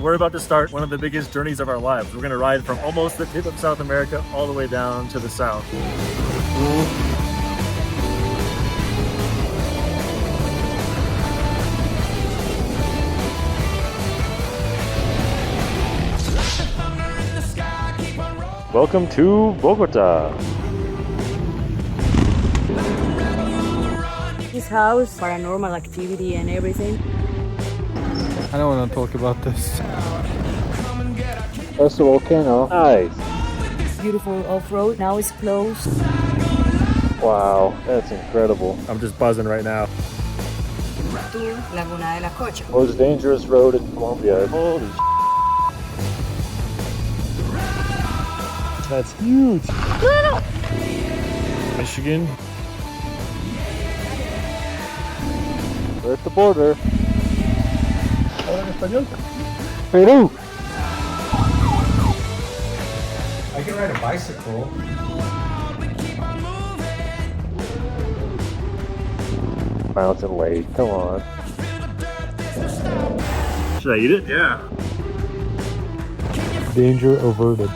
We're about to start one of the biggest journeys of our lives. We're gonna ride from almost the tip of South America all the way down to the south. Welcome to Bogota. This house, paranormal activity and everything. I don't want to talk about this. That's the volcano. Nice. Beautiful off-road, now it's closed. Wow, that's incredible. I'm just buzzing right now. Laguna de la Cocha. Most dangerous road in Colombia. Holy sh**. That's huge. Michigan. We're at the border. Peru. I can ride a bicycle. Mountain Lake, come on. Should I eat it? Yeah. Danger averted.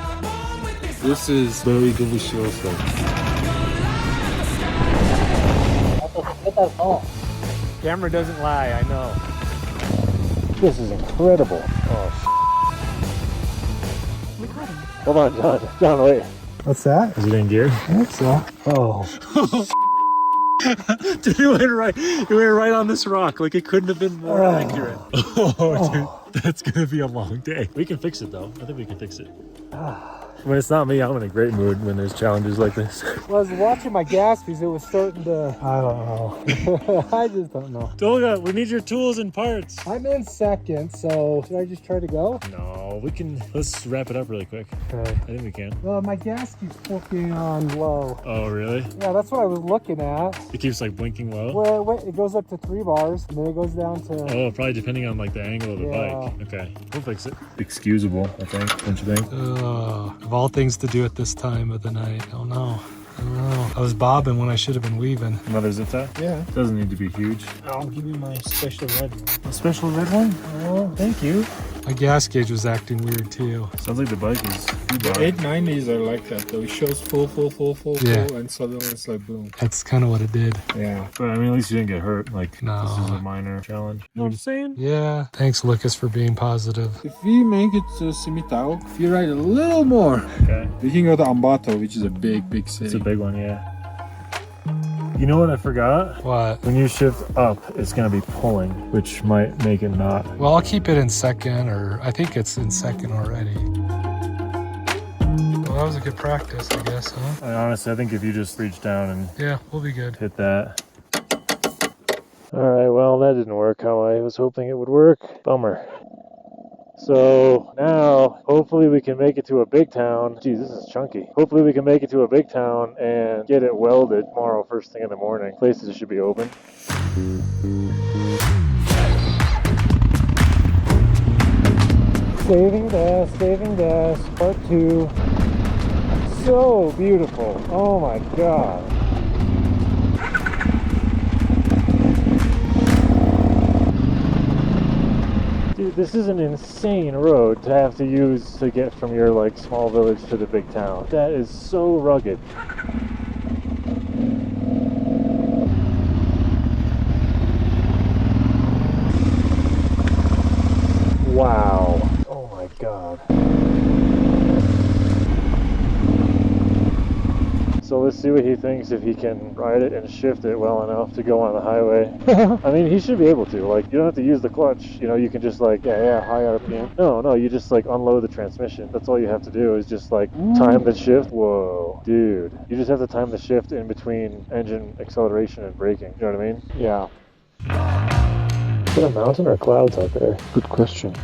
This is very delicious. Camera doesn't lie, I know. This is incredible. Oh, hold on, John. John, wait. What's that? Is it in gear? I think so. Oh. Dude, you went right on this rock. Like, it couldn't have been more accurate. Oh, dude, that's gonna be a long day. We can fix it though. I think we can fix it. When it's not me, I'm in a great mood when there's challenges like this. Well, I was watching my gas because it was starting to... I don't know. I just don't know. Tolga, we need your tools and parts. I'm in second, so should I just try to go? No, we can. Let's wrap it up really quick. Okay. I think we can. Well, my gas keeps blinking on low. Oh, really? Yeah, that's what I was looking at. It keeps like blinking low? Well, wait, it goes up to 3 bars, and then it goes down to... Oh, probably depending on like the angle of the bike. Okay, we'll fix it. Excusable, I think. Don't you think? Of all things to do at this time of the night, I don't know. I was bobbing when I should have been weaving. Another zip tie? Yeah. Doesn't need to be huge. I'll give you my special red one. A special red one? Oh, thank you. My gas gauge was acting weird too. Sounds like the bike is... The 890s are like that though. It shows full, and suddenly it's like boom. That's kind of what it did. Yeah. But I mean, at least you didn't get hurt. Like, No. This is a minor challenge. You know what I'm saying? Yeah. Thanks, Lucas, for being positive. If we make it to Cimitao, if you ride a little more, Okay. we can go to Ambato, which is a big city. It's a big one, yeah. You know what I forgot? What? When you shift up, it's going to be pulling, which might make it not. Well, I'll keep it in second, or I think it's in second already. Well, that was a good practice, I guess, huh? Honestly, I think if you just reach down and Yeah, we'll be good. hit that. All right, well, that didn't work how I was hoping it would work. Bummer. So now, hopefully we can make it to a big town. Geez, this is chunky. Hopefully we can make it to a big town and get it welded tomorrow first thing in the morning. Places should be open. Saving gas, part 2. So beautiful. Oh my God. Dude, this is an insane road to have to use to get from your like small village to the big town. That is so rugged. Wow. Oh my God. So let's see what he thinks if he can ride it and shift it well enough to go on the highway. I mean, he should be able to. Like, you don't have to use the clutch. You know, you can just like, yeah, high RPM. No, you just like unload the transmission. That's all you have to do is just like time the shift. Whoa, dude. You just have to time the shift in between engine acceleration and braking. You know what I mean? Yeah. Is it a mountain or clouds out there? Good question.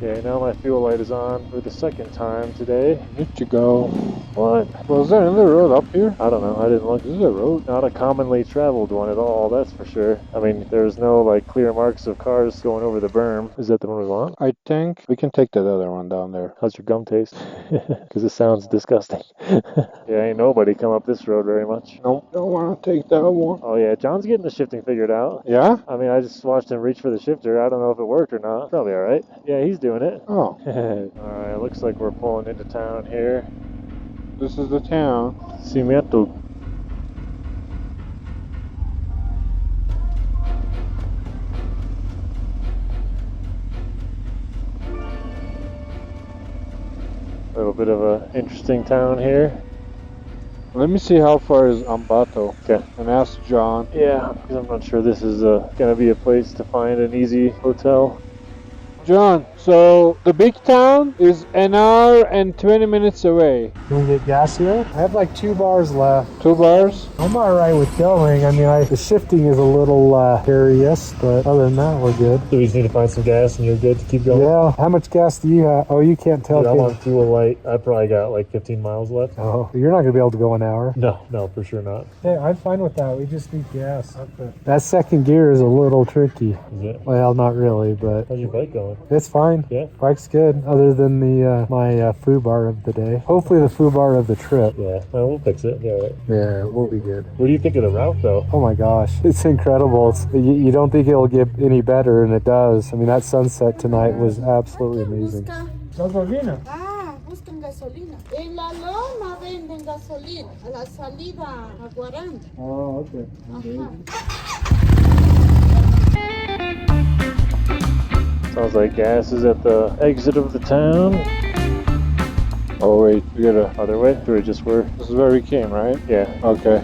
Okay, now my fuel light is on for the second time today. Need to go. What? Was there another road up here? I don't know. I didn't look. This is a road. Not a commonly traveled one at all, that's for sure. I mean, there's no like clear marks of cars going over the berm. Is that the one we want? I think we can take that other one down there. How's your gum taste? Because it sounds disgusting. Yeah, ain't nobody come up this road very much. Nope, don't want to take that one. Oh yeah, John's getting the shifting figured out. Yeah? I mean, I just watched him reach for the shifter. I don't know if it worked or not. Probably alright. Yeah, he's doing it. Oh, Alright, looks like we're pulling into town here. this is the town. Cimiento. A little bit of a interesting town here. Let me see how far is Ambato. Okay. And ask John. Yeah, because I'm not sure this is gonna be a place to find an easy hotel. John, so the big town is an hour and 20 minutes away. Can we get gas here? I have like 2 bars left. 2 bars? I'm alright with going. I mean, the shifting is a little curious, but other than that, we're good. So we just need to find some gas and you're good to keep going? Yeah. How much gas do you have? Oh, you can't tell. Dude, I'm can on you? fuel light. I probably got like 15 miles left. Oh, you're not gonna be able to go an hour. No, for sure not. Yeah, I'm fine with that. We just need gas. Okay. That second gear is a little tricky. Is it? Well, not really, but How's your bike going? it's fine. Yeah? Bike's good, other than the my foobar of the day. Hopefully the foobar of the trip. Yeah, well, we'll fix it. Yeah, right. Yeah, we'll be good. What do you think of the route, though? Oh my gosh, it's incredible. You don't think it'll get any better, and it does. I mean, that sunset tonight was absolutely amazing. Gasolina. Ah, buscan gasolina. En la loma venden gasolina. A la salida a Guaranda. Oh, okay. Sounds like gas is at the exit of the town. Oh, wait, we gotta. Other way? Or we just were? This is where we came, right? Yeah. Okay.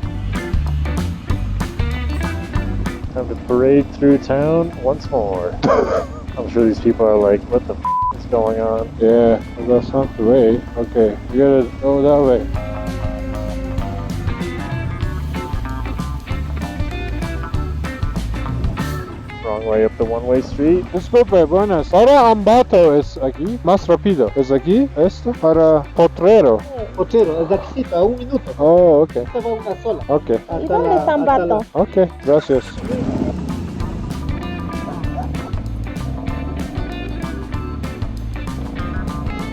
Time to parade through town once more. I'm sure these people are like, what the is going on? Yeah, well, that's not the way. Okay, we gotta go that way. Wrong way up the one-way street. Disculpe, buenas. Para Ambato es aquí, más rápido. ¿Es aquí esto? Para Potrero. Potrero, es de aquí a 1 minuto. Oh, ok. Esta va una sola. Ok. ¿Y dónde está Ambato? Ok, gracias.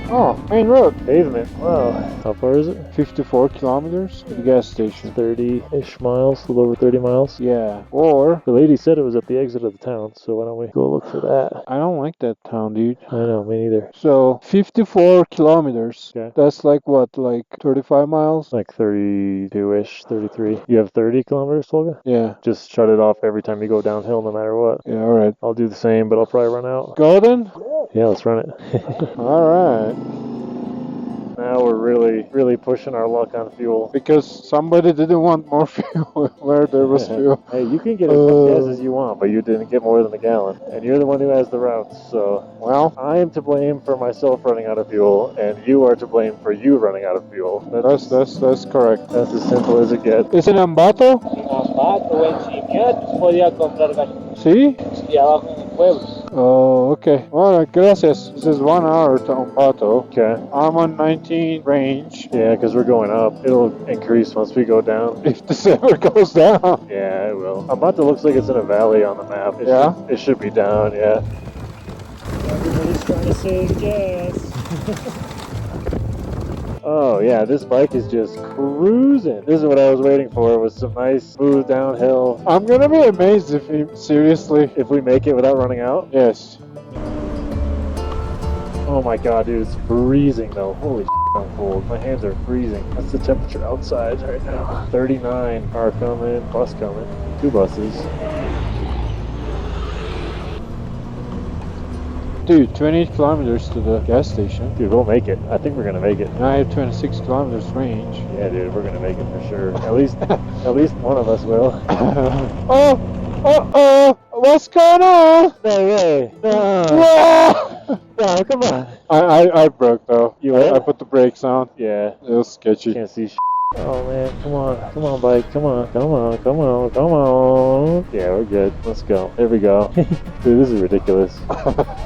Oh, main road. Pavement. Wow. How far is it? 54 kilometers to the gas station. 30-ish miles, a little over 30 miles. Yeah. Or, The lady said it was at the exit of the town, so why don't we go look for that? I don't like that town, dude. I know, me neither. So, 54 kilometers. Okay. That's like what, like 35 miles? Like 32-ish, 33. You have 30 kilometers, Tolga? Yeah. Just shut it off every time you go downhill, no matter what. Yeah, alright. I'll do the same, but I'll probably run out. Go then? Yeah, let's run it. Alright. Now we're really pushing our luck on fuel. Because somebody didn't want more fuel where there was fuel. Hey, you can get as much gas as you want, but you didn't get more than a gallon. And you're the one who has the routes, so... Well, I am to blame for myself running out of fuel, and you are to blame for you running out of fuel. that's correct. That's as simple as it gets. ¿Es en Ambato? Ambato, en Cimiento, podía comprar gasolina. Sí? Y abajo en el pueblo. Oh, okay. Alright, gracias. This is 1 hour to Ambato. Okay. I'm on 19 range. Yeah, because we're going up. It'll increase once we go down. If this ever goes down. Yeah, it will. Ambato looks like it's in a valley on the map. It should be down, yeah. Everybody's trying to save gas. Oh yeah, this bike is just cruising. This is what I was waiting for, was some nice smooth downhill. I'm gonna be amazed if he, seriously. If we make it without running out. Yes. Oh my god, dude, it's freezing though. Holy shit, I'm cold. My hands are freezing. That's the temperature outside right now. 39. Car coming, bus coming. 2 buses. Dude, 28 kilometers to the gas station. Dude, we'll make it. I think we're gonna make it. And I have 26 kilometers range. Yeah, dude, we're gonna make it for sure. At least one of us will. What's going on? No way. No. No, come on. I broke though. You what? I put the brakes on. Yeah. It was sketchy. Can't see shit. Oh man, come on, bike, come on. Yeah, we're good. Let's go. There we go. Dude, this is ridiculous.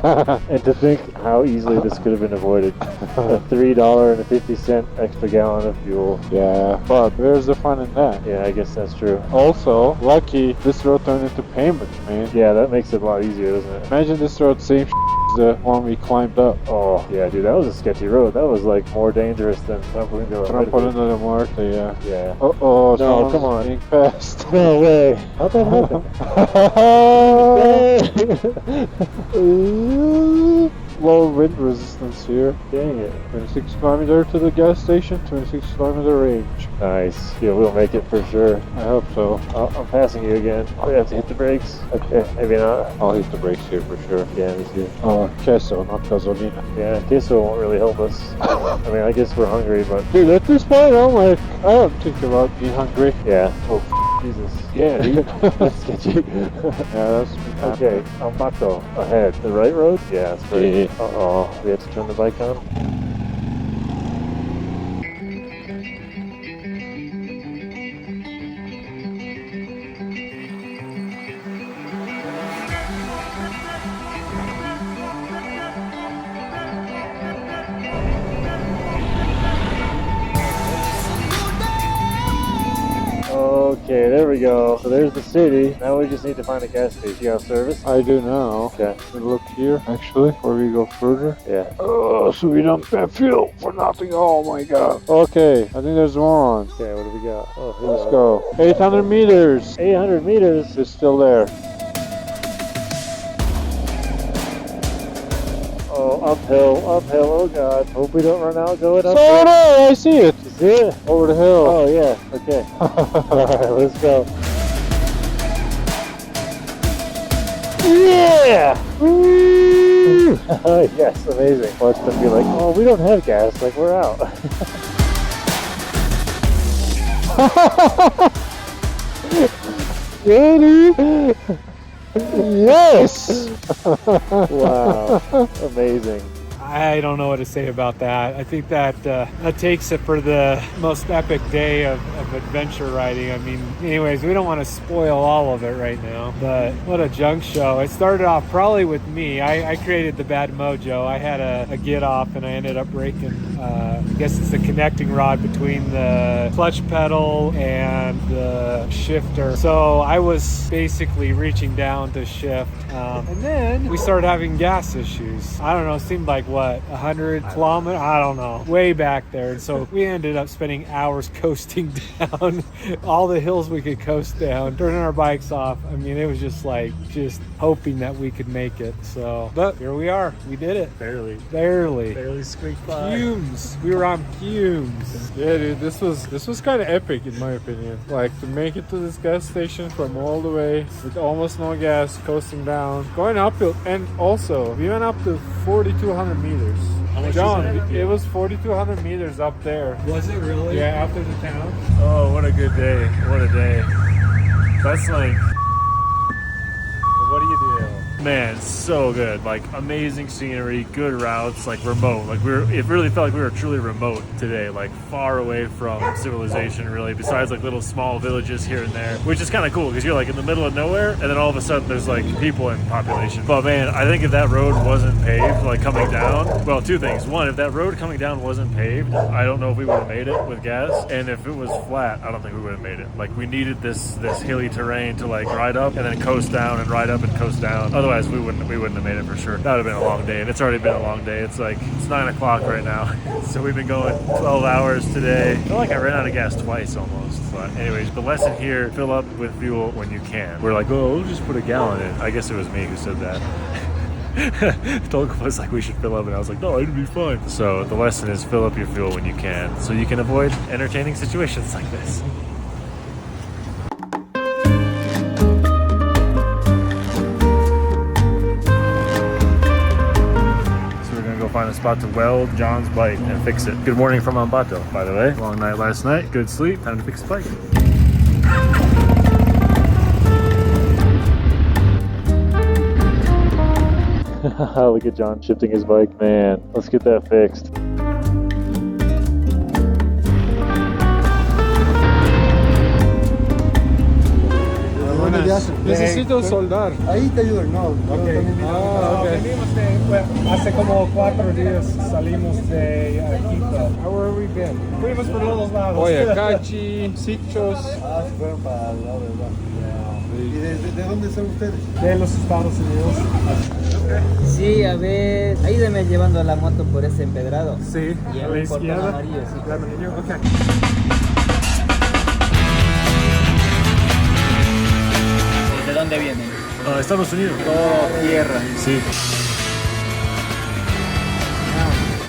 And to think how easily this could have been avoided. A $3.50 extra gallon of fuel. Yeah, but where's the fun in that? Yeah, I guess that's true. Also, lucky this road turned into pavement, man. Yeah, that makes it a lot easier, doesn't it? Imagine this road same as the one we climbed up. Oh, yeah, dude, that was a sketchy road. That was like more dangerous than Trampolin de la Muerte. Trampolin de la Muerte, yeah. Yeah. Uh-oh, No, someone's come on. being passed. No way. How'd that happen? Low wind resistance here. Dang it. 26 kilometer to the gas station, 26 kilometer range. Nice. Yeah, we'll make it for sure. I hope so. I'm passing you again. We have to hit the brakes. Okay, maybe not. I'll hit the brakes here for sure. Yeah, me too. Queso, not gasolina. Yeah, queso won't really help us. I mean, I guess we're hungry, but Dude, at this point, I'm like, I don't think about being hungry. yeah. Oh, Jesus. Yeah, dude. That's sketchy. Yeah, that's Okay, Ambato, ahead. The right road? Yeah, that's great. Uh-oh, we have to turn the bike on? Okay, there we go. So there's the city. Now we just need to find a gas station. You got service? I do now. Okay. We look here, actually, before we go further. Yeah. Oh, so we don't pay fuel for nothing. Oh my god. Okay, I think there's one. Okay, what do we got? Oh, here Let's we go. 800 meters. 800 meters. It's still there. Oh, uphill. Oh god. Hope we don't run out going So up there. there, I see it. You see it? Over the hill. Oh yeah. Okay. Alright, let's go. Yeah! Woo! Yes, amazing. Watch them be like, oh, we don't have gas. Like, we're out. Yeah, dude. Yes! Wow. Amazing. I don't know what to say about that. I think that that takes it for the most epic day of adventure riding. I mean, anyways, we don't want to spoil all of it right now, but what a junk show. It started off probably with me. I created the bad mojo. I had a get off and I ended up breaking, I guess it's the connecting rod between the clutch pedal and the shifter. So I was basically reaching down to shift. And then we started having gas issues. I don't know, it seemed like what, 100 kilometers? I don't know, way back there. And so we ended up spending hours coasting down all the hills we could coast down, turning our bikes off. I mean, it was just like, just hoping that we could make it. So, but here we are. We did it. Barely squeaked by. Fumes. We were on fumes. Yeah, dude, this was kind of epic in my opinion. Like, to make it to this gas station from all the way with almost no gas, coasting down, going uphill, and also we went up to 4,200 meters. John, it was 4,200 meters up there. Was it really? Yeah, after the town. Oh, what a good day. What a day. That's like, what do you do? Man, so good. Like, amazing scenery, good routes, like remote. Like, it really felt like we were truly remote today, like far away from civilization, really, besides like little small villages here and there, which is kind of cool because you're like in the middle of nowhere and then all of a sudden there's like people and population. But man, I think if that road wasn't paved, like coming down, well, two things. One, if that road coming down wasn't paved, I don't know if we would have made it with gas. And if it was flat, I don't think we would have made it. Like, we needed this hilly terrain to like ride up and then coast down and ride up and coast down. Otherwise, we wouldn't have made it for sure. That would have been a long day, and it's already been a long day. It's 9 o'clock right now. So we've been going 12 hours today. I feel like I ran out of gas twice almost. But anyways, the lesson here, fill up with fuel when you can. We're like, oh, we'll just put a gallon in. I guess it was me who said that. Tolga was like, we should fill up, and I was like, no, it'd be fine. So the lesson is fill up your fuel when you can, so you can avoid entertaining situations like this. Find a spot to weld John's bike and fix it. Good morning from Ambato, by the way. Long night last night, good sleep, time to fix the bike. Look at John shifting his bike. Man, let's get that fixed. Necesito soldar. Ahí te ayudo, no. Okay. Venimos hace como 4 días salimos de Quito. Where have we been? Fuimos por todos lados. Boyacachi, Sichos. Fueron para el lado de abajo. ¿Y de dónde son ustedes? De los Estados Unidos. Sí, a ver, ayúdame llevando la moto por ese empedrado. Sí, Y a en la un portón izquierda. amarillo, sí. El amarillo, ok. ¿De dónde vienen? Estados Unidos. Todo tierra. Sí.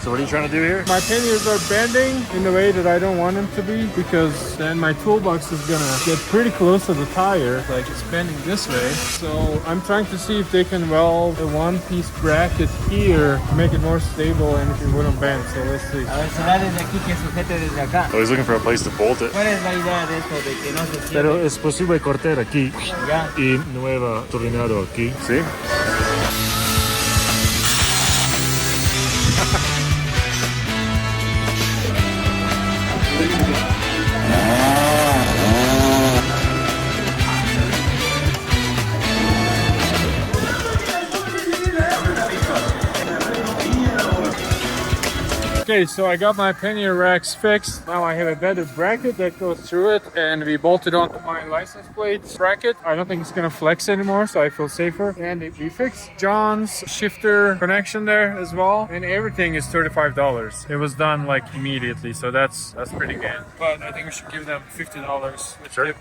So what are you trying to do here? My panniers are bending in the way that I don't want them to be because then my toolbox is gonna get pretty close to the tire, like it's bending this way. So I'm trying to see if they can weld a one-piece bracket here to make it more stable and if it wouldn't bend. So let's see. A ver, será desde aquí que sujete desde acá. Oh, he's looking for a place to bolt it. ¿Cuál es la idea de esto? De que no se cierre. Pero es posible cortar aquí Ya. y nueva turbinado aquí. ¿Sí? Okay, so I got my pannier racks fixed. Now I have a better bracket that goes through it and we bolted onto my license plate bracket. I don't think it's gonna flex anymore, so I feel safer. And we fixed John's shifter connection there as well. And everything is $35. It was done like immediately, so that's pretty good. But I think we should give them $50 with tip.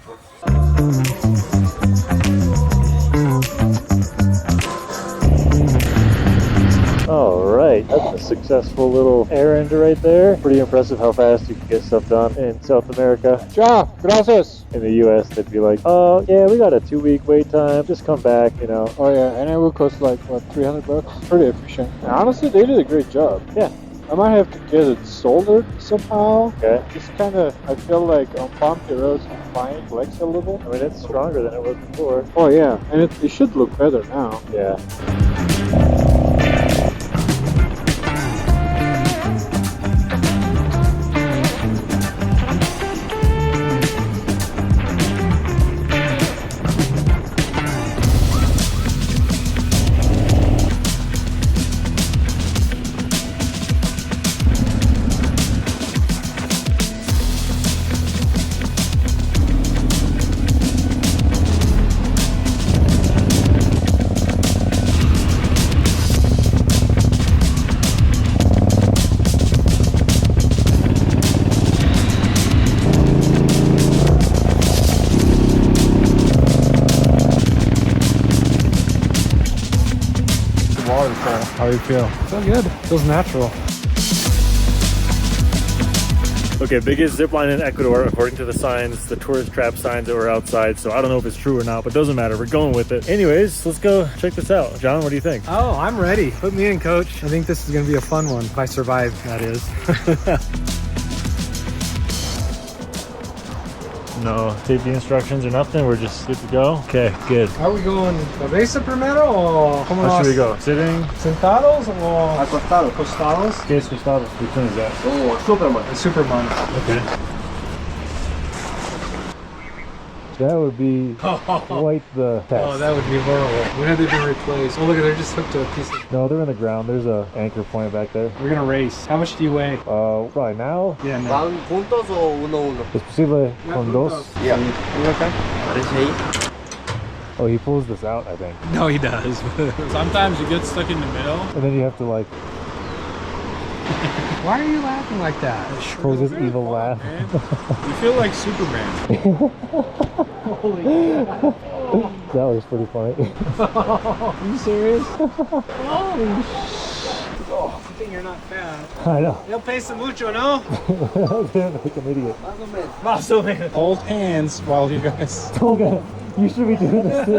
All right, that's a successful little errand right there. Pretty impressive how fast you can get stuff done in South America. Ja, gracias. In the US, they'd be like, oh, yeah, we got a 2-week wait time. Just come back, you know. Oh yeah, and it would cost like, what, $300? Pretty efficient. And honestly, they did a great job. Yeah. I might have to get it soldered somehow. Okay. Just kind of, I feel like on bumpy roads, I'm fine, flex a little. I mean, it's stronger than it was before. Oh yeah, and it should look better now. Yeah. How do you feel? Feel good. Feels natural. Okay, biggest zip line in Ecuador, according to the signs, the tourist trap signs that were outside. So I don't know if it's true or not, but doesn't matter. We're going with it. Anyways, let's go check this out. John, what do you think? Oh, I'm ready. Put me in, coach. I think this is going to be a fun one. If I survive, that is. No safety instructions or nothing. We're just good to go. Okay, good. Are we going cabeza primero o como How should we go? Sitting? Sentados o Acostado. acostados? ¿Qué es costado? Which one is that? Oh, Superman. Superman. Okay. That would be quite the test. Oh, that would be horrible. When have they been replaced? Oh, look at, they're just hooked to a piece of... No, they're in the ground. There's a anchor point back there. We're going to race. How much do you weigh? Probably now. Yeah, no. ¿Van juntos o uno? Es posible con dos. Yeah. Aparece ahí. Oh, he pulls this out, I think. No, he does. Sometimes you get stuck in the middle. And then you have to like Why are you laughing like that? pulls his evil laugh. Man. You feel like Superman. That was pretty funny. Are you serious? Holy Oh, good thing you're not fat. I know. You'll pay some mucho, no? Like an idiot. Hold hands while you guys... Tolga, you should be doing this too.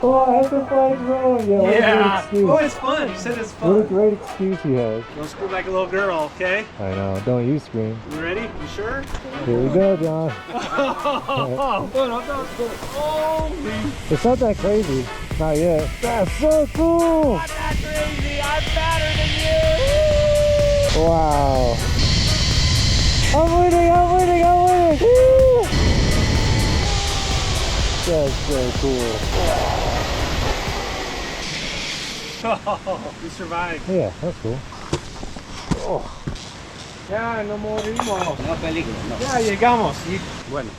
Oh, I have to find wrong. Yeah, what a great excuse. Oh, it's fun. You said it's What a fun. great excuse he has. Don't scream like a little girl, okay? I know. Don't you scream. You ready? You sure? Here we go, John. It's not that crazy. Not yet. That's so cool. Not that crazy. I'm fatter than you. Wow. I'm winning. I'm winning. I'm winning. Woo! That's so cool. We survived. Yeah, that's cool. Ya, no morimos. No peligro, no. Ya llegamos. Bueno.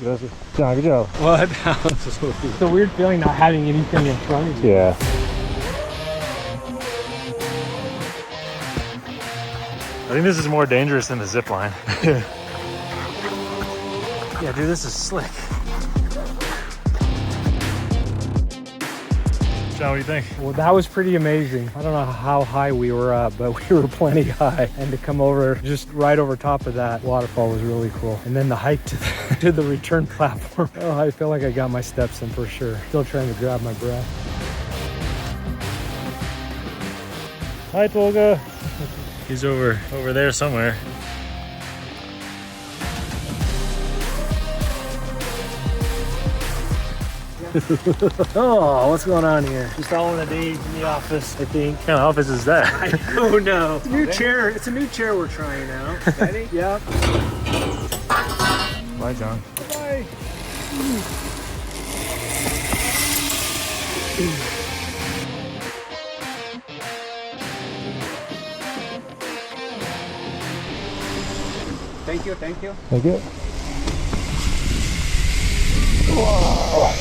Gracias. John, good job. What? It's a weird feeling not having anything in front of you. Yeah. I think this is more dangerous than the zip line. Yeah, dude, this is slick. John, what do you think? Well, that was pretty amazing. I don't know how high we were up, but we were plenty high. And to come over just right over top of that waterfall was really cool. And then the hike to the return platform. Oh, I feel like I got my steps in for sure. Still trying to grab my breath. Hi, Tolga. He's over there somewhere. Oh, what's going on here? Just all one of the days in the office, I think. What kind of office is that? I don't know. It's a new chair. It's a new chair we're trying out. Ready? Yep. Bye, John. Bye. Thank you, thank you. Thank you. Whoa.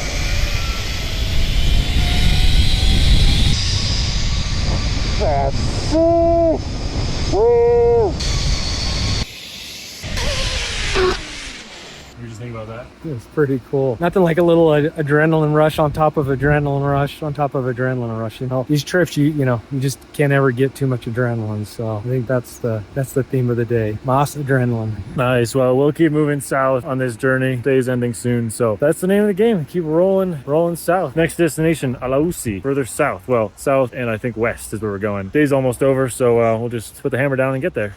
That's sick! Woo! What do you just think about that? It's pretty cool. Nothing like a little adrenaline rush on top of adrenaline rush on top of adrenaline rush. You know, these trips, you just can't ever get too much adrenaline. So I think that's the theme of the day. Mas adrenaline. Nice. Well, we'll keep moving south on this journey. Day's ending soon, so that's the name of the game. Keep rolling south. Next destination, Alausi, further south. Well, south and I think west is where we're going. Day's almost over, so we'll just put the hammer down and get there.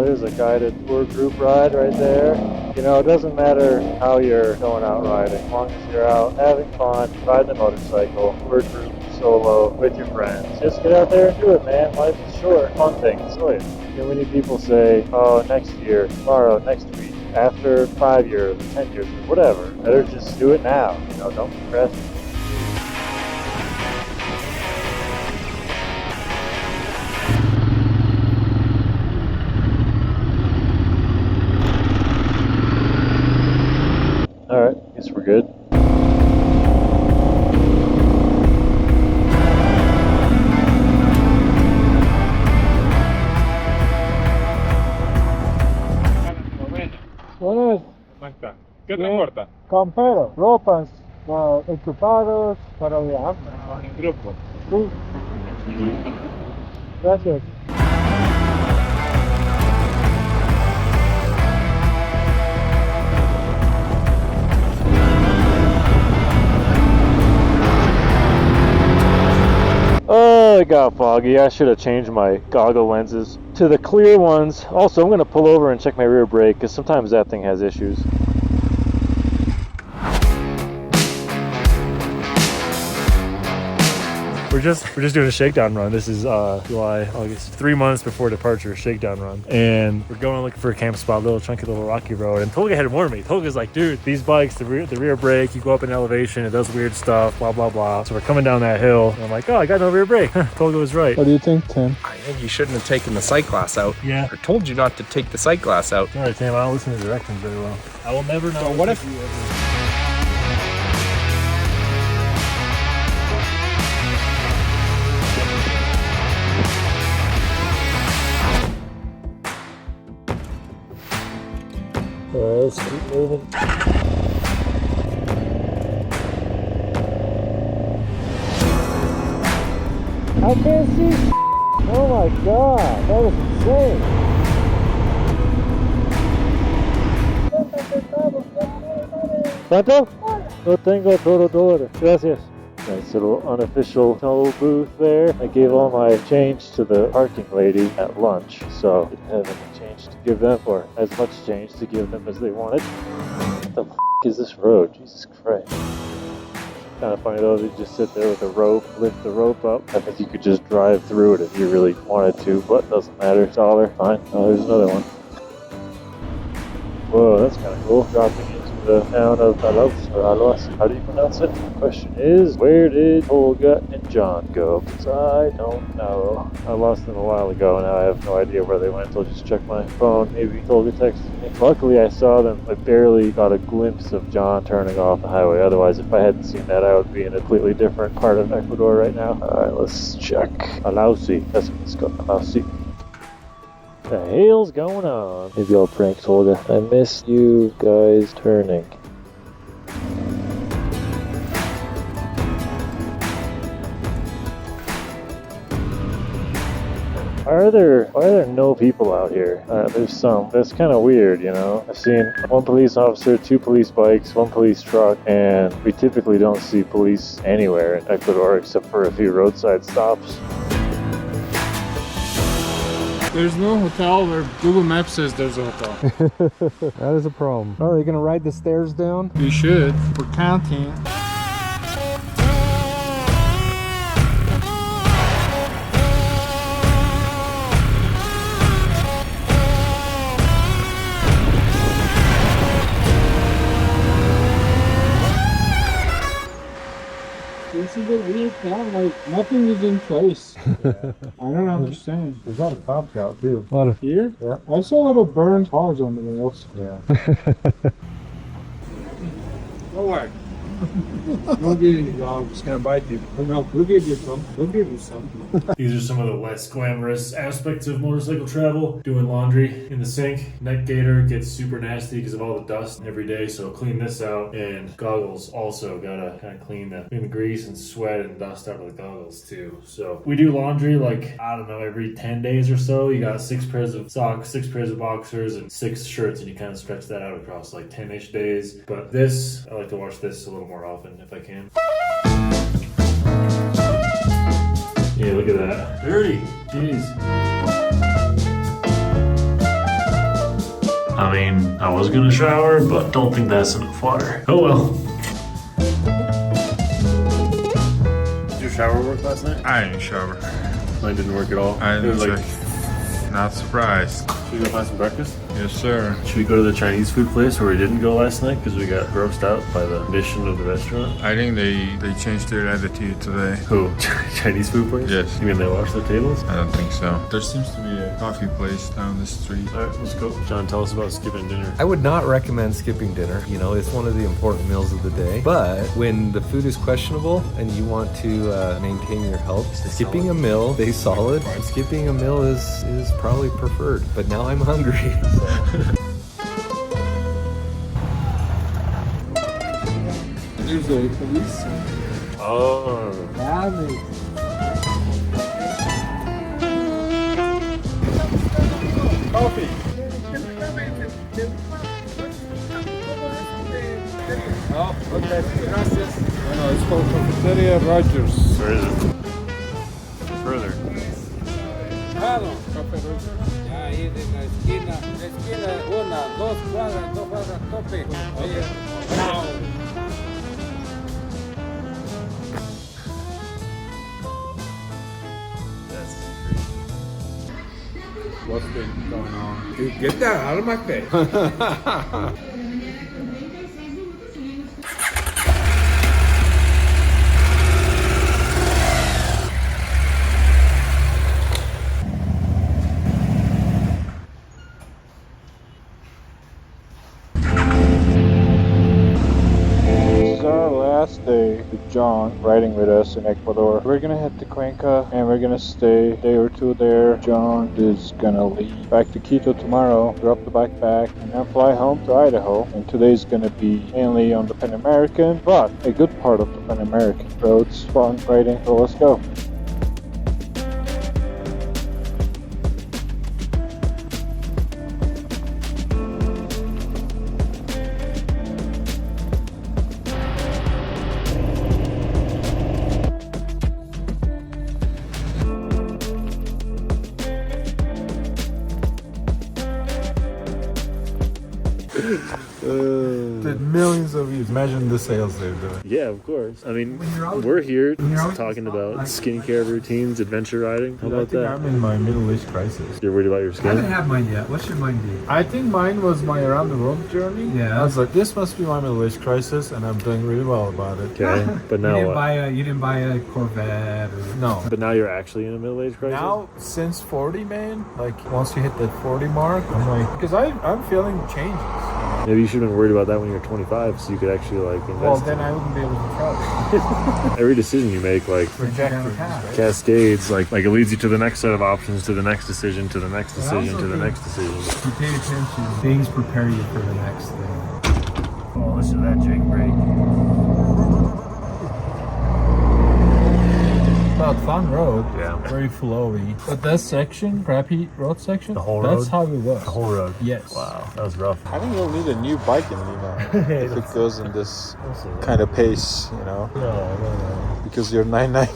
There's a guided tour group ride right there. You know, it doesn't matter how you're going out riding, as long as you're out having fun, riding a motorcycle, tour group, solo, with your friends. Just get out there and do it, man. Life is short. Fun thing. Enjoy it. You know, many people say, oh, next year, tomorrow, next week, after 5 years, 10 years, whatever. Better just do it now. You know, don't procrastinate. Alright, guess we're good. Buenas. ¿Qué transporta? Campero, ropas, equipados para viajar. En grupo. Sí. Gracias. Oh, it got foggy. I should have changed my goggle lenses to the clear ones. Also, I'm going to pull over and check my rear brake because sometimes that thing has issues. We're just doing a shakedown run. This is July, August, 3 months before departure, shakedown run. And we're going looking for a camp spot, little chunky little rocky road. And Tolga had warned me. Tolga's like, dude, these bikes, the rear brake, you go up in elevation, it does weird stuff, blah, blah, blah. So we're coming down that hill. And I'm like, oh, I got no rear brake. Tolga was right. What do you think, Tim? I think you shouldn't have taken the sight glass out. Yeah. I told you not to take the sight glass out. All right, Tim, I don't listen to directions very well. I will never know. So what if... Let's keep moving. I can't see. Oh my god, that was insane. ¿Cuánto? No tengo todo dólar. Gracias. Nice little unofficial toll booth there. I gave all my change to the parking lady at lunch, so I didn't have any change to give them, or as much change to give them as they wanted. What the f*** is this road? Jesus Christ. Kind of funny though, they just sit there with a rope, lift the rope up. I think you could just drive through it if you really wanted to, but it doesn't matter. It's all there. Fine. Oh, there's another one. Whoa, that's kind of cool. Dropping into the town of Alos. How do you pronounce it? The question is, where did Tolga and John go? Because I don't know. I lost them a while ago, and now I have no idea where they went. I'll just check my phone. Maybe Tolga texted me. Luckily, I saw them. I barely got a glimpse of John turning off the highway. Otherwise, if I hadn't seen that, I would be in a completely different part of Ecuador right now. Alright, let's check. Alausi. That's what it's called. Alausi. The hell's going on? Maybe I'll prank Tolga. I missed you guys turning. Why are there no people out here? There's some. That's kind of weird, you know? I've seen one police officer, 2 police bikes, 1 police truck, and we typically don't see police anywhere in Ecuador except for a few roadside stops. There's no hotel where Google Maps says there's a hotel. That is a problem. Oh, are you gonna ride the stairs down? You should. We're counting. This is a weird town, like nothing is in place. I don't understand. There's a lot of cops out too. A lot of here? Yeah. I saw a lot of burned cars on the walls. Yeah. Don't worry. Don't get any dog. Just gonna bite you. No, we'll give you some. We'll give you some. These are some of the less glamorous aspects of motorcycle travel. Doing laundry in the sink. Neck gaiter gets super nasty because of all the dust every day, so clean this out. And goggles also gotta kind of clean the grease and sweat and dust out of the goggles too. So we do laundry like, I don't know, every 10 days or so. You got 6 pairs of socks, 6 pairs of boxers, and 6 shirts, and you kind of stretch that out across like 10-ish days. But this, I like to wash this a little more often if I can. Yeah, look at that. Dirty. Jeez. I mean, I was gonna shower, but don't think that's enough water. Oh well. Did your shower work last night? I didn't shower. Mine didn't work at all. I It was didn't like, Not surprised. should we go find some breakfast? Yes, sir. Should we go to the Chinese food place where we didn't go last night because we got grossed out by the condition of the restaurant? I think they changed their attitude today. Who? Chinese food place? Yes. You mean they washed their tables? I don't think so. There seems to be a coffee place down the street. Alright, let's go. John, tell us about skipping dinner. I would not recommend skipping dinner. You know, it's one of the important meals of the day. But when the food is questionable and you want to maintain your health, skipping a meal, stay solid. Skipping a meal is probably preferred. But now I'm hungry. There's a police. Oh. Coffee. Oh, okay. Gracias. No, it's called Cafeteria Rogers. Where is it? Further. Claro, Café Rogers. Ahí de la esquina, 1, 2 cuadras, tope. Ahí, chao. What's been going on? Dude, get that out of my face. Last day with John riding with us in Ecuador. We're gonna head to Cuenca and we're gonna stay a day or 2 there. John is gonna leave back to Quito tomorrow, drop the backpack, and then fly home to Idaho. And today's gonna be mainly on the Pan American, but a good part of the Pan American roads. Fun riding, so let's go. Imagine the sales they're doing. Yeah, of course. I mean, we're here talking about skincare routines, adventure riding. How about that? I'm in my middle-aged crisis. You're worried about your I skin? haven't had mine yet. What should mine be? I think mine was my around the world journey. Yeah. I was like, this must be my middle-aged crisis, and I'm doing really well about it. Okay, but now You didn't buy a Corvette or... No. But now you're actually in a middle-age crisis? Now, since 40, man, like once you hit that 40 mark, I'm like, because I'm feeling changes. Maybe you should have been worried about that when you were 25, so you could actually like invest. Well, then I wouldn't be able to travel. Every decision you make, like cascades, like it leads you to the next set of options, to the next decision, to the next decision, to the next decision. You pay attention. Things prepare you for the next thing. Oh, listen to that Jake brake. About fun road, Yeah. very flowy. But that section, crappy road section, The whole that's road? how it was. The whole road. Yes. Wow, that was rough. I think you'll need a new bike in Lima if it goes in this kind of pace, you know? No. Because you're 990.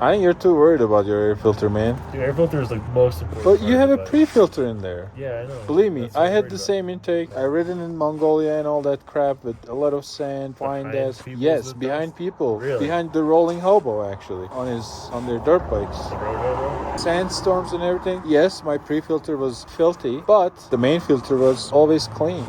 I think you're too worried about your air filter, man. Your air filter is the most important. But you part have of a the bike. pre-filter in there. Yeah, I know. Believe me, That's what I I'm had worried the about. same intake. I ridden in Mongolia and all that crap with a lot of sand, fine Behind dust. people's Yes, with behind dust? people. Really? Behind the rolling hobo, actually, on their dirt bikes. The road hobo? Sandstorms and everything. Yes, my pre-filter was filthy, but the main filter was always clean.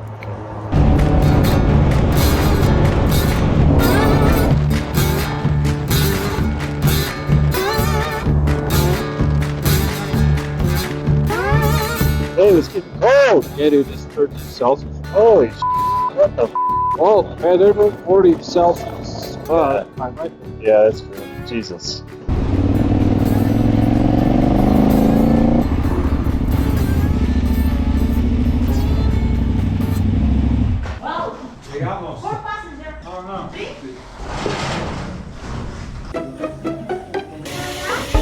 Oh, it's getting cold! Yeah, dude, it's 30 Celsius. Holy what the Well, man, they're about 40 Celsius. But I might. Yeah, that's true. Jesus.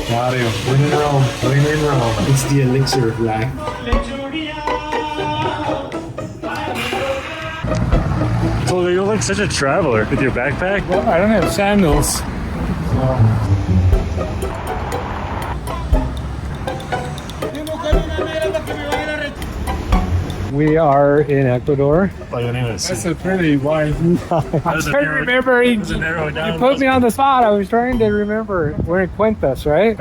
Mario, when in Rome, when in Rome. It's the elixir of life. Oh, you look like such a traveler with your backpack. Well, I don't have sandals. We are in Ecuador. Oh, your name is. That's a pretty wide. I'm trying to remember. You put me on the spot. I was trying to remember. We're in Cuentas, right?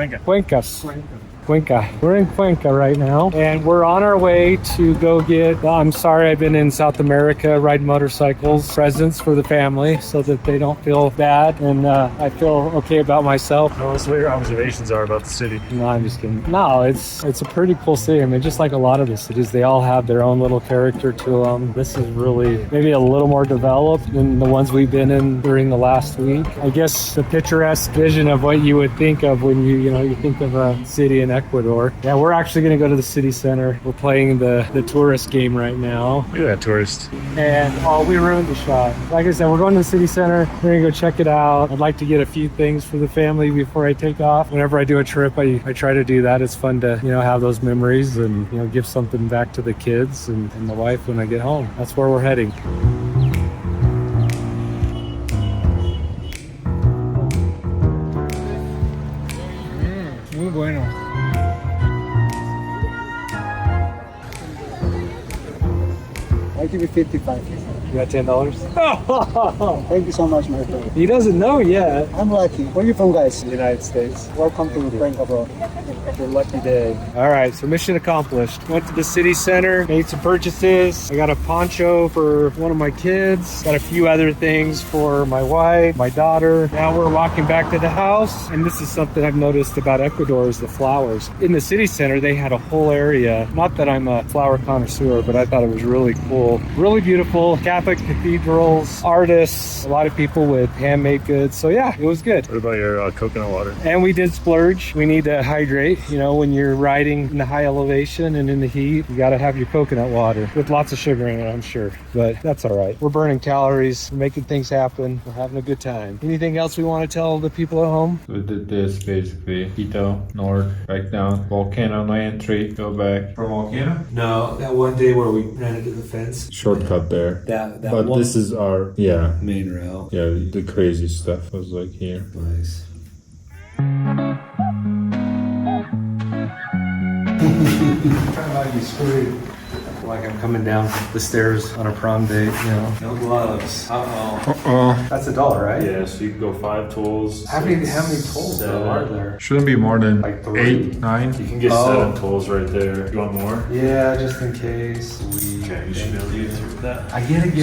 Cuenca. We're in Cuenca right now, and we're on our way to go get, I'm sorry, I've been in South America, ride motorcycles, presents for the family so that they don't feel bad, and I feel okay about myself. Tell us what your observations are about the city. No, I'm just kidding. No, it's a pretty cool city. I mean, just like a lot of the cities, they all have their own little character to them. This is really maybe a little more developed than the ones we've been in during the last week. I guess the picturesque vision of what you would think of when you think of a city in Ecuador. Yeah, we're actually going to go to the city center. We're playing the tourist game right now. Look at that tourist. And we ruined the shot. Like I said, we're going to the city center. We're gonna go check it out. I'd like to get a few things for the family before I take off. Whenever I do a trip, I try to do that. It's fun to have those memories and give something back to the kids and the wife when I get home. That's where we're heading. Muy bueno. I'll give you 55. You got $10? Thank you so much, my friend. He doesn't know yet. I'm lucky. Where are you from, guys? The United States. Welcome to Cuenca, bro. Your lucky day. All right, so mission accomplished. Went to the city center, made some purchases. I got a poncho for one of my kids. Got a few other things for my wife, my daughter. Now we're walking back to the house, and this is something I've noticed about Ecuador is the flowers. In the city center, they had a whole area. Not that I'm a flower connoisseur, but I thought it was really cool. Really beautiful. Catholic cathedrals, artists, a lot of people with handmade goods. So yeah, it was good. What about your coconut water? And we did splurge. We need to hydrate. When you're riding in the high elevation and in the heat, you got to have your coconut water with lots of sugar in it, I'm sure. But that's all right. We're burning calories. We're making things happen. We're having a good time. Anything else we want to tell the people at home? We did this basically. Quito, north, back down. Volcano, no entry, go back. From Volcano? No, that one day where we ran into the fence. Shortcut there. That But one this is our, yeah. main route. Yeah, the crazy stuff was like here. Nice. Kind of like you screwed. like I'm coming down the stairs on a prom date, you know. No gloves. That's $1, right? Yeah, so you can go 5 tolls. How many tolls though are there? Shouldn't be more than Like 3? 8, 9. You can get 7 tolls right there. You want more? Yeah, just in case. Okay, you should be able to get through that. I get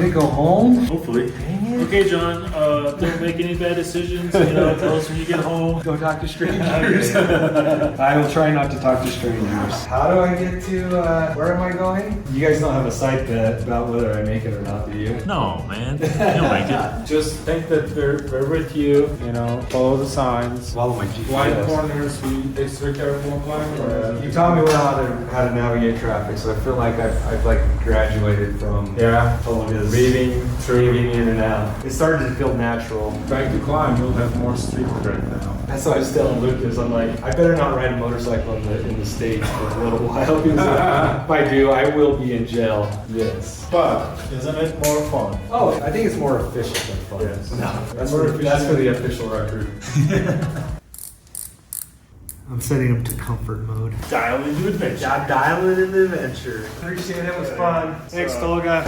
to go home? Hopefully. Dang it. Okay, John, don't make any bad decisions. You know, tell us when you get home. Don't talk to strangers. I will try not to talk to strangers. How do I get to, where am I going? You guys don't have a side bet about whether I make it or not, do you? No, man. You'll make it. Just think that they're with you, you know, follow the signs. Follow my GPS. Blind corners, we take strict careful on blind corners. You taught me how to navigate traffic, so I feel like I've like graduated from Tolga's reading in and out. It started to feel natural. Back to climb, you'll have more street cred now. That's what I was telling Lucas. I'm like, I better not ride a motorcycle in the States for a little while because if I do, I will be in jail. Yes. But isn't it more fun? Oh, I think it's more efficient than fun. Yes. No, that's for the official record. I'm setting up to comfort mode. Dial into adventure. Dial it into adventure. Appreciate it. It was fun. Thanks, Tolga.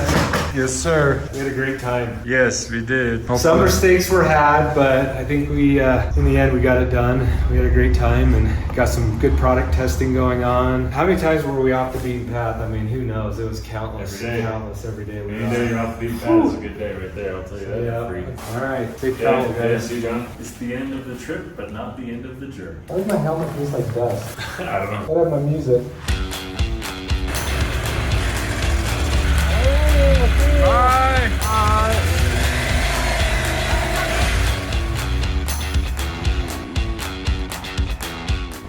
Yes, sir. We had a great time. Yes, we did. Some mistakes were had, but I think we, in the end, we got it done. We had a great time and got some good product testing going on. How many times were we off the beaten path? I mean, who knows? It was countless. Countless every day. Any day you're off the beaten path is a good day right there, I'll tell you that. Yeah. Free. All right. Take Yeah, travel, guys. see, John. It's the end of the trip, but not the end of the journey. Why does my helmet taste like dust? I don't know. I have my music.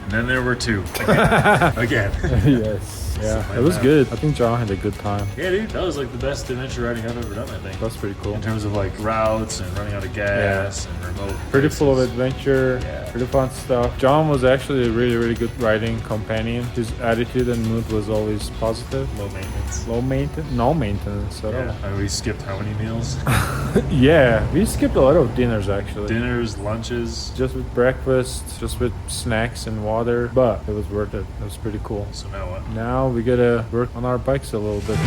And then there were 2. Again. Yes. Yeah, it was good. I think John had a good time. Yeah, dude, that was like the best adventure riding I've ever done, I think. That's pretty cool. In terms of like routes and running out of gas and remote. Pretty full of adventure, Yeah. pretty fun stuff. John was actually a really, really good riding companion. His attitude and mood was always positive. Low maintenance. Low maintenance? No maintenance at all. Yeah. And we skipped how many meals? Yeah, we skipped a lot of dinners actually. Dinners, lunches. Just with breakfast, just with snacks and water, but it was worth it. It was pretty cool. So now what? Now we gotta work on our bikes a little bit.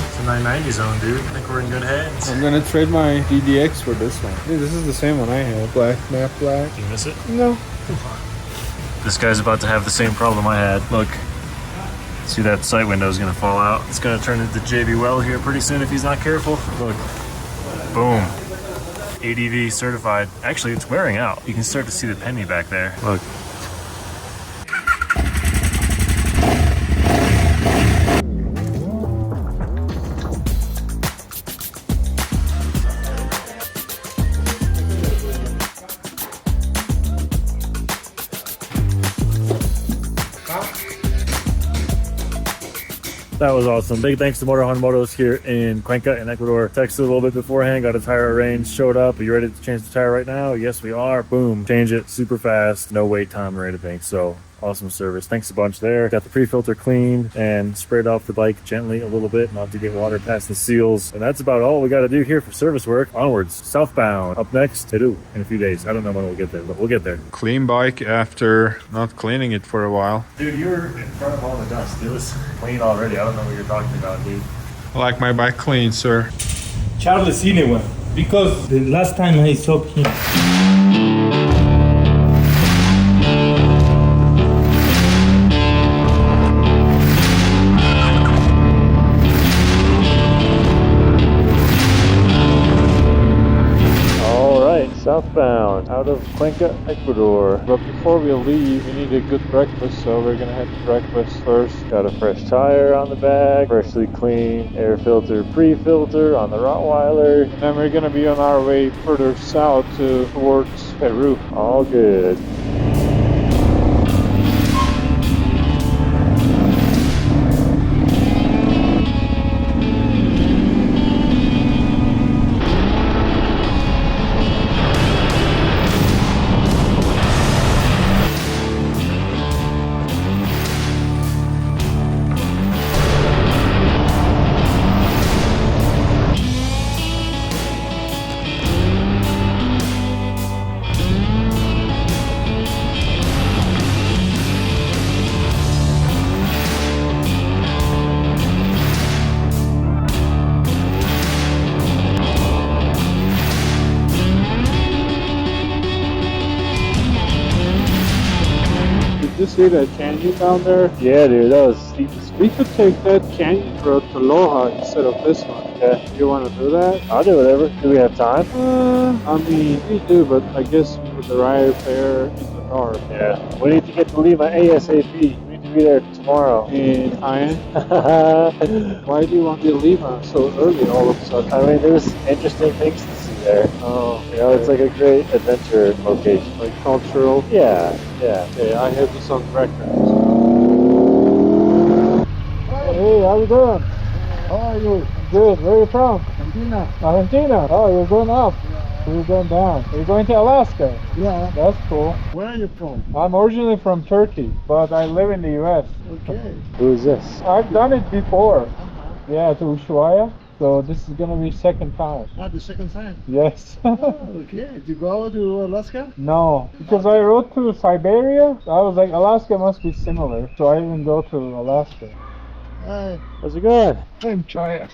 It's a 990 zone, dude. I think we're in good hands. I'm gonna trade my DDX for this one. Hey, this is the same one I had. Black, matte black. Did you miss it? No. This guy's about to have the same problem I had. Look. See, that sight window is gonna fall out. It's gonna turn into JB Well here pretty soon if he's not careful. Look. Boom. ADV certified. Actually, it's wearing out. You can start to see the penny back there. Look. That was awesome. Big thanks to Motorhome Motos here in Cuenca in Ecuador. Texted a little bit beforehand, got a tire arranged, showed up. Are you ready to change the tire right now? Yes, we are. Boom. Change it super fast. No wait time or anything. So awesome service. Thanks a bunch there. Got the pre-filter cleaned and sprayed off the bike gently a little bit, not to get water past the seals. And that's about all we got to do here for service work. Onwards, southbound. Up next, Peru in a few days. I don't know when we'll get there, but we'll get there. Clean bike after not cleaning it for a while. Dude, you were in front of all the dust. It was clean already. I don't know what you're talking about, dude. I like my bike clean, sir. Charles Inewan, because the last time I saw him. Southbound out of Cuenca, Ecuador. But before we leave, we need a good breakfast, so we're gonna head to breakfast first. Got a fresh tire on the back, freshly clean air filter, pre-filter on the Rottweiler. And then we're gonna be on our way further south towards Peru. All good. see that canyon down there? Yeah, dude, that was steep as We could take that canyon road to Loja instead of this one. Yeah. You want to do that? I'll do whatever. Do we have time? I mean, we do, but I guess with the ride there in the dark. Yeah. We need to get to Lima ASAP. We need to be there tomorrow. And why do you want to leave so early all of a sudden? I mean, there's interesting things to see there. Oh, You know, it's like a great adventure location. like cultural. Yeah, yeah. Okay, I have this on record. Hey, how you doing? How are you? Good. Where are you from? Argentina. Argentina. Oh, you're going up. You're going down. You're going to Alaska. Yeah. That's cool. Where are you from? I'm originally from Turkey, but I live in the U.S. Okay. Who is this? I've done it before. Yeah, to Ushuaia. So this is gonna be second time. Ah, the second time. Yes. Okay. Did you go to Alaska? No, because I rode to Siberia. I was like, Alaska must be similar, so I didn't go to Alaska. Hi. How's it going? I'm Chaya.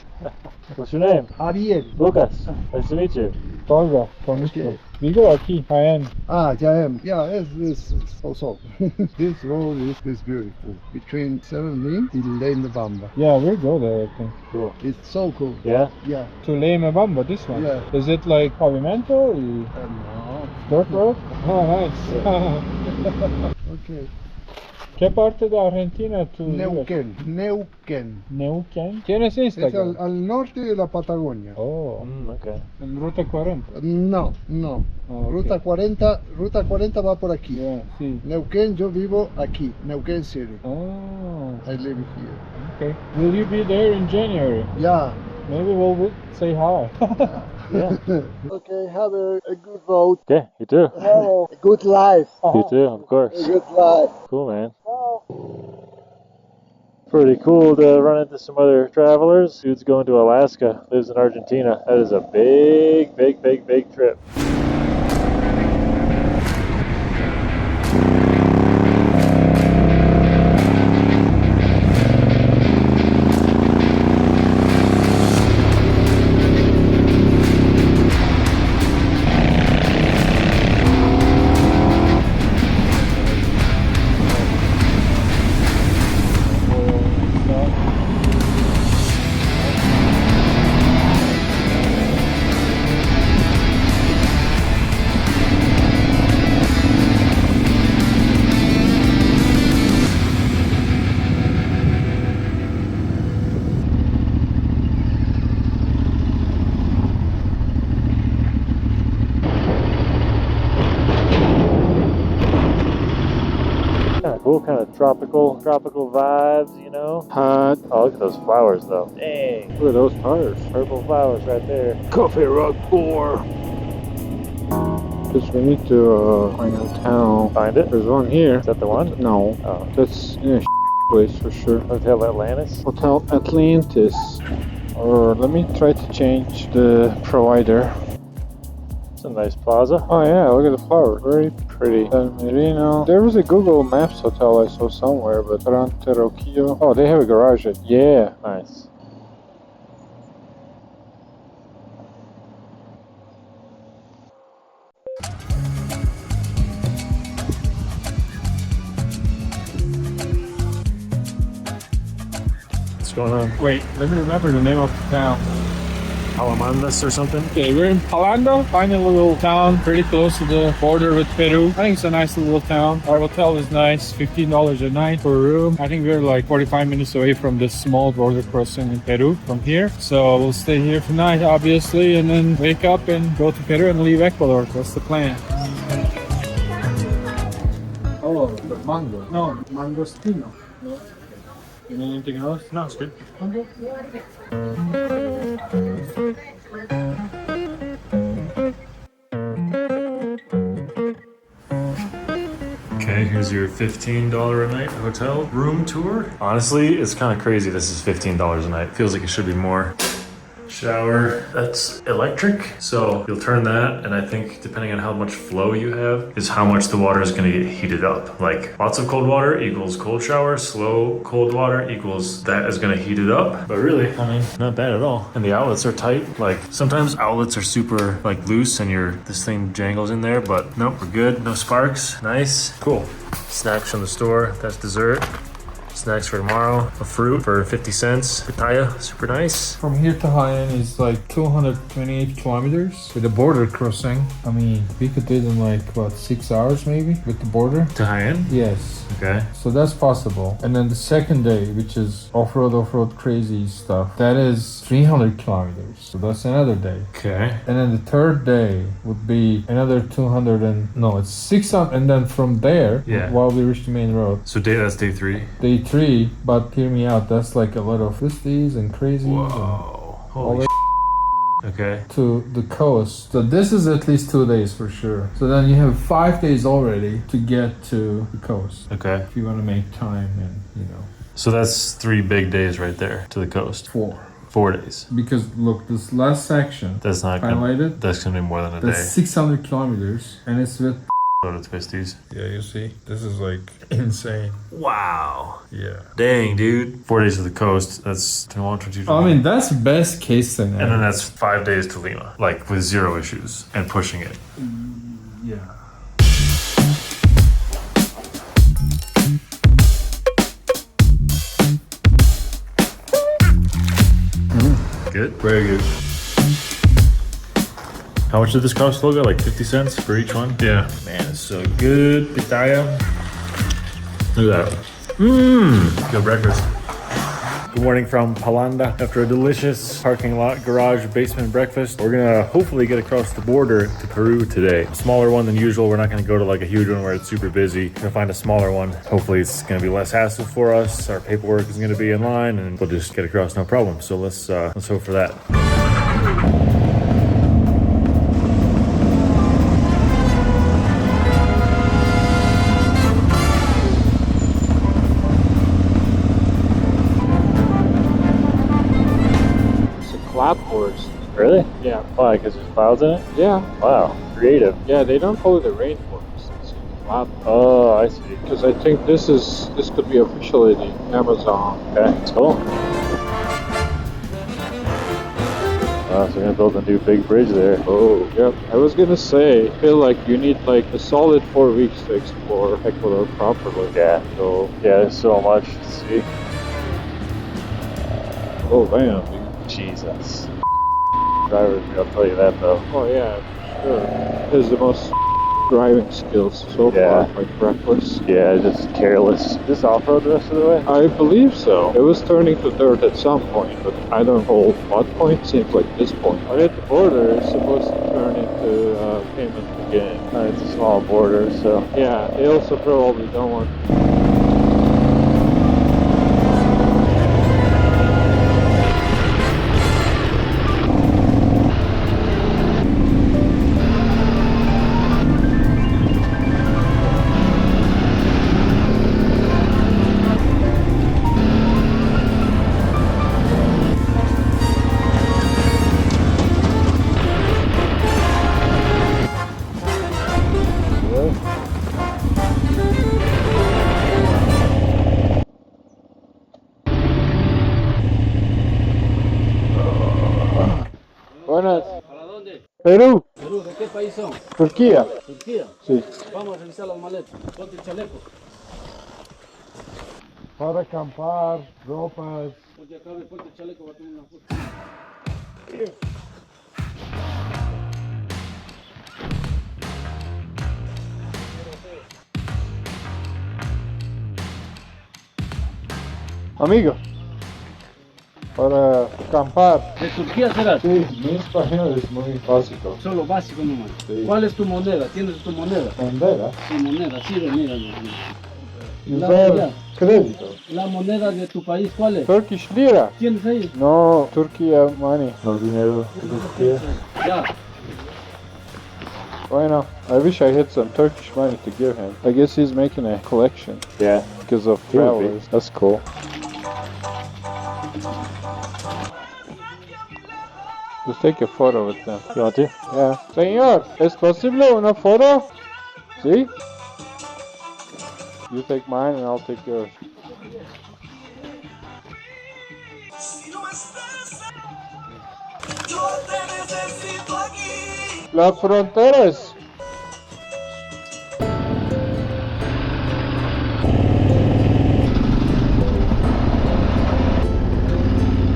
What's your name? Ariel. Lucas. Nice to meet you. Tolga, Okay. We go aquí, Jaén. Ah, Jaén. Yeah, it's also. This road is beautiful. Between 17 and Leyme-Bamba. Yeah, we'll go there, I think. Cool. It's so cool. Yeah? Yeah. To Leyme-Bamba, this one? Yeah. Is it like pavimento? No. Dirt road? Oh, nice. Okay. ¿Qué parte de Argentina tú Neuquén. Neuquén. Neuquén. ¿Tienes Es Instagram? al norte de la Patagonia. Oh, okay. En Ruta 40. No. Oh, Ruta 40 va por aquí. Yeah, sí. Neuquén, yo vivo aquí. Neuquén City. Oh, I live here. okay. Will you be there in January? Yeah. Maybe we'll say hi. Yeah. Okay, have a good road. Okay, you too. Have a good life. You too, of course. A good life. Cool, man. Pretty cool to run into some other travelers. Dude's going to Alaska, lives in Argentina. That is a big trip. Kind of cool, kind of tropical vibes, you know? Hot. Oh, look at those flowers, though. Dang. Look at those tires. Purple flowers right there. Coffee Rock 4. Because we need to find a town. Find it? There's one here. Is that the one? No. Oh. That's in a place for sure. Hotel Atlantis? Hotel Atlantis. Or let me try to change the provider. It's a nice plaza. Oh yeah, look at the flowers. Very pretty. San Marino. There was a Google Maps hotel I saw somewhere, but Ranteroquillo. Oh, they have a garage. Yeah. Nice. What's going on? Wait, let me remember the name of the town. Alamandas or something? Okay, we're in Palando, tiny little town, pretty close to the border with Peru. I think it's a nice little town. Our hotel is nice, $15 a night for a room. I think we're like 45 minutes away from this small border crossing in Peru from here. So we'll stay here tonight, obviously, and then wake up and go to Peru and leave Ecuador. That's the plan. Oh, the mango. No, mangostino. No. You need anything else? No, it's good. Okay. Okay, here's your $15 a night hotel room tour. Honestly, it's kind of crazy this is $15 a night. Feels like it should be more. shower that's electric. So you'll turn that, and I think depending on how much flow you have is how much the water is going to get heated up. Like lots of cold water equals cold shower, slow cold water equals that is going to heat it up. But really, I mean, not bad at all. And the outlets are tight. Like sometimes outlets are super like loose and this thing jangles in there, but nope, we're good. No sparks. Nice. Cool. Snacks from the store. That's dessert. Snacks for tomorrow. A fruit for 50 cents. Pitaya, super nice. From here to Haiyan is like 228 kilometers with a border crossing. I mean, we could do it in like, what, 6 hours maybe with the border? To Haiyan? Yes. Okay. So that's possible. And then the second day, which is off-road crazy stuff, that is 300 kilometers. So that's another day. Okay. And then the third day would be another 200 and, no, it's 600. And then from there, while we reach the main road. So that's day 3? Day 3, but hear me out, that's like a lot of twisties and crazies. Whoa. And Holy Okay. To the coast. So this is at least 2 days for sure. So then you have 5 days already to get to the coast. Okay. If you want to make time and, So that's 3 big days right there to the coast. 4. 4 days. Because look, this last section that's not highlighted. That's gonna be more than a day. That's 600 kilometers and it's with load of twisties. Yeah, you see, this is like insane. Wow. Yeah. Dang, dude. 4 days to the coast. That's 21, 22. I mean, that's best case scenario. And then that's 5 days to Lima, like with 0 issues and pushing it. Yeah. Good. Very good. How much did this cost, Tolga? Like 50 cents for each one? Yeah. Man, it's so good. Pitaya. Look at that. Mmm. Good breakfast. Good morning from Palanda. After a delicious parking lot, garage, basement breakfast, we're gonna hopefully get across the border to Peru today. A smaller one than usual. We're not gonna go to like a huge one where it's super busy. We're gonna find a smaller one. Hopefully it's gonna be less hassle for us. Our paperwork is gonna be in line and we'll just get across no problem. So let's hope for that. Cloudburst. Really? Yeah. Why? Because there's clouds in it? Yeah. Wow. Creative. Yeah, they don't call it a rainforest. It's a cloud. Oh, I see. Because I think this could be officially the Amazon. Okay, that's cool. So we're gonna build a new big bridge there. Oh, yeah. I was gonna say, I feel like you need like a solid 4 weeks to explore Ecuador properly. Yeah. So yeah, there's so much to see. Oh man. Jesus. Drivers, I'll tell you that though. Oh yeah, sure. There's the most driving skills so far, like reckless. Yeah, just careless. Just off-road the rest of the way? I believe so. It was turning to dirt at some point, but I don't know what point. Seems like this point. Right at the border, it's supposed to turn into payment again. It's a small border, so. Yeah, they also probably don't want. Buenas. ¿Para dónde? Perú. Perú, ¿de qué país son? Turquía. Turquía. Sí. Vamos a revisar las maletas. Ponte el chaleco. Para acampar, ropas. Ponte acá, ponte el chaleco, va a tomar una foto. Amigo, para acampar. ¿De Turquía será? Sí, mi español es muy básico. Solo básico nomás. Sí. ¿Cuál es tu moneda? ¿Tienes tu moneda? ¿Bandera? Tu moneda, sí, mira. Usar crédito. La moneda de tu país, ¿cuál es? Turkish lira. ¿Tienes ahí? No, Turquía money. No dinero de Turquía. Ya. Bueno, I wish I had some Turkish money to give him. I guess he's making a collection. Yeah. Because of travelers. That's cool. Just take a photo with them. You want to? Yeah. Señor, ¿es posible una foto? See? You take mine and I'll take yours. Las fronteras.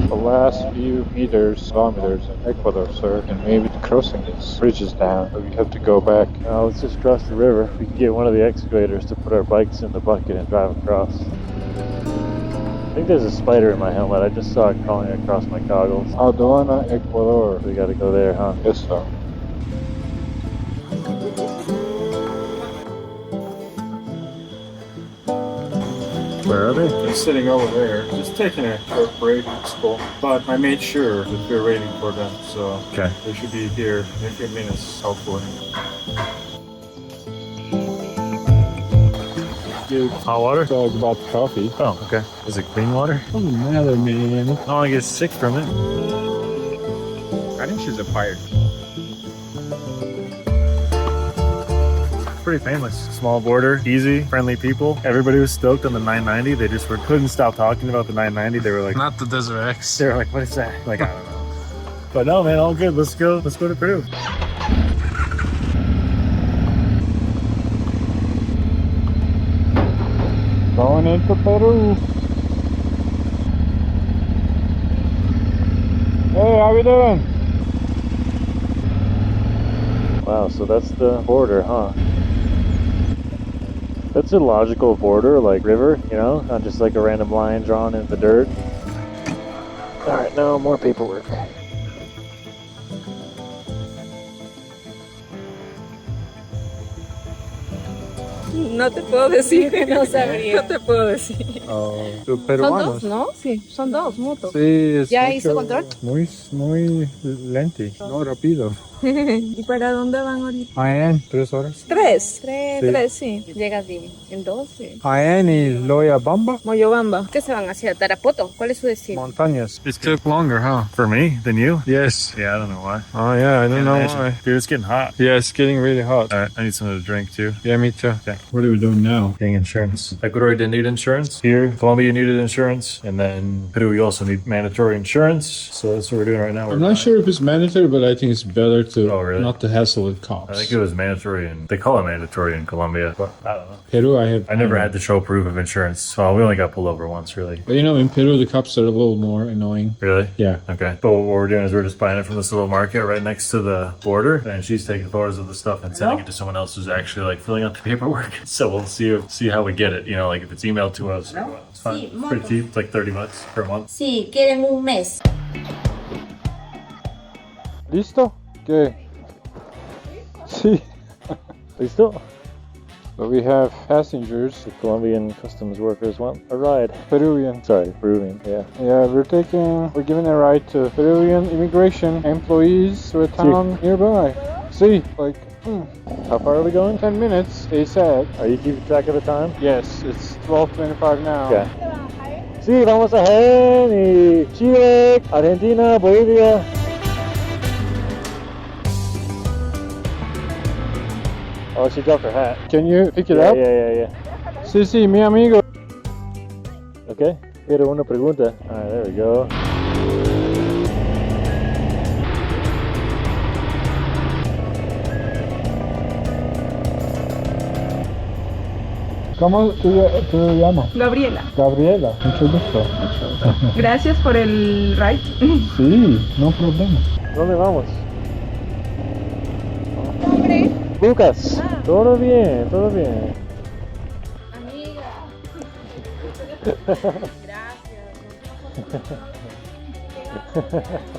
The last few kilometers in Ecuador, sir, and maybe the crossing this bridge is down, but we have to go back. Let's just cross the river. We can get one of the excavators to put our bikes in the bucket and drive across. I think there's a spider in my helmet. I just saw it crawling across my goggles. Aduana, Ecuador. We gotta go there, huh? Yes, sir. Where are they? They're sitting over there, just taking a short break at school. But I made sure that we're waiting for them, so Okay. they should be here in a few minutes, hopefully. Hot water? Talk about coffee. Oh, okay. Is it clean water? Doesn't matter, man. I don't want to get sick from it. I think she's a pirate. Pretty famous. Small border, easy, friendly people. Everybody was stoked on the 990. They just couldn't stop talking about the 990. They were like, Not the Desert X. they were like, what is that? Like, I don't know. But no, man, all good. Let's go to Peru. Going into Peru. Hey, how we doing? Wow, so that's the border, huh? That's a logical border, like river, you know? Not just like a random line drawn in the dirt. Alright, now more paperwork. No te puedo decir, no sabría. No te puedo decir. Los Son peruanos. dos, ¿no? Sí, son dos motos. Sí, es ¿Ya mucho- hizo control? Muy lento, no rápido. ¿Y para dónde van ahorita? Ayan, 3 horas. Tres, Sí. sí. Llegas en 12. Ayan y Loyabamba, Moyobamba. ¿Qué se van hacia Tarapoto? ¿Cuál es su destino? montañas. It took longer, huh? For me, than you? Yes. Yeah, I don't know why. Oh yeah, I don't know why. Dude, it's getting hot. Yeah, it's getting really hot. Alright, I need something to drink too. Yeah, me too. Okay. What are we doing now? Getting insurance. Ecuador didn't need insurance. Here, Colombia needed insurance. And then Peru, you also need mandatory insurance. So that's what we're doing right now. I'm not sure if it's mandatory, but I think it's better to Oh, really? not to hassle with I cops. think it was mandatory, and they call it mandatory in Colombia, but I don't know. Peru, I never had to show proof of insurance. Well, we only got pulled over once, really. But you know, in Peru, the cops are a little more annoying. Really? Yeah. Okay. But what we're doing is we're just buying it from this little market right next to the border, and she's taking photos of the stuff and sending it to someone else who's actually like filling out the paperwork. So we'll see how we get it. You know, like if it's emailed to us, it's fine. It's pretty cheap. It's like $30 per month. Sí, quieren un mes. ¿Listo? ¿Qué? Sí. ¿Listo? So we have passengers. The Colombian customs workers want a ride. Peruvian. Sorry, Peruvian, yeah. Yeah, we're giving a ride to Peruvian immigration employees to a town nearby. See, like, How far are we going? 10 minutes, they said. Are you keeping track of the time? Yes, it's 12:25 now. Okay. Sí, vamos a Jaén y Chile, Argentina, Bolivia. Oh, she dropped her hat. Can you pick it Yeah, up? yeah. Sí, sí, mi amigo. Okay. Era una pregunta. Alright, there we go. ¿Cómo te llamas? Gabriela, Gabriela, mucho gusto. gracias por el ride. Sí, no problema. ¿Dónde vamos? Hombre. Lucas. Todo bien, todo bien. Amiga.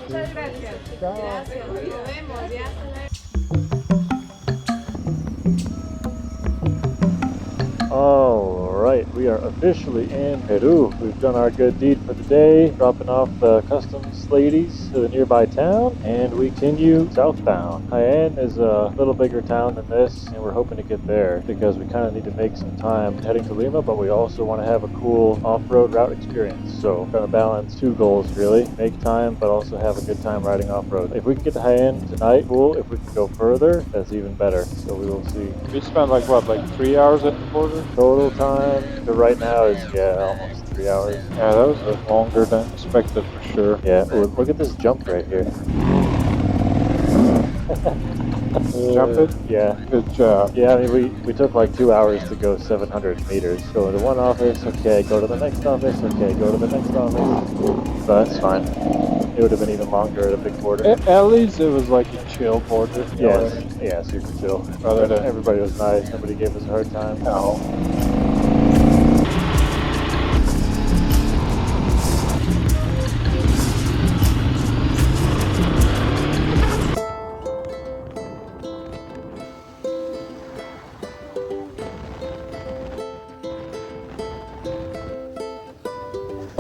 Muchas gracias. Gracias. Nos vemos, ya. All Alright, we are officially in Peru. We've done our good deed for the day, dropping off the customs ladies to the nearby town, and we continue southbound. Jaén is a little bigger town than this, and we're hoping to get there because we kind of need to make some time heading to Lima, but we also want to have a cool off-road route experience. So we're going to balance two goals really, make time but also have a good time riding off-road. If we can get to Jaén tonight, cool. If we can go further, that's even better. So we will see. We spent like what, like 3 hours at the border? Total time to right now is almost 3 hours. Yeah, that was longer than expected for sure. Yeah, look at this jump right here. Jump it? Yeah. Good job. Yeah, I mean, we took like 2 hours to go 700 meters. Go to one office, okay, go to the next office, okay, go to the next office. So that's fine. It would have been even longer at a big border. At least it was like a chill border. Yeah, super chill. Rather than everybody was nice, nobody gave us a hard time. No.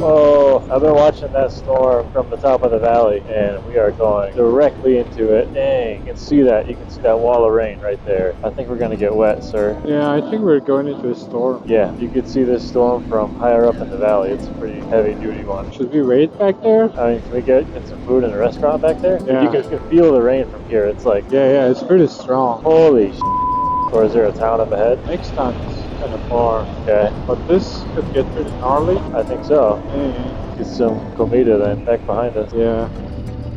Oh, I've been watching that storm from the top of the valley, and we are going directly into it. Dang, you can see that. You can see that wall of rain right there. I think we're going to get wet, sir. Yeah, I think we're going into a storm. Yeah, you could see this storm from higher up in the valley. It's a pretty heavy-duty one. Should we wait back there? I mean, can we get some food in a restaurant back there? Yeah. You can feel the rain from here. It's like... Yeah, it's pretty strong. Holy sh**. Or is there a town up ahead? Next time it's kind of far. Okay. But this could get pretty gnarly. I think so. Yeah. Get some comida then back behind us. Yeah.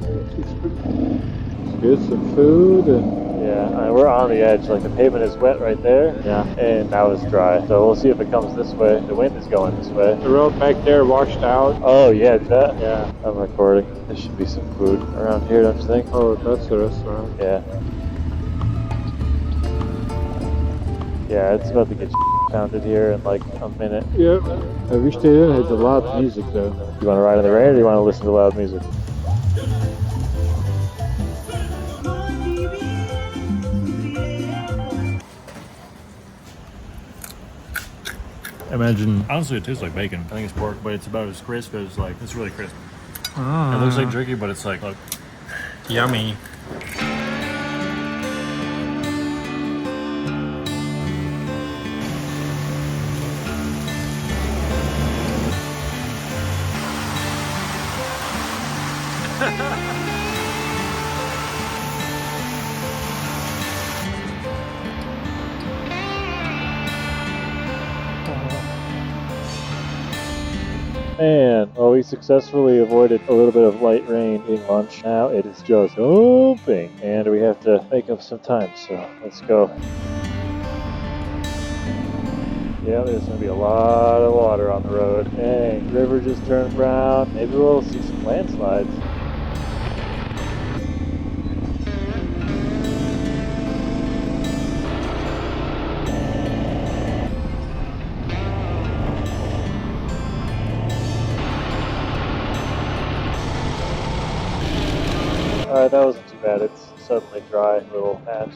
Let's get some food and... Yeah, I mean, we're on the edge. Like the pavement is wet right there. Yeah. And now it's dry. So we'll see if it comes this way. The wind is going this way. The road back there washed out. Oh yeah, that? Yeah. I'm recording. There should be some food around here, don't you think? Oh, that's the restaurant. Yeah. Yeah, it's about to get pounded here in like a minute. Yep. I wish they didn't have the loud music though. You want to ride in the rain or do you want to listen to loud music? Imagine. Honestly, it tastes like bacon. I think it's pork, but it's about as crisp as like, it's really crisp. It looks like jerky, but it's like, look. Yummy. Man, well, we successfully avoided a little bit of light rain eating lunch. Now it is just dumping, and we have to make up some time, so let's go. Yeah, there's going to be a lot of water on the road. Dang, river just turned brown. Maybe we'll see some landslides. Alright, that wasn't too bad. It's suddenly dry little patch.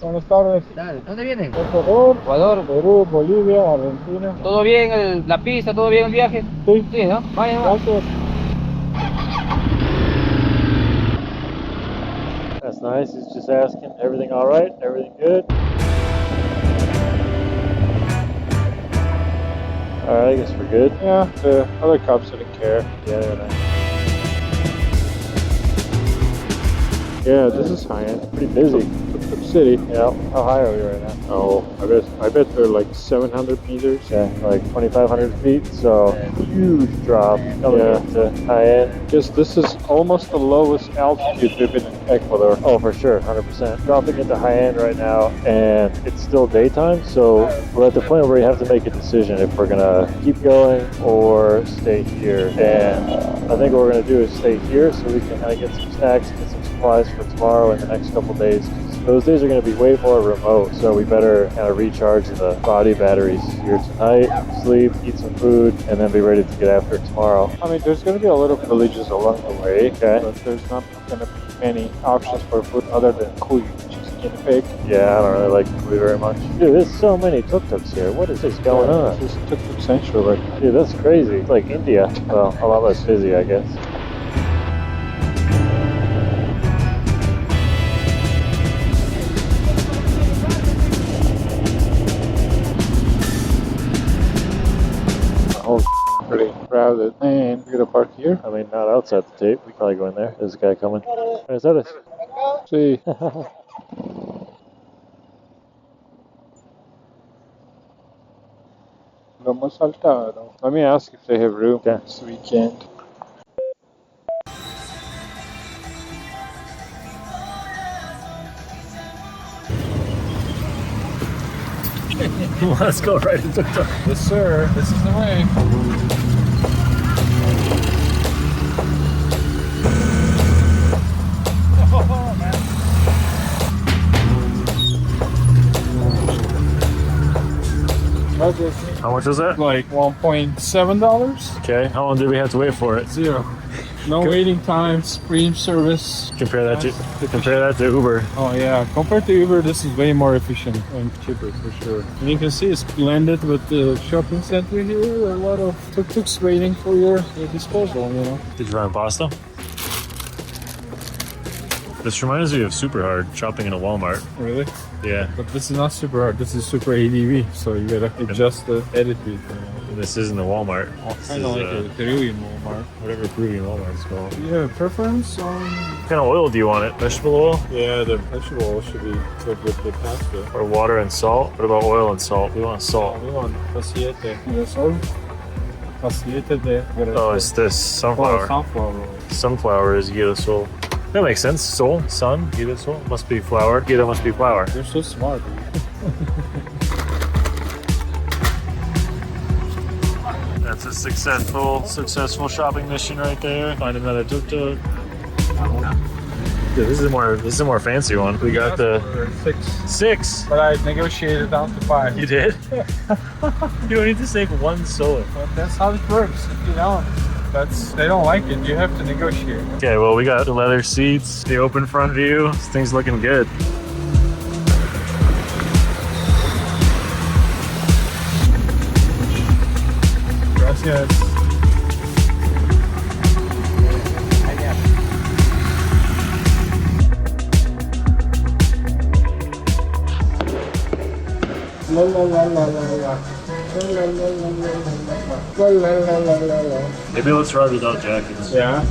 Buenas tardes. ¿Dónde vienen? Ecuador, Ecuador, Perú, Bolivia, Argentina. ¿Todo bien la pista? ¿Todo bien el viaje? Sí. Sí, ¿no? Vaya, Gracias. That's nice. He's just asking, everything alright? Everything good? Alright, I guess we're good. Yeah, the other cops didn't care. Yeah, they're nice. Yeah, this is high-end. Pretty busy. City. Yeah, how high are we right now? Oh, I bet they're like 700 meters. Yeah, like 2,500 feet, so huge drop coming into Jaén. Guess this is almost the lowest altitude we've been in Ecuador. Oh, for sure, 100%. Dropping into Jaén right now, and it's still daytime, so we're at the point where we have to make a decision if we're gonna keep going or stay here. And I think what we're gonna do is stay here so we can kind of get some snacks, get some supplies for tomorrow and the next couple days. Those days are going to be way more remote, so we better kind of recharge the body batteries here tonight, sleep, eat some food, and then be ready to get after it tomorrow. I mean, there's going to be a lot of villages along the way, but there's not going to be many options for food other than cuy, which is guinea pig. Yeah, I don't really like Peru very much. Dude, there's so many tuk-tuks here. What is this going on? This is tuk-tuk central right now. Dude, that's crazy. It's like India. Well, a lot less busy, I guess. Oh, pretty crowded. And we gotta park here. I mean, not outside the tape. We can probably go in there. There's a guy coming. Is that it? See. Lo hemos saltado. Let me ask if they have room this weekend. Let's go right into tuk-tuk. Yes, sir. This is the way. Oh, man. How much is that? Like $1.7. Okay. How long did we have to wait for it? 0. No waiting times, free service. Compare that to Uber. Oh yeah, compared to Uber, this is way more efficient and cheaper for sure. And you can see it's blended with the shopping center here. A lot of tuk-tuks waiting for your disposal, you know. Did you run pasta? This reminds me of super hard shopping in a Walmart. Really? Yeah. But this is not super hard. This is super ADV, so you gotta adjust the edit speed. This isn't a Walmart. Kind of like a Peruvian Walmart. Whatever Peruvian Walmart is called. Do you have a preference on? What kind of oil do you want it? Vegetable oil? Yeah, the vegetable oil should be good with the pasta. Or water and salt? What about oil and salt? We want salt. We want aceite. Yes, or aceite de. Oh, it's this sunflower. Oh, sunflower oil. Sunflower is girasol. That makes sense. Sol, sun, girasol must be flour. Gira must be flour. You're so smart. That's a successful shopping mission right there. Find another tuk-tuk. Dude, this is a more fancy one. We got the 6. But I negotiated down to 5. You did? You don't need to save 1 solar. But that's how it works. If you don't, they don't like it. You have to negotiate. Okay, well, we got the leather seats, the open front view. This thing's looking good. Gracias. La la la la la la. Maybe let's ride without jackets. Yeah.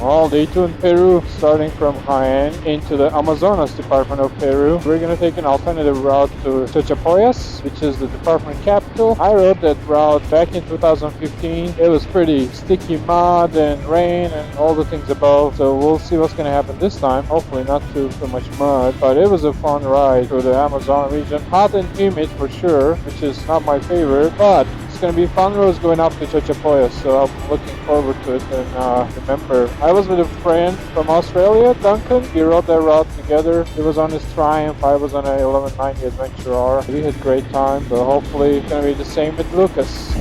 All day 2 in Peru, starting from Jaén into the Amazonas department of Peru. We're going to take an alternative route to Chachapoyas, which is the department capital. I rode that route back in 2015. It was pretty sticky mud and rain and all the things above. So we'll see what's going to happen this time. Hopefully not too much mud, but it was a fun ride through the Amazon region. Hot and humid for sure, which is not my favorite, but it's going to be fun roads going up to Chachapoyas, so I'm looking forward to it. And remember, I was with a friend from Australia, Duncan. We rode that route together. He was on his Triumph, I was on a 1190 Adventure R. We had a great time, so hopefully it's going to be the same with Lucas.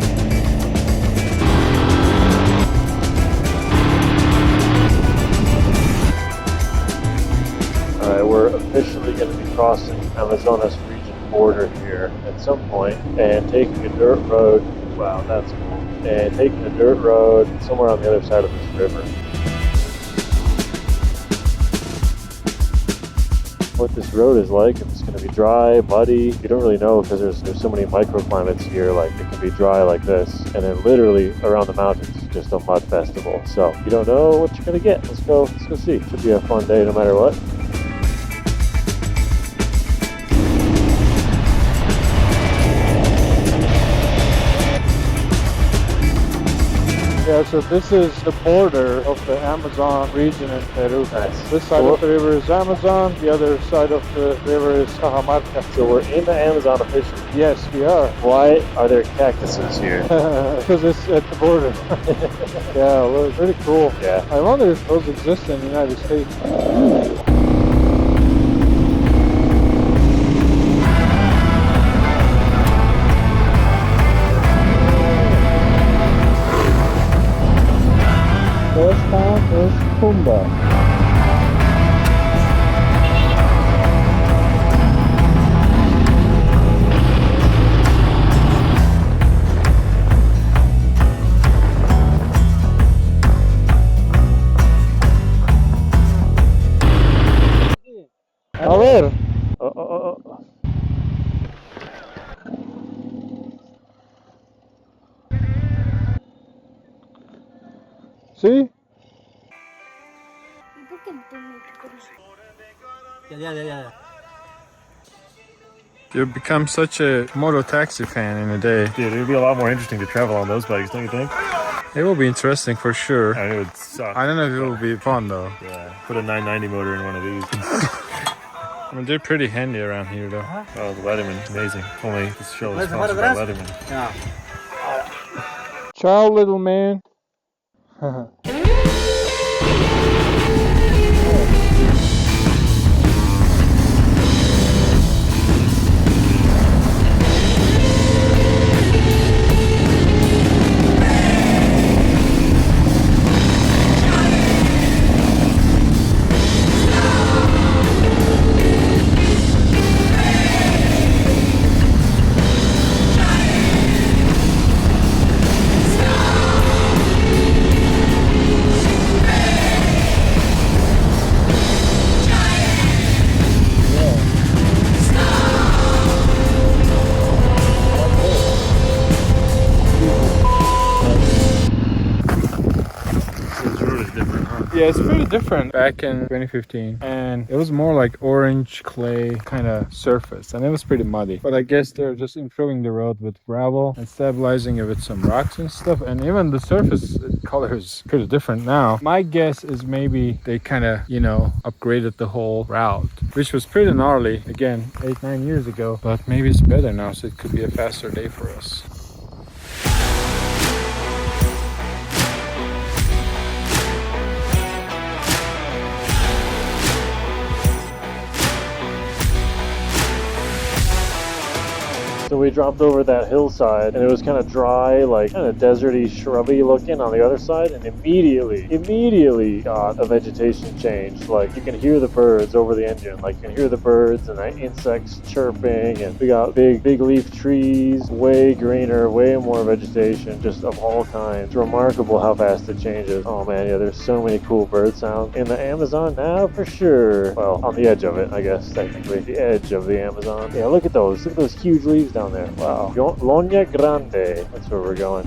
Alright, we're officially going to be crossing Amazonas region border here at some point and taking a dirt road. Wow, that's cool. And taking a dirt road somewhere on the other side of this river. What this road is like, if it's going to be dry, muddy, you don't really know because there's so many microclimates here. Like it can be dry like this, and then literally around the mountains, just a mud festival. So you don't know what you're going to get. Let's go see. Should be a fun day no matter what. Yeah, so this is the border of the Amazon region in Peru. Nice. This side of the river is Amazon, the other side of the river is Cajamarca. So we're in the Amazon officially. Yes, we are. Why are there cactuses here? Because it's at the border. Yeah, well, it's pretty cool. Yeah. I wonder if those exist in the United States. town is Pumba. A ver. ¿Sí? You become such a moto taxi fan in a day. Dude, it would be a lot more interesting to travel on those bikes, don't you think? It will be interesting for sure. I mean, it would suck. I don't know if it will be fun though. Yeah, put a 990 motor in one of these. I mean, they're pretty handy around here though. Oh, the Leatherman, amazing. Only this show is sponsored by Leatherman. Ciao, little man. Yeah, it's pretty different back in 2015, and it was more like orange clay kind of surface, and it was pretty muddy. But I guess they're just improving the road with gravel and stabilizing it with some rocks and stuff, and even the surface color is pretty different now. My guess is maybe they kind of, you know, upgraded the whole route, which was pretty gnarly, again, 8-9 years ago, but maybe it's better now, so it could be a faster day for us. So we dropped over that hillside and it was kind of dry, like kind of deserty, shrubby looking on the other side, and immediately got a vegetation change. Like you can hear the birds over the engine, like you can hear the birds and the insects chirping, and we got big leaf trees, way greener, way more vegetation, just of all kinds. It's remarkable how fast it changes. Oh man, yeah, there's so many cool bird sounds in the Amazon now for sure. Well, on the edge of it, I guess, technically. The edge of the Amazon. Yeah, look at those huge leaves down there. Wow. Loña Grande. That's where we're going.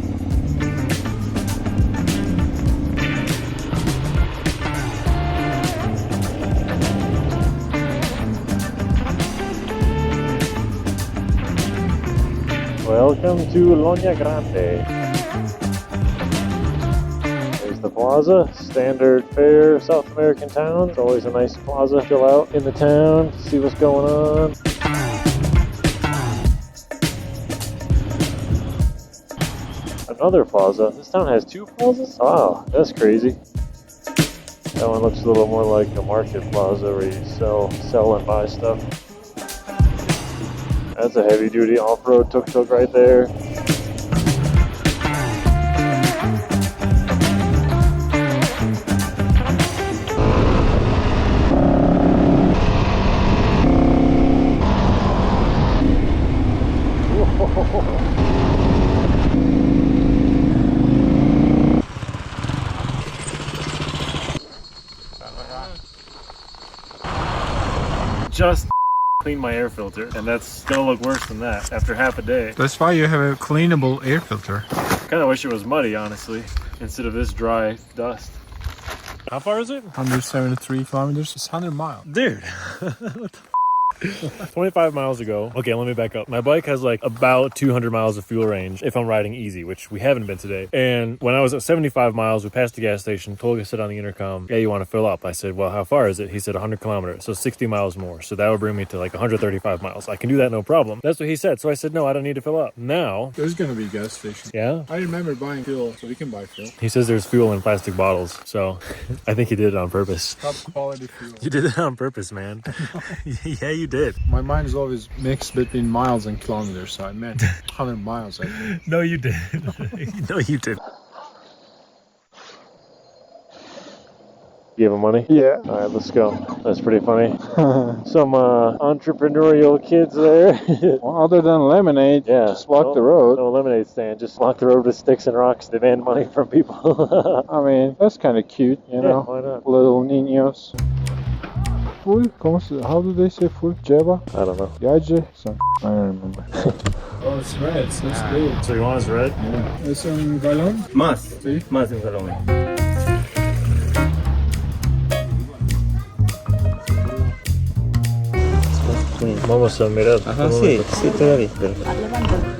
Welcome to Loña Grande. There's the plaza, standard fare South American town. It's always a nice plaza to chill out in the town, see what's going on. Another plaza. This town has two plazas? Wow, that's crazy. That one looks a little more like a market plaza where you sell and buy stuff. That's a heavy duty off-road tuk-tuk right there. Just clean my air filter, and that's gonna look worse than that after half a day. That's why you have a cleanable air filter. Kind of wish it was muddy, honestly, instead of this dry dust. How far is it? 173 kilometers. It's 100 miles. Dude, what the 25 miles ago. Okay, let me back up. My bike has like about 200 miles of fuel range if I'm riding easy, which we haven't been today. And when I was at 75 miles, we passed the gas station. Tolga said on the intercom, "Yeah, you want to fill up?" I said, "Well, how far is it?" He said 100 kilometers, so 60 miles more. So that would bring me to like 135 miles. I can do that, no problem. That's what he said. So I said, no, I don't need to fill up. Now, there's going to be gas stations. Yeah? I remember buying fuel, so we can buy fuel. He says there's fuel in plastic bottles. So I think he did it on purpose. Top quality fuel. You did it on purpose, man. Yeah, you did. My mind is always mixed between miles and kilometers, so I meant 100 miles, I think. No, you did. No, you did. Give him money? Yeah. All right, let's go. That's pretty funny. Some entrepreneurial kids there. Well, other than lemonade, Yeah. just block the road. No lemonade stand. Just block the road with sticks and rocks. Demand money from people. I mean, that's kind of cute, you know? Why not? Little niños. Full? How do they say full? Jeva? I don't know. Yaje? Some I don't remember. Oh, it's red, so it's good. So you want us red? ¿Es un galón? Más. Sí. Más de un galón. Vamos a mirar. Ajá, sí, sí, todavía.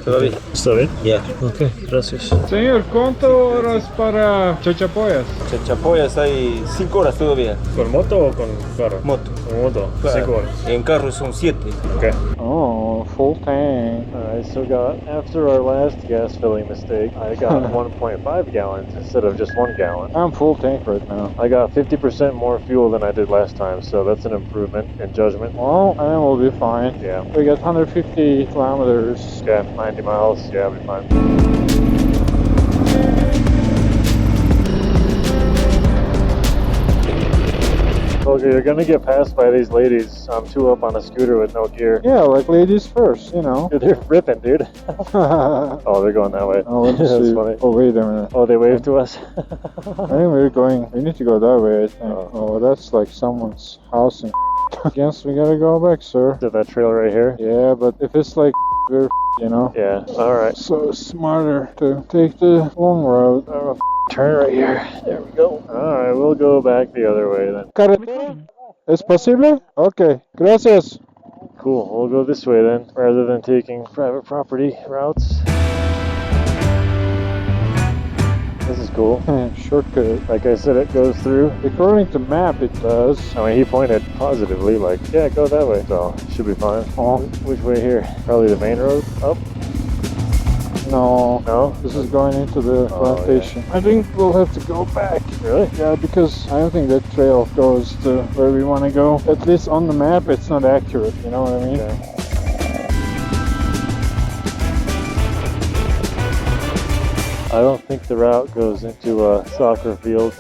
¿Todavía? ¿Está bien? Ya. Ok, gracias. Señor, ¿cuánto horas para chachapoyas? Chachapoyas hay 5 horas todavía. ¿Con moto o con carro? Moto. Con moto, Claro. 5 horas. En carro son 7. Ok. Oh, full tank. Alright, so after our last gas filling mistake, I got 1.5 gallons instead of just 1 gallon. I'm full tank right now. I got 50% more fuel than I did last time, so that's an improvement in judgment. Well, and then we'll be fine. Yeah. We got 150 kilometers. Yeah, 90 miles. Yeah, I'll be fine. Tolga, you're gonna get passed by these ladies. I'm 2 up on a scooter with no gear. Yeah, like ladies first, you know. Dude, they're ripping, dude. Oh, they're going that way. Oh, let me That's see. funny. Oh, wait a minute. Oh, they waved to us. I think we need to go that way, I think. Oh, that's like someone's house and guess we gotta go back, sir. To that trail right here? Yeah, but if it's like we're you know? Yeah, alright. So it's smarter to take the long road. Turn right here. There we go. Alright, we'll go back the other way then. Carretera? ¿Es posible? Okay, gracias. Cool, we'll go this way then, rather than taking private property routes. This is cool. Shortcut. Like I said, it goes through. According to map, it does. I mean, he pointed positively, like, yeah, go that way. So, should be fine. Oh. Which way here? Probably the main road? Up? No. No? This is going into the plantation. Yeah. I think we'll have to go back. Really? Yeah, because I don't think that trail goes to where we want to go. At least on the map, it's not accurate, you know what I mean? Yeah. I don't think the route goes into a soccer field.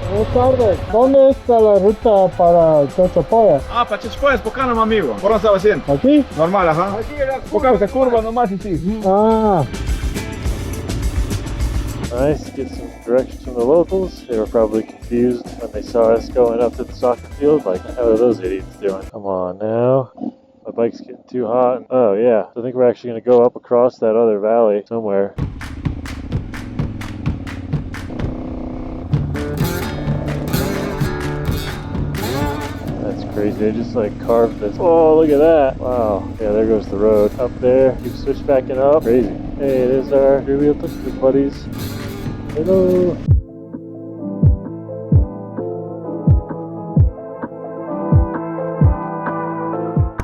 Buenas tardes. ¿Dónde está la ruta para Chachapoyas? Ah, para Chachapoyas, por acá nomás, amigo. ¿Por dónde estaba haciendo? ¿Aquí? Normal, ajá. Por acá se curva nomás y sí. Ah. Nice, get some directions from the locals. They were probably confused when they saw us going up to the soccer field. Like, how are those idiots doing? Come on now. My bike's getting too hot. Oh yeah, I think we're actually going to go up across that other valley somewhere. That's crazy, they just like carved this. Oh, look at that. Wow. Yeah, there goes the road. Up there, keep switch backing up. Crazy. Hey, there's our real buddies. Hello.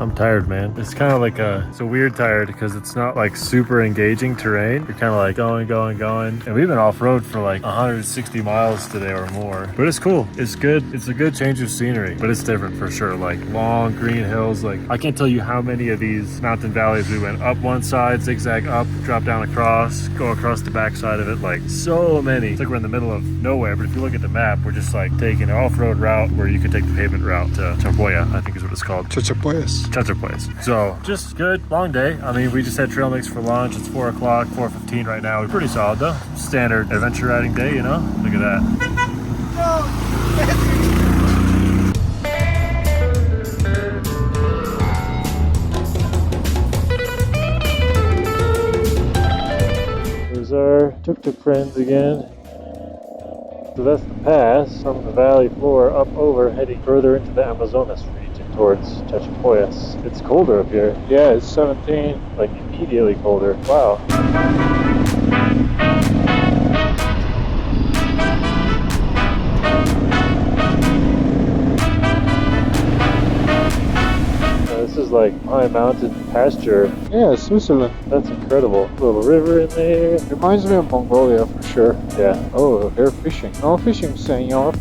I'm tired, man. It's kind of like it's a weird tired because it's not like super engaging terrain. You're kind of like going. And we've been off-road for like 160 miles today or more. But it's cool. It's good. It's a good change of scenery, but it's different for sure. Like long green hills. Like I can't tell you how many of these mountain valleys we went up one side, zigzag up, drop down across, go across the backside of it. Like so many. It's like we're in the middle of nowhere. But if you look at the map, we're just like taking an off-road route where you can take the pavement route to Chachapoya, I think is what it's called. Chachapoyas. Place. So just good, long day. I mean, we just had trail mix for lunch. It's 4 o'clock, 4:15 right now. We're pretty solid though. Standard adventure riding day, you know? Look at that. There's our tuk-tuk friends again. So that's the pass from the valley floor up over, heading further into the Amazonas region towards Chachapoyas. It's colder up here. Yeah, it's 17. Like immediately colder. Wow. This is like high mountain pasture. Yeah, Switzerland. That's incredible. Little river in there. Reminds me of Mongolia for sure. Yeah. Oh, they're fishing. No fishing, senor.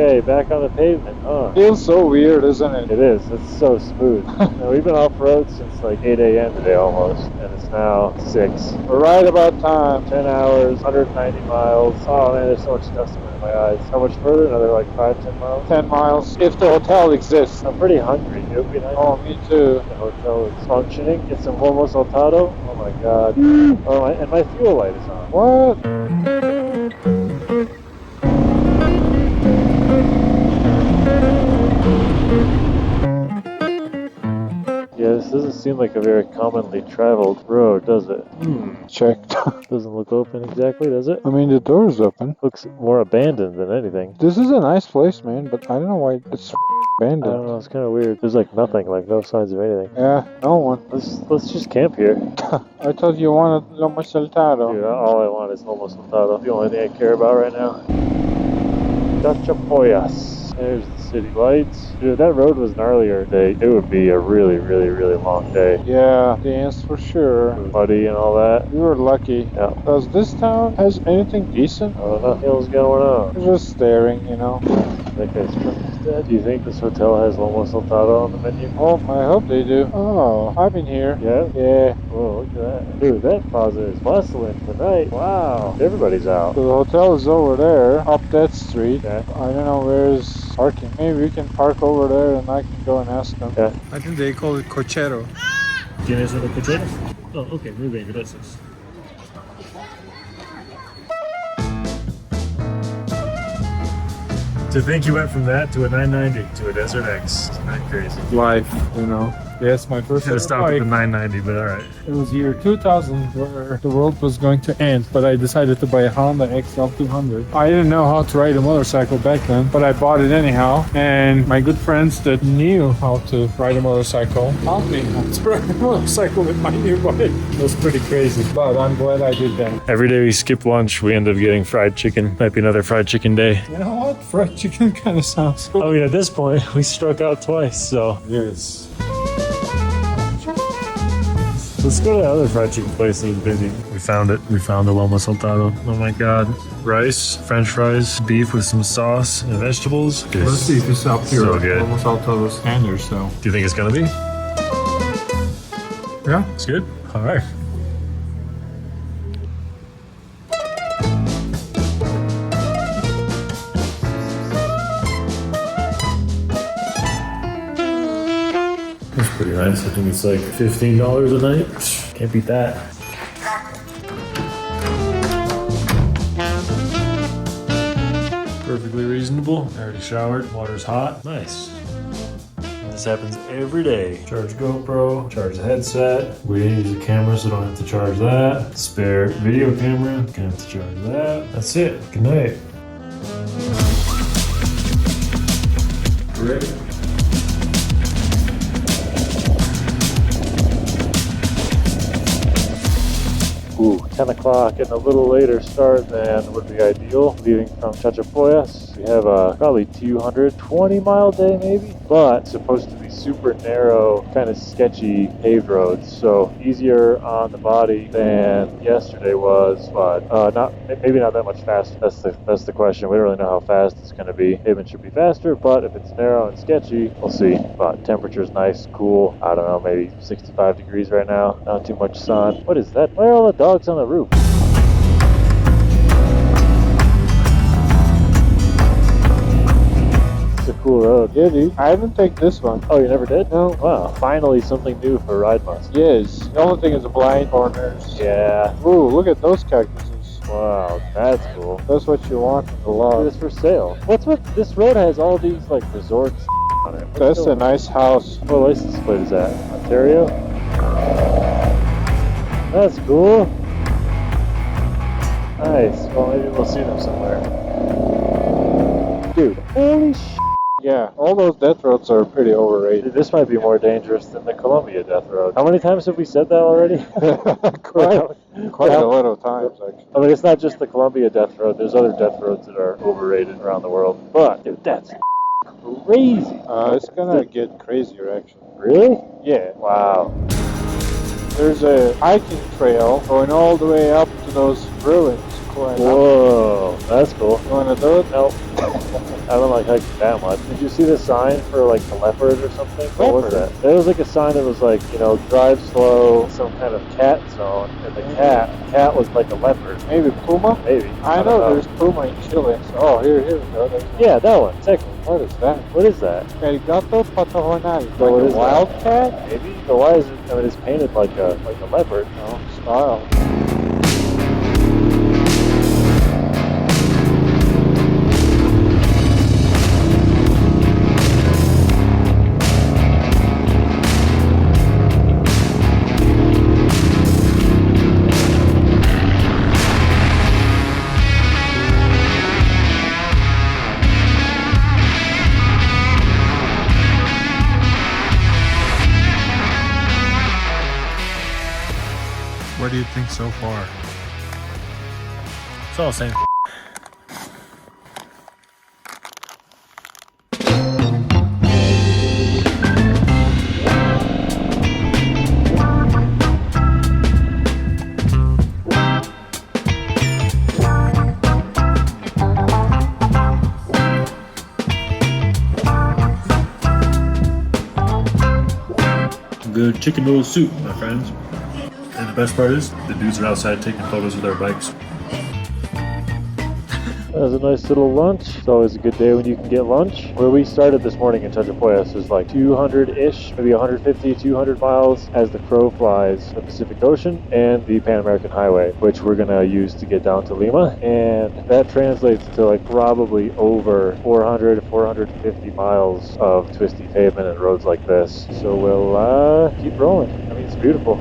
Okay, back on the pavement. Huh. Feels so weird, isn't it? It is. It's so smooth. And we've been off road since like 8 a.m. today almost, and it's now 6. We're right about time. 10 hours, 190 miles. Oh man, there's so much dust in my eyes. How much further? Another like 5-10 miles? 10 miles. If the hotel exists. I'm pretty hungry. It would be nice. Oh, me too. The hotel is functioning. Get some lomo saltado. Oh my god. Oh, and my fuel light is on. What? Yeah, this doesn't seem like a very commonly traveled road, does it? Checked. Doesn't look open exactly, does it? I mean, the door's open. Looks more abandoned than anything. This is a nice place, man, but I don't know why it's I don't abandoned. know, it's kind of weird. There's like nothing, like no signs of anything. Yeah, no one. Let's just camp here. I thought you wanted lomo saltado. Dude, all I want is lomo saltado. The only thing I care about right now. Chachapoyas. There's the city lights. Dude, that road was gnarlier today. It would be a really, really, really long day. Yeah, dance for sure. Muddy and all that. We were lucky. Yeah. Does this town has anything decent? I don't know what the hell's going on. We're just staring, you know. That guy's dead. Do you think this hotel has lomo saltado on the menu? Oh, I hope they do. Oh, I've been here. Yeah? Yeah. Whoa, look at that. Dude, that plaza is bustling tonight. Wow. Everybody's out. So the hotel is over there, up that street. Yeah. I don't know where's parking. Maybe we can park over there and I can go and ask them. Yeah. I think they call it cochero. ¿Tienes una cochera? Oh, ok, muy bien, gracias. To think you went from that to a 990 to a Desert X. Not crazy. Life, you know. Yes, my first Should have stopped at bike. the 990, but all right. It was year 2000 where the world was going to end, but I decided to buy a Honda XL200. I didn't know how to ride a motorcycle back then, but I bought it anyhow. And my good friends that knew how to ride a motorcycle taught me how to ride a motorcycle with my new bike. It was pretty crazy, but I'm glad I did that. Every day we skip lunch, we end up getting fried chicken. Might be another fried chicken day. You know what? Fried chicken kind of sounds cool. I mean, at this point, we struck out twice, so. Yes. Let's go to the other fried chicken place that was busy. We found it. We found the lomo saltado. Oh my god. Rice, french fries, beef with some sauce and vegetables. Let's see if it's up here. So good. Almost all the standards, so. Do you think it's gonna be? Yeah. It's good? All right. That's pretty nice. I think it's like $15 a night. Can't beat that. Perfectly reasonable. I already showered. Water's hot. Nice. This happens every day. Charge GoPro, charge the headset. We didn't use the camera, so don't have to charge that. Spare video camera, gonna have to charge that. That's it. Good night. Great. Ooh, 10 o'clock and a little later start than would be ideal. Leaving from Chachapoyas, we have a probably 220 mile day maybe, but supposed to be super narrow, kind of sketchy paved roads. So easier on the body than yesterday was, but maybe not that much faster. That's the question. We don't really know how fast it's going to be. Pavement should be faster, but if it's narrow and sketchy, we'll see. But temperature's nice, cool. I don't know, maybe 65 degrees right now. Not too much sun. What is that? Why are all the dogs on the roof? It's a cool road. Yeah, dude. I haven't taken this one. Oh, you never did? No. Wow, finally something new for Ride Must. Yes. The only thing is the blind corners. Yeah. Ooh, look at those cactuses. Wow, that's cool. That's what you want in the lot. It's for sale. What's with this road has all these like resorts on it? That's a nice house. What license plate is that? Ontario? That's cool. Nice. Well, maybe we'll see them somewhere. Dude, holy sh**. Yeah, all those death roads are pretty overrated. This might be more dangerous than the Colombia death road. How many times have we said that already? Quite a lot of times, actually. I mean, it's not just the Colombia death road. There's other death roads that are overrated around the world. But, dude, that's crazy. It's gonna get crazier, actually. Really? Yeah. Wow. There's a hiking trail going all the way up to those ruins. Whoa, that's cool. You wanna do it? Nope. I don't like hiking that much. Did you see the sign for like the leopard or something? What was that? There was like a sign that was like, you know, drive slow, some kind of cat zone, and the cat was like a leopard. Maybe Puma? Maybe. I know there's Puma in Chile. So, oh, here we go. Yeah, that one. Exactly. What is that? What is that? El gato patagonal. So what Like is a wildcat? Maybe. So why is it? I mean, it's painted like a leopard. Oh, style. What do you think so far? It's all the same. Good chicken noodle soup, my friends. And the best part is, the dudes are outside taking photos with their bikes. That was a nice little lunch. It's always a good day when you can get lunch. Where we started this morning in Chachapoyas is like 200-ish, maybe 150, 200 miles as the crow flies, the Pacific Ocean and the Pan American Highway, which we're gonna use to get down to Lima. And that translates to like probably over 400, 450 miles of twisty pavement and roads like this. So we'll keep rolling. I mean, it's beautiful.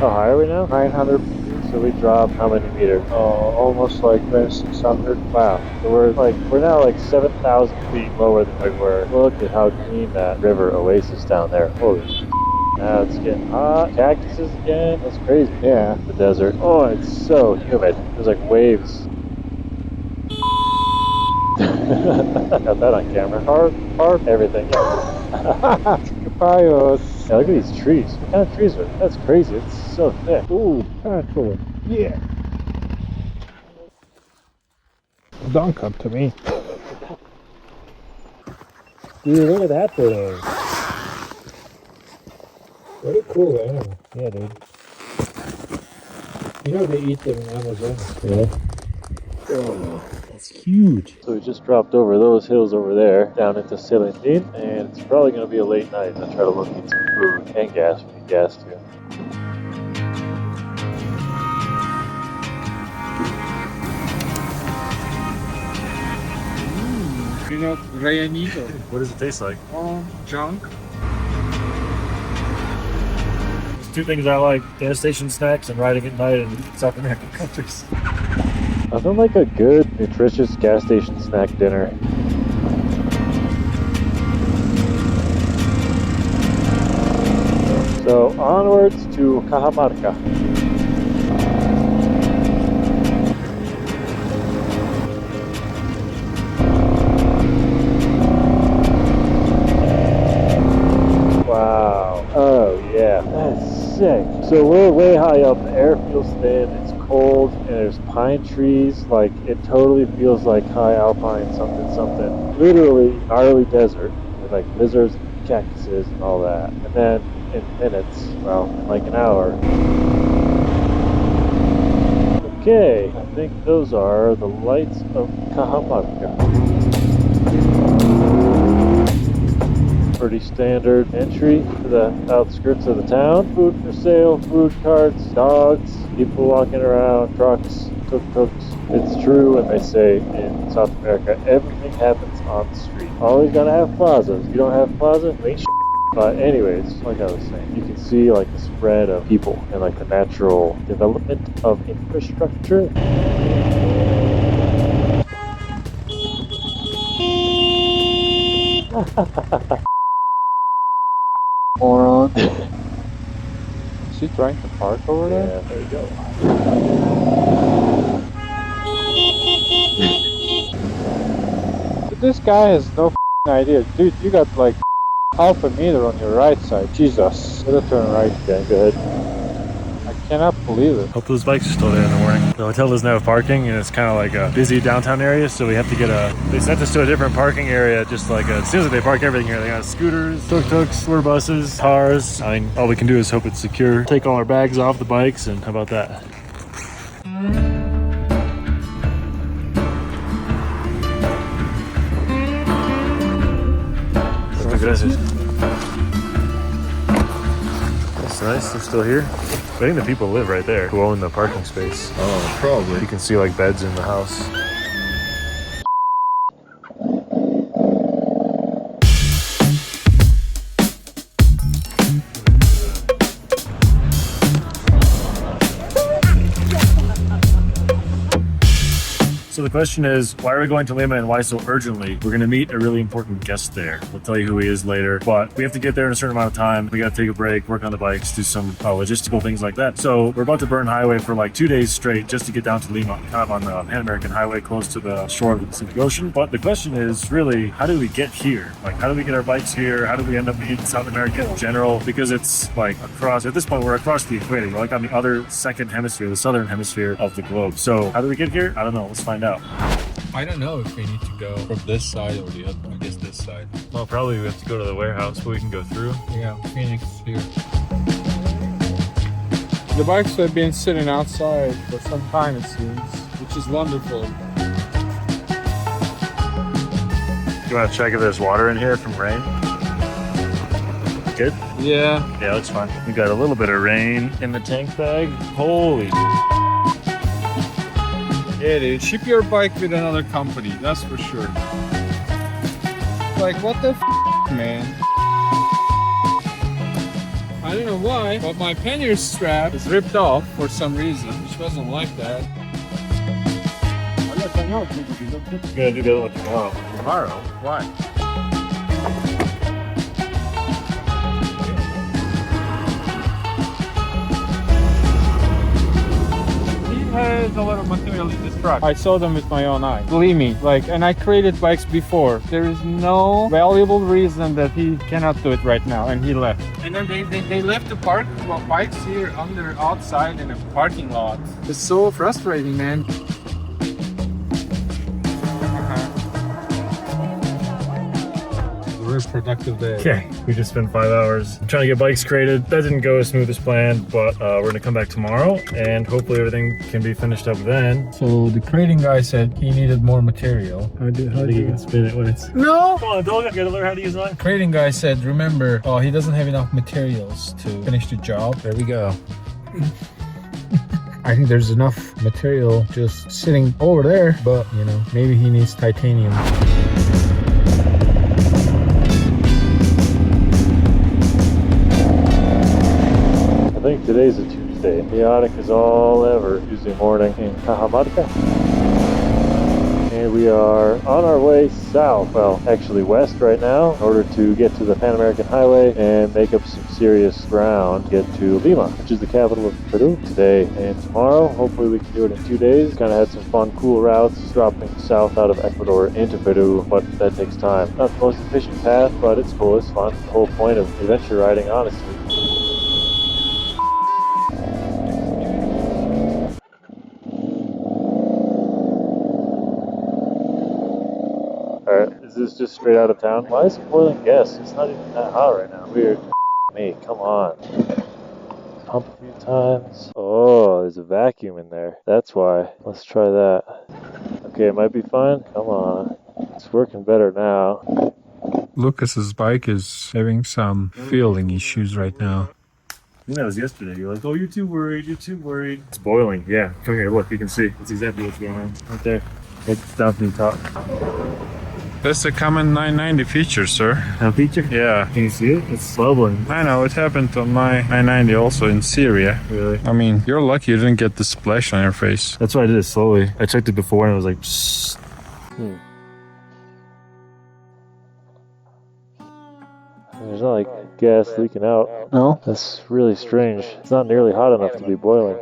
How high are we now? 900 meters. So we dropped how many meters? Oh, almost like 600. Wow. So we're now like 7,000 feet lower than we were. Look at how green that river oasis down there. Holy sh**. Now it's getting hot. Cactuses again. That's crazy. Yeah. The desert. Oh, it's so humid. There's like waves. Got that on camera. Carp, everything. Capayos. Yeah, look at these trees. What kind of trees are they? That's crazy. It's so thick. Ooh, careful. Yeah. Don't come to me. Dude, look at that thing. What a cool animal. Yeah, dude. You know they eat them in Amazon. Yeah. Oh, that's huge. So we just dropped over those hills over there, down into Celandine, and it's probably going to be a late night. I'll try to look at some food and gas. We need gas too. You know, rellenito. What does it taste like? Junk. There's two things I like: gas station snacks and riding at night in South American countries. Nothing like a good, nutritious gas station snack dinner. So onwards to Cajamarca. Wow. Oh yeah. That's sick. So we're way high up. The air feels thin. It's cold and there's pine trees. Like it totally feels like high alpine something. Literally gnarly desert with like lizards, cactuses, and all that. And then in minutes, well, in like an hour. Okay, I think those are the lights of Cajamarca. Pretty standard entry to the outskirts of the town. Food for sale, food carts, dogs, people walking around, trucks, tuk-tuks. It's true when they say in South America, everything happens on the street. Always gotta have plazas. You don't have plaza, you ain't shit. But anyways, like I was saying, you can see like the spread of people and like the natural development of infrastructure. moron. Is he trying to park over there? Yeah, there you go. But this guy has no idea. Dude, you got like half a meter on your right side. Jesus. Gotta turn right. Okay, go ahead. I cannot believe it. Hope those bikes are still there in the morning. The hotel doesn't have parking, and it's kind of like a busy downtown area, so we have to get they sent us to a different parking area, just like it seems like they park everything here. They got scooters, tuk-tuks, tour buses, cars. I mean, all we can do is hope it's secure. Take all our bags off the bikes, and how about that? Gracias. That's nice, they're still here. I think the people live right there who own the parking space. Oh, probably. You can see like beds in the house. So the question is, why are we going to Lima and why so urgently? We're going to meet a really important guest there. We'll tell you who he is later, but we have to get there in a certain amount of time. We got to take a break, work on the bikes, do some logistical things like that. So we're about to burn highway for like 2 days straight just to get down to Lima, kind of on the Pan American Highway close to the shore of the Pacific Ocean. But the question is really, how do we get here? Like, how do we get our bikes here? How do we end up in South America in general? Because it's like across, at this point, we're across the equator. We're like on the other second hemisphere, the southern hemisphere of the globe. So how do we get here? I don't know. Let's find out. I don't know if we need to go from this side or the other. I guess this side. Well, probably we have to go to the warehouse, but we can go through. Yeah, Phoenix is here. The bikes have been sitting outside for some time, it seems, which is wonderful. You want to check if there's water in here from rain? Good? Yeah. Yeah, looks fine. We got a little bit of rain in the tank bag. Holy. Yeah, dude. Ship your bike with another company, that's for sure. Like, what the man? I don't know why, but my pannier strap is ripped off for some reason, which wasn't like that. You're gonna do the other one tomorrow. Tomorrow? Why? Has a lot of material in this truck. I saw them with my own eyes. Believe me, and I created bikes before. There is no valuable reason that he cannot do it right now, and he left. And then they left to park bikes here outside in a parking lot. It's so frustrating, man. Very productive day. Okay, we just spent 5 hours trying to get bikes crated. That didn't go as smooth as planned, but we're gonna come back tomorrow and hopefully everything can be finished up then. So the crating guy said he needed more material. How do you can spin it when it's... No! Come on, Tolga, you gotta learn how to use mine. Crating guy said, remember, he doesn't have enough materials to finish the job. There we go. I think there's enough material just sitting over there, but maybe he needs titanium. I think today's a Tuesday. Chaotic as all ever. Tuesday morning in Cajamarca. And we are on our way south, well, actually west right now, in order to get to the Pan American Highway and make up some serious ground to get to Lima, which is the capital of Peru, today and tomorrow. Hopefully we can do it in 2 days. Kind of had some fun, cool routes dropping south out of Ecuador into Peru, but that takes time. Not the most efficient path, but it's cool, it's fun. The whole point of adventure riding, honestly. Alright, is this just straight out of town? Why is it boiling gas? It's not even that hot right now. Weird. Me, come on. Pump a few times. Oh, there's a vacuum in there. That's why. Let's try that. Okay, it might be fine. Come on. It's working better now. Lucas's bike is having some fueling issues right now. I think that was yesterday. You're like, oh, you're too worried, you're too worried. It's boiling, yeah. Come here, look, you can see. That's exactly what's going on. Right there. It's down from the top. That's a common 990 feature, sir. A feature? Yeah. Can you see it? It's bubbling. I know, it happened on my 990 also in Syria. Really? I mean, you're lucky you didn't get the splash on your face. That's why I did it slowly. I checked it before and it was like, psst. There's not like gas leaking out. No? That's really strange. It's not nearly hot enough to be boiling.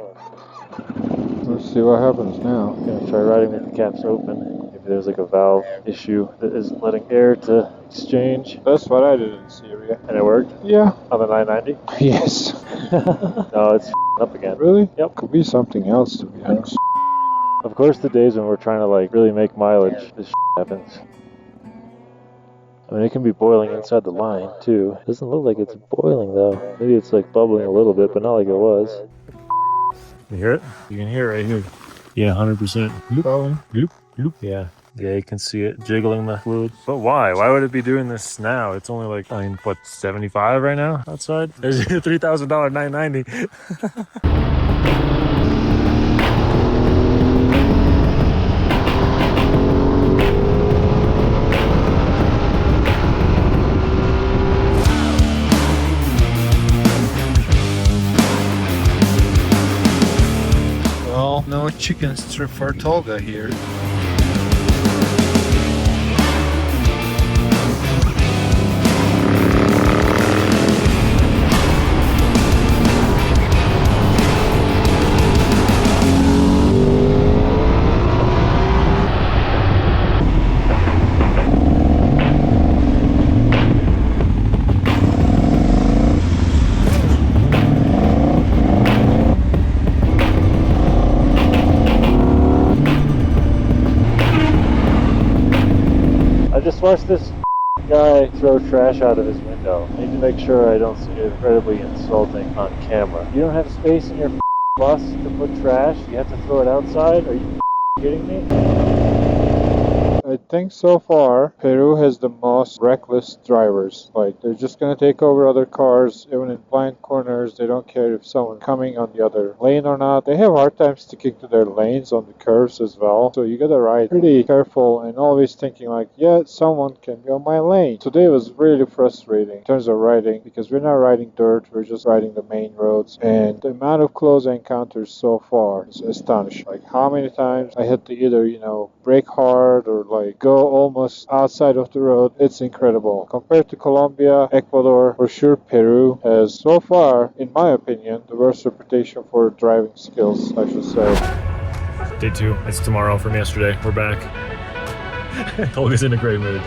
Let's see what happens now. Gonna try riding with the caps open. Maybe there's like a valve issue that isn't letting air to exchange. That's what I did in Syria. And it worked? Yeah. On the 990? Yes. No, it's up again. Really? Yep. Could be something else, to be honest. Of course, the days when we're trying to like really make mileage, this happens. I mean, it can be boiling inside the line too. Doesn't look like it's boiling though. Maybe it's like bubbling a little bit, but not like it was. You hear it? You can hear it right here. Yeah, 100%. Bloop, bloop, bloop. Yeah. Yeah, you can see it jiggling the fluid. But why? Why would it be doing this now? It's only like, I mean, what, 75 right now outside? There's a $3,000 990. Well, no chicken strip for Tolga here. Watch this guy throw trash out of his window. I need to make sure I don't see it incredibly insulting on camera. You don't have space in your bus to put trash? You have to throw it outside? Are you kidding me? I think so far, Peru has the most reckless drivers. Like, they're just gonna take over other cars, even in blind corners. They don't care if someone coming on the other lane or not. They have hard time sticking to their lanes on the curves as well. So you gotta ride pretty careful and always thinking like, yeah, someone can be on my lane. Today was really frustrating in terms of riding because we're not riding dirt, we're just riding the main roads. And the amount of close encounters so far is astonishing. Like, how many times I had to either, brake hard or like go almost outside of the road. It's incredible. Compared to Colombia, Ecuador, for sure Peru has so far, in my opinion, the worst reputation for driving skills, I should say. Day 2. It's tomorrow from yesterday. We're back. Tolga's in a great mood.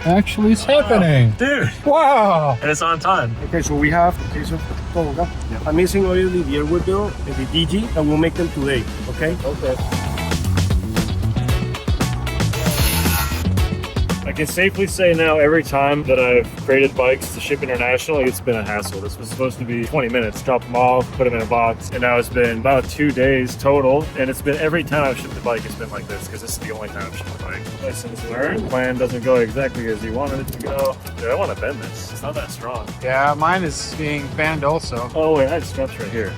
Actually, it's happening. Dude. Wow. And it's on time. Okay, so we have the case of Tolga. Yeah. I'm missing only the air window and the DG, and we'll make them today, okay? Okay. I can safely say now, every time that I've created bikes to ship internationally, it's been a hassle. This was supposed to be 20 minutes, drop them off, put them in a box, and now it's been about 2 days total. And it's been every time I've shipped a bike, it's been like this, because this is the only time I've shipped a bike. Lessons learned. Plan doesn't go exactly as you wanted it to go. Dude, I want to bend this. It's not that strong. Yeah, mine is being banned also. Oh wait, I have straps right here.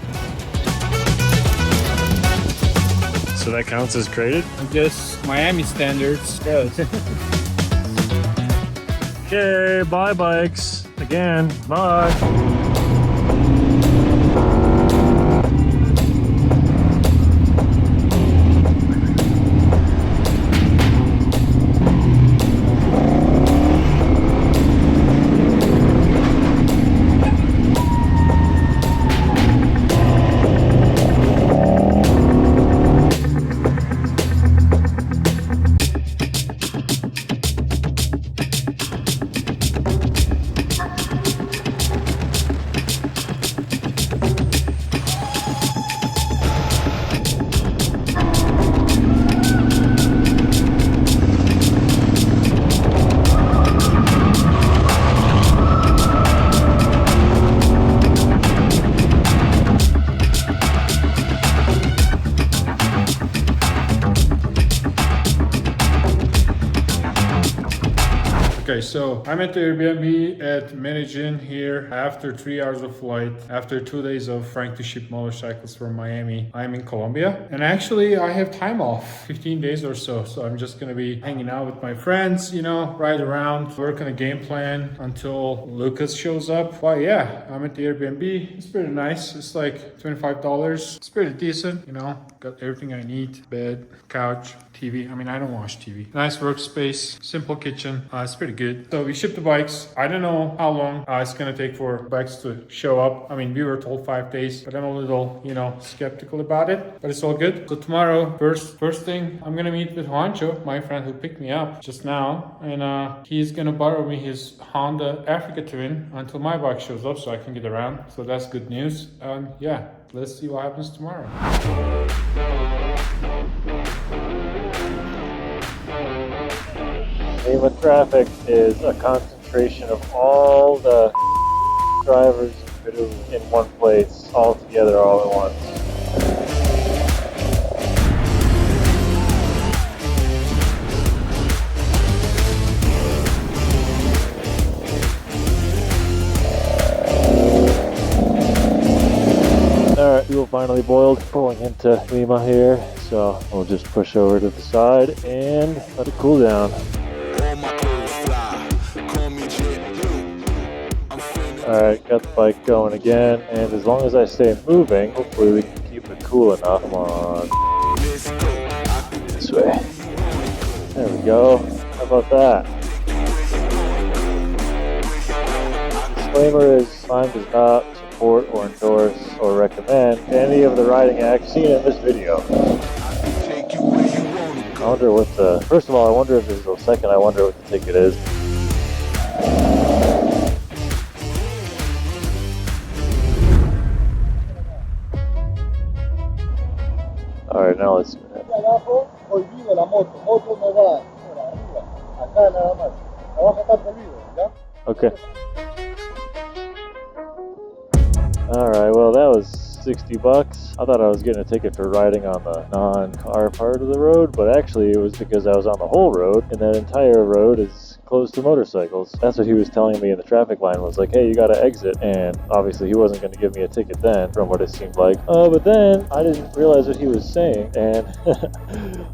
So that counts as crated? I guess Miami standards. Yes. Okay, bye bikes. Again, bye. Okay, so I'm at the Airbnb at Medellin here after 3 hours of flight, after 2 days of trying to ship motorcycles from Miami. I'm in Colombia, and actually I have time off, 15 days or so. So I'm just gonna be hanging out with my friends, ride around, work on a game plan until Lukas shows up. But yeah, I'm at the Airbnb. It's pretty nice. It's like $25. It's pretty decent, got everything I need, bed, couch, TV. I mean, I don't watch TV. Nice workspace, simple kitchen. It's pretty good. So we shipped the bikes. I don't know how long it's gonna take for bikes to show up. I mean, we were told 5 days, but I'm a little, skeptical about it. But it's all good. So tomorrow, first thing, I'm gonna meet with Juancho, my friend who picked me up just now, and he's gonna borrow me his Honda Africa Twin until my bike shows up, so I can get around. So that's good news. Yeah, let's see what happens tomorrow. Lima traffic is a concentration of all the drivers in Peru in one place, all together, all at once. Alright, fuel finally boiled, pulling into Lima here, so we'll just push over to the side and let it cool down. Alright, got the bike going again, and as long as I stay moving, hopefully we can keep it cool enough. Come on. This way. There we go. How about that? Disclaimer is, Climb does not support or endorse or recommend any of the riding acts seen in this video. I wonder what the... First of all, I wonder if this is the second, I wonder what the ticket is. Alright, now let's see what happens. Okay. Alright, well that was $60. I thought I was getting a ticket for riding on the non-car part of the road, but actually it was because I was on the whole road, and that entire road is closed to motorcycles. That's what he was telling me in the traffic line, was like, hey, you gotta exit, and obviously he wasn't going to give me a ticket then, from what it seemed like. But then I didn't realize what he was saying, and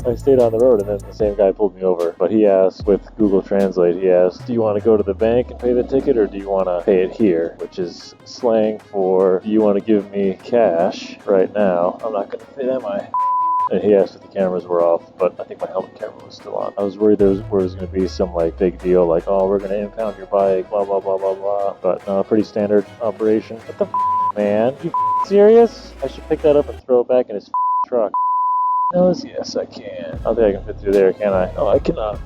I stayed on the road, and then the same guy pulled me over. But he asked, with Google Translate, he asked, do you want to go to the bank and pay the ticket, or do you want to pay it here? Which is slang for, do you want to give me cash right now? I'm not going to pay that, And he asked if the cameras were off, but I think my helmet camera was still on. I was worried there was going to be some big deal, like, oh, we're going to impound your bike, blah, blah, blah, blah, blah. But no, pretty standard operation. What the man? You serious? I should pick that up and throw it back in his truck. Yes, I can. I don't think I can fit through there, can I? No, I cannot.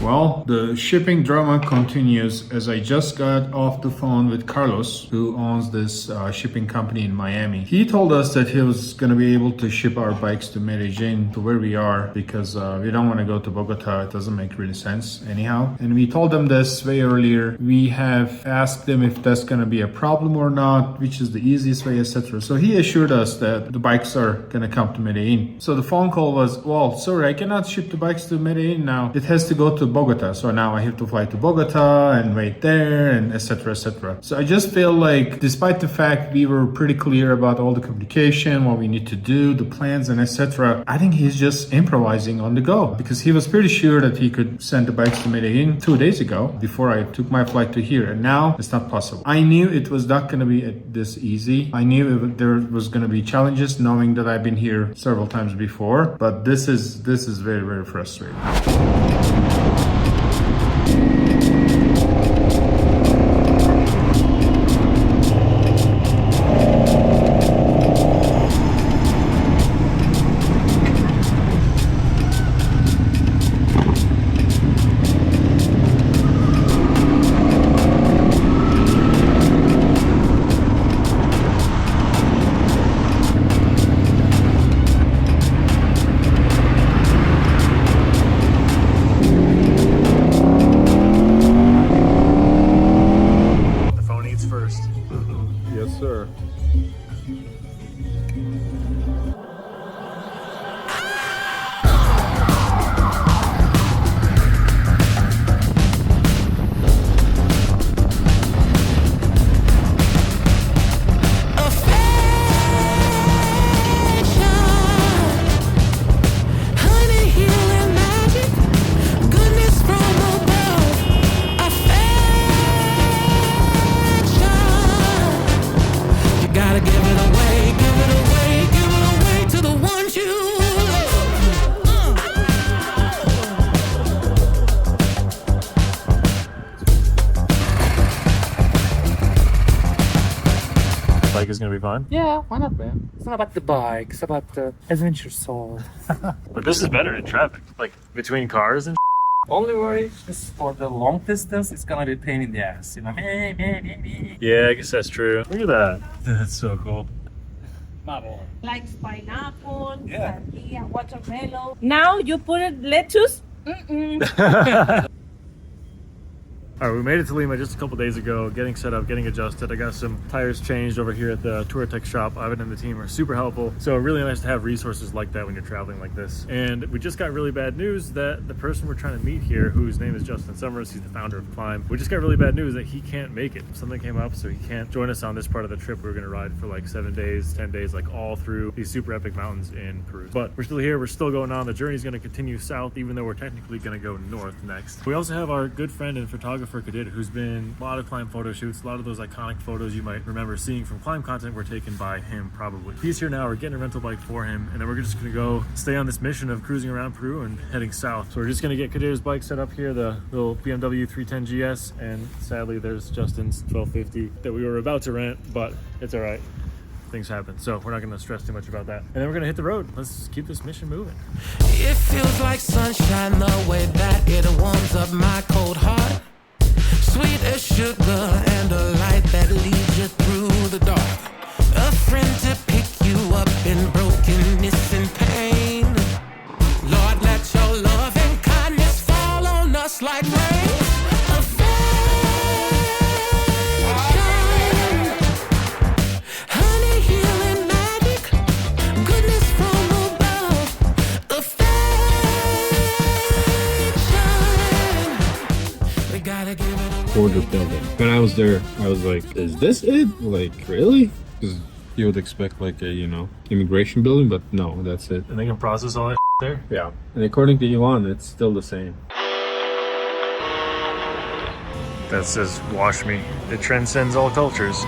Well, the shipping drama continues as I just got off the phone with Carlos, who owns this shipping company in Miami. He told us that he was going to be able to ship our bikes to Medellin, to where we are, because we don't want to go to Bogota. It doesn't make really sense anyhow. And we told them this way earlier. We have asked them if that's going to be a problem or not, which is the easiest way, etc. So he assured us that the bikes are going to come to Medellin. So the phone call was, well, sorry, I cannot ship the bikes to Medellin now. It has to go to Bogota. So now I have to fly to Bogota and wait there, and etc, etc. So I just feel like, despite the fact we were pretty clear about all the communication, what we need to do, the plans, and etc, I think he's just improvising on the go, because he was pretty sure that he could send the bikes to Medellin 2 days ago before I took my flight to here, and now it's not possible. I knew it was not going to be this easy. I knew there was going to be challenges, knowing that I've been here several times before, but this is very, very frustrating. gonna be fun. Yeah, why not, man? It's not about the bike, it's about the adventure soul. But this is better in traffic, like between cars and Only worry is for the long distance, it's gonna be a pain in the ass, you know? Yeah, I guess that's true. Look at that. That's so cool. Likes pineapple, sandía, watermelon. Now you put it lettuce. All right, we made it to Lima just a couple days ago, getting set up, getting adjusted. I got some tires changed over here at the Touratech shop. Ivan and the team are super helpful. So really nice to have resources like that when you're traveling like this. And we just got really bad news that the person we're trying to meet here, whose name is Justin Summers, he's the founder of KLIM. We just got really bad news that he can't make it. Something came up, so he can't join us on this part of the trip. We were gonna ride for like 7 days, 10 days, like all through these super epic mountains in Peru. But we're still here, we're still going on. The journey's gonna continue south, even though we're technically gonna go north next. We also have our good friend and photographer Kadir, who's been a lot of KLIM photo shoots. A lot of those iconic photos you might remember seeing from KLIM content were taken by him probably. He's here now, we're getting a rental bike for him, and then we're just gonna go stay on this mission of cruising around Peru and heading south. So we're just gonna get Kadir's bike set up here, the little BMW 310 GS, and sadly there's Justin's 1250 that we were about to rent, but it's all right. Things happen, so we're not gonna stress too much about that. And then we're gonna hit the road. Let's keep this mission moving. It feels like sunshine the way that it warms up my cold heart. Sweet as sugar and a light that leads you through the dark. A friend to pick you up in brokenness and pain. Lord, let your love and kindness fall on us like rain. Border building. When I was there, I was like, is this it? Like, really? Because you would expect like a, you know, immigration building, but no, that's it. And they can process all that there? Yeah. And according to Elon, it's still the same. That says, wash me. It transcends all cultures.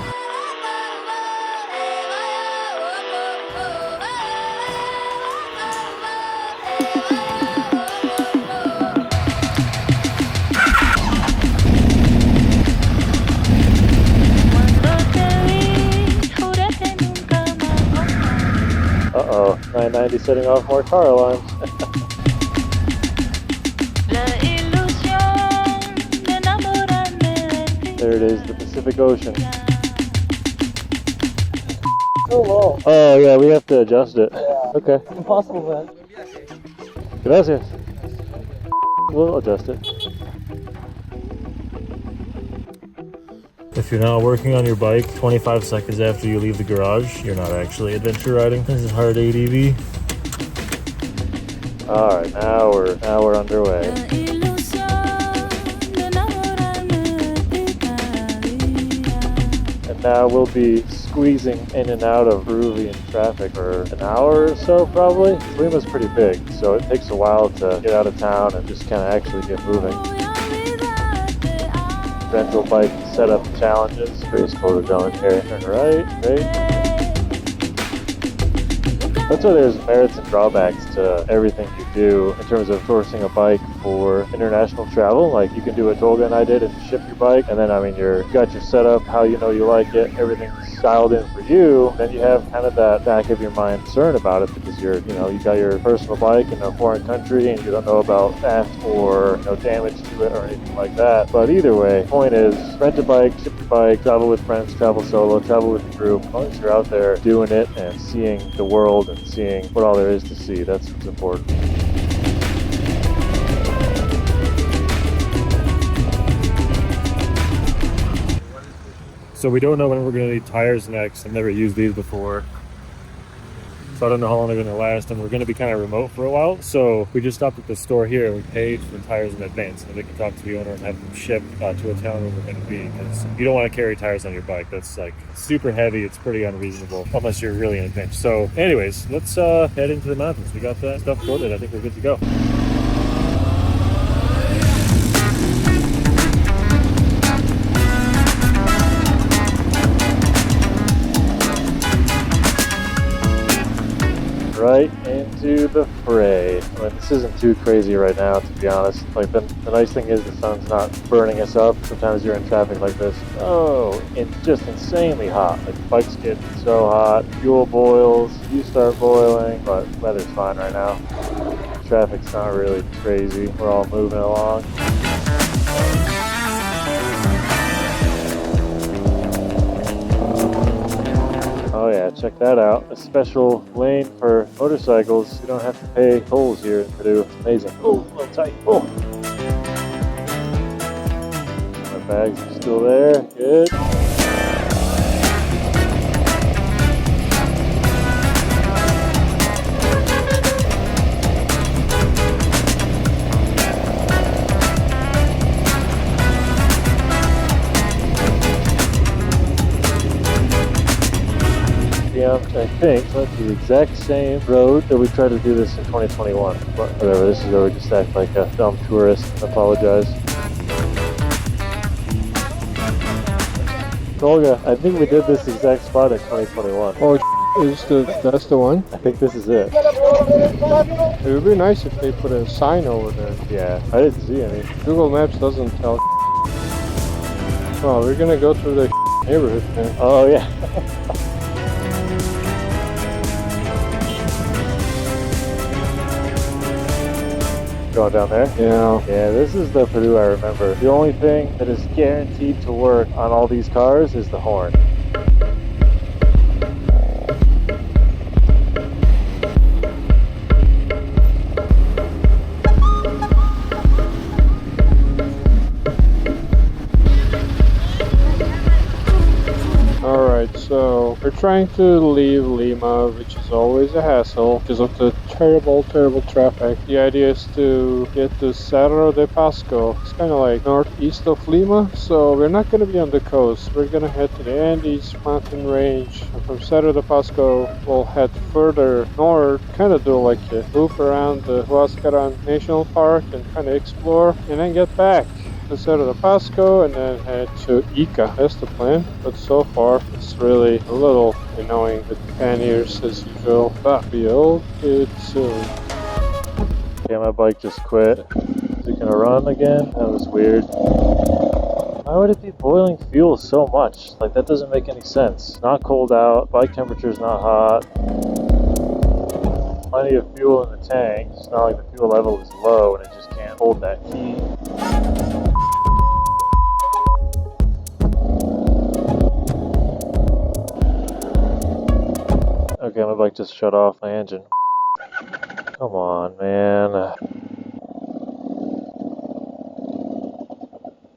Uh-oh, 990 setting off more car alarms. There it is, the Pacific Ocean. So low. Oh yeah, we have to adjust it. Yeah. Okay. Impossible, man. Gracias. We'll adjust it. If you're not working on your bike 25 seconds after you leave the garage, you're not actually adventure riding. This is hard ADV. All right, now we're underway. And now we'll be squeezing in and out of Peruvian traffic for an hour or so, probably. Lima's pretty big, so it takes a while to get out of town and just kind of actually get moving. Rental bike setup challenges. Race motor going here. Turn right, great. That's why there's merits and drawbacks to everything you do in terms of sourcing a bike for international travel. Like you can do what Tolga and I did and ship your bike, and then I mean you got your setup, how you know you like it, everything's dialed in for you. Then you have kind of that back of your mind concern about it because you got your personal bike in a foreign country and you don't know about theft or damage to it or anything like that. But either way, point is rent a bike, ship your bike, travel with friends, travel solo, travel with the group. As long as you're out there doing it and seeing the world and seeing what all there is to see, that's what's important. So we don't know when we're going to need tires next. I've never used these before, so I don't know how long they're going to last, and we're going to be kind of remote for a while. So we just stopped at the store here and we paid for the tires in advance, and we can talk to the owner and have them shipped to a town where we're going to be, because you don't want to carry tires on your bike. That's like super heavy. It's pretty unreasonable unless you're really in a pinch. So anyways, let's head into the mountains. We got that stuff sorted. I think we're good to go. Right into to the fray. I mean, this isn't too crazy right now, to be honest. Like, the nice thing is the sun's not burning us up. Sometimes you're in traffic like this. Oh, it's just insanely hot. Like, bikes get so hot, fuel boils, you start boiling, but weather's fine right now. Traffic's not really crazy. We're all moving along. Oh yeah, check that out. A special lane for motorcycles. You don't have to pay tolls here in Peru. It's amazing. Oh, a little tight. Oh. My bags are still there. Good. I think that's the exact same road that we tried to do this in 2021. But whatever, this is where we just act like a dumb tourist. I apologize. Tolga, I think we did this exact spot in 2021. Oh, that's the one? I think this is it. It would be nice if they put a sign over there. Yeah, I didn't see any. Google Maps doesn't tell. Oh, we're gonna go through the neighborhood, man. Oh, yeah. Going down there? Yeah. Yeah, this is the Peru I remember. The only thing that is guaranteed to work on all these cars is the horn. Alright, so we're trying to leave Lima, which is always a hassle because of the terrible traffic. The idea is to get to Cerro de Pasco. It's kind of like northeast of Lima, so we're not going to be on the coast. We're going to head to the Andes mountain range. And from Cerro de Pasco, we'll head further north, kind of do like a loop around the Huascaran National Park and kind of explore, and then get back to Cerro de Pasco and then head to Ica. That's the plan, but so far it's really a little annoying with panniers as usual, but we'll get soon. Okay, my bike just quit. Is it gonna run again? That was weird. Why would it be boiling fuel so much? Like, that doesn't make any sense. Not cold out, bike temperature's not hot. Plenty of fuel in the tank. It's not like the fuel level is low and it just can't hold that heat. Okay, my bike just shut off my engine. Come on, man.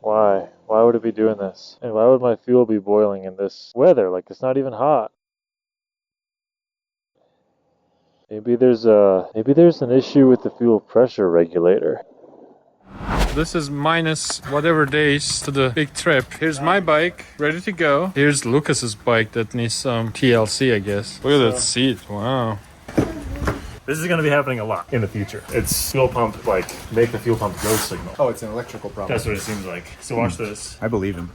Why? Why would it be doing this? And why would my fuel be boiling in this weather? Like, it's not even hot. Maybe there's an issue with the fuel pressure regulator. This is minus whatever days to the big trip. Here's my bike, ready to go. Here's Lucas's bike that needs some TLC, I guess. Look at that seat, wow. This is going to be happening a lot in the future. It's fuel pump, like, make the fuel pump go signal. Oh, it's an electrical problem. That's what it seems like. So watch this. I believe him.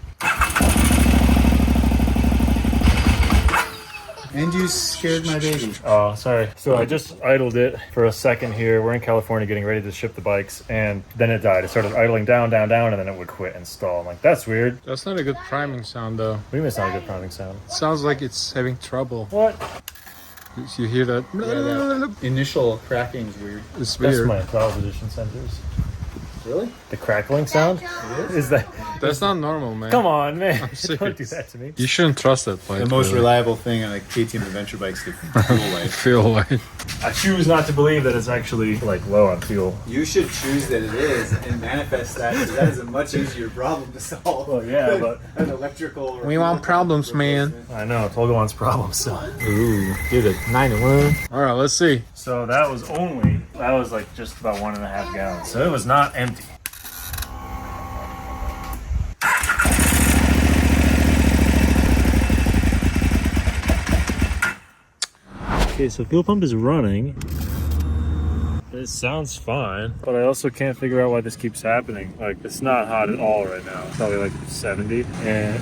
And you scared my baby. Oh, sorry. So I just idled it for a second here. We're in California getting ready to ship the bikes, and then it died. It started idling down, and then it would quit and stall. I'm like, that's weird. That's not a good priming sound, though. We missed not a good priming sound. It sounds like it's having trouble. What? You hear that? Yeah, that initial cracking is weird. It's weird. That's my throttle position sensors. Really? The crackling sound? Is that? That's not normal, man. Come on, man. I'm serious. Don't do that to me. You shouldn't trust that bike. The most reliable thing on like KTM adventure bikes to fuel light. Fuel light. I choose not to believe that it's actually like low on fuel. You should choose that it is and manifest that, because that is a much easier problem to solve. Well, yeah, but an electrical. We want problems, man. I know. Tolga wants problems, so. Ooh, get it. 91. All right, let's see. So that was like just about 1.5 gallons. So it was not empty. Okay, so fuel pump is running. It sounds fine, but I also can't figure out why this keeps happening. Like, it's not hot at all right now. It's probably like 70, and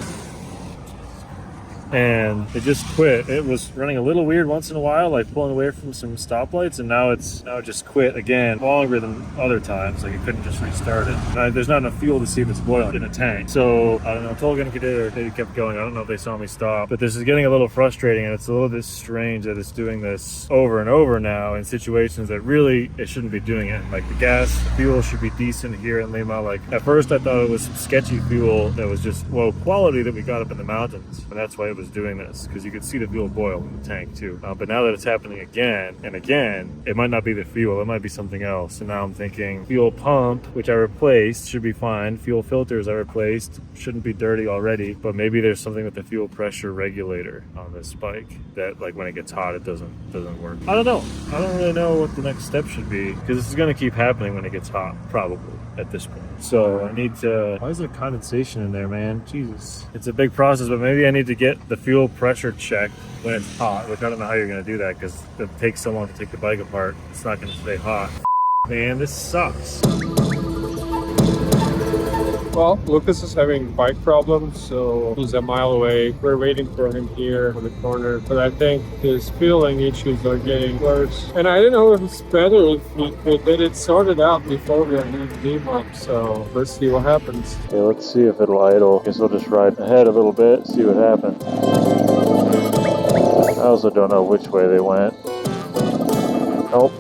and it just quit. It was running a little weird once in a while, like pulling away from some stoplights, and now it just quit again longer than other times. Like it couldn't just restart it. There's not enough fuel to see if it's boiling in a tank. So I don't know, Tolga and Kadir, they kept going. I don't know if they saw me stop, but this is getting a little frustrating, and it's a little bit strange that it's doing this over and over now in situations that really it shouldn't be doing it. Like the fuel should be decent here in Lima. Like at first I thought it was some sketchy fuel that was just low quality that we got up in the mountains, and that's why it was doing this, because you could see the fuel boil in the tank too. But now that it's happening again and again, it might not be the fuel, it might be something else. And now I'm thinking fuel pump, which I replaced, should be fine. Fuel filters I replaced shouldn't be dirty already, but maybe there's something with the fuel pressure regulator on this bike that, like, when it gets hot, it doesn't work. I don't know. I don't really know what the next step should be, because this is going to keep happening when it gets hot, probably, at this point. So I need to... Why is there condensation in there, man? Jesus. It's a big process, but maybe I need to get the fuel pressure checked when it's hot, which I don't know how you're going to do that, because it takes so long to take the bike apart. It's not going to stay hot. Man, this sucks. Well, Lucas is having bike problems, so he's a mile away. We're waiting for him here on the corner, but I think his fueling issues are getting worse. And I don't know if it's better if we could get it sorted out before we leave Lima, so let's see what happens. Okay, let's see if it'll idle. Guess we'll just ride ahead a little bit, see what happens. I also don't know which way they went. Nope.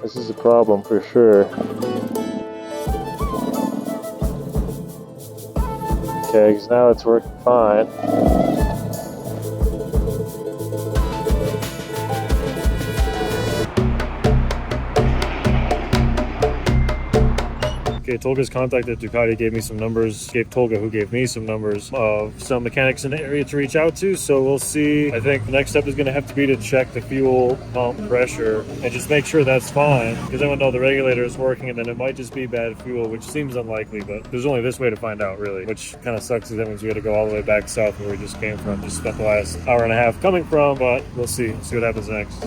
This is a problem for sure. Okay, because now it's working fine. Okay, Tolga's contacted Ducati, gave me some numbers, gave Tolga, who gave me some numbers of some mechanics in the area to reach out to, so we'll see. I think the next step is going to have to be to check the fuel pump pressure and just make sure that's fine, because then we'll know the regulator is working, and then it might just be bad fuel, which seems unlikely, but there's only this way to find out, really, which kind of sucks, because that means we got to go all the way back south where we just came from, just spent the last hour and a half coming from, but we'll see what happens next.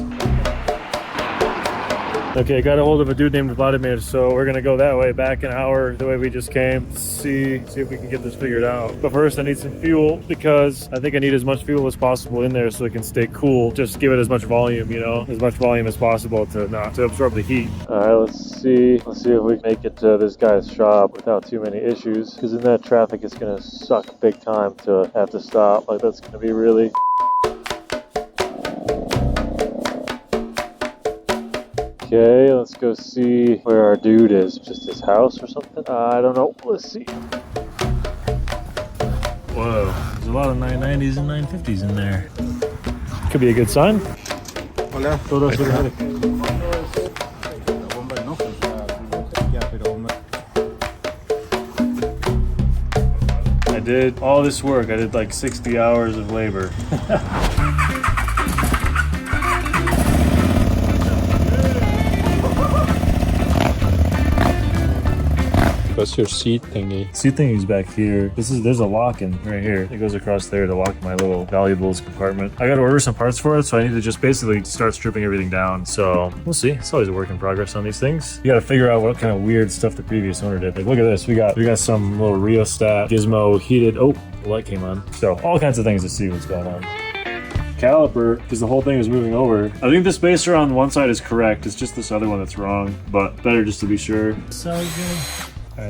Okay, got a hold of a dude named Vladimir, so we're gonna go that way, back an hour the way we just came, see if we can get this figured out. But first I need some fuel, because I think I need as much fuel as possible in there so it can stay cool. Just give it as much volume, you know, as much volume as possible to absorb the heat. Alright, let's see if we can make it to this guy's shop without too many issues, because in that traffic it's gonna suck big time to have to stop. Like, that's gonna be really... Okay, let's go see where our dude is. Just his house or something? I don't know. Let's see. Whoa, there's a lot of 990s and 950s in there. Could be a good sign. Hola. I did all this work. I did like 60 hours of labor. That's your seat thingy. Seat thingy's back here. There's a lock in right here. It goes across there to lock my little valuables compartment. I gotta order some parts for it, so I need to just basically start stripping everything down. So we'll see. It's always a work in progress on these things. You gotta figure out what kind of weird stuff the previous owner did. Like, look at this. We got some little rheostat gizmo heated. Oh, the light came on. So all kinds of things to see what's going on. Caliper, because the whole thing is moving over. I think the spacer on one side is correct. It's just this other one that's wrong, but better just to be sure. So good.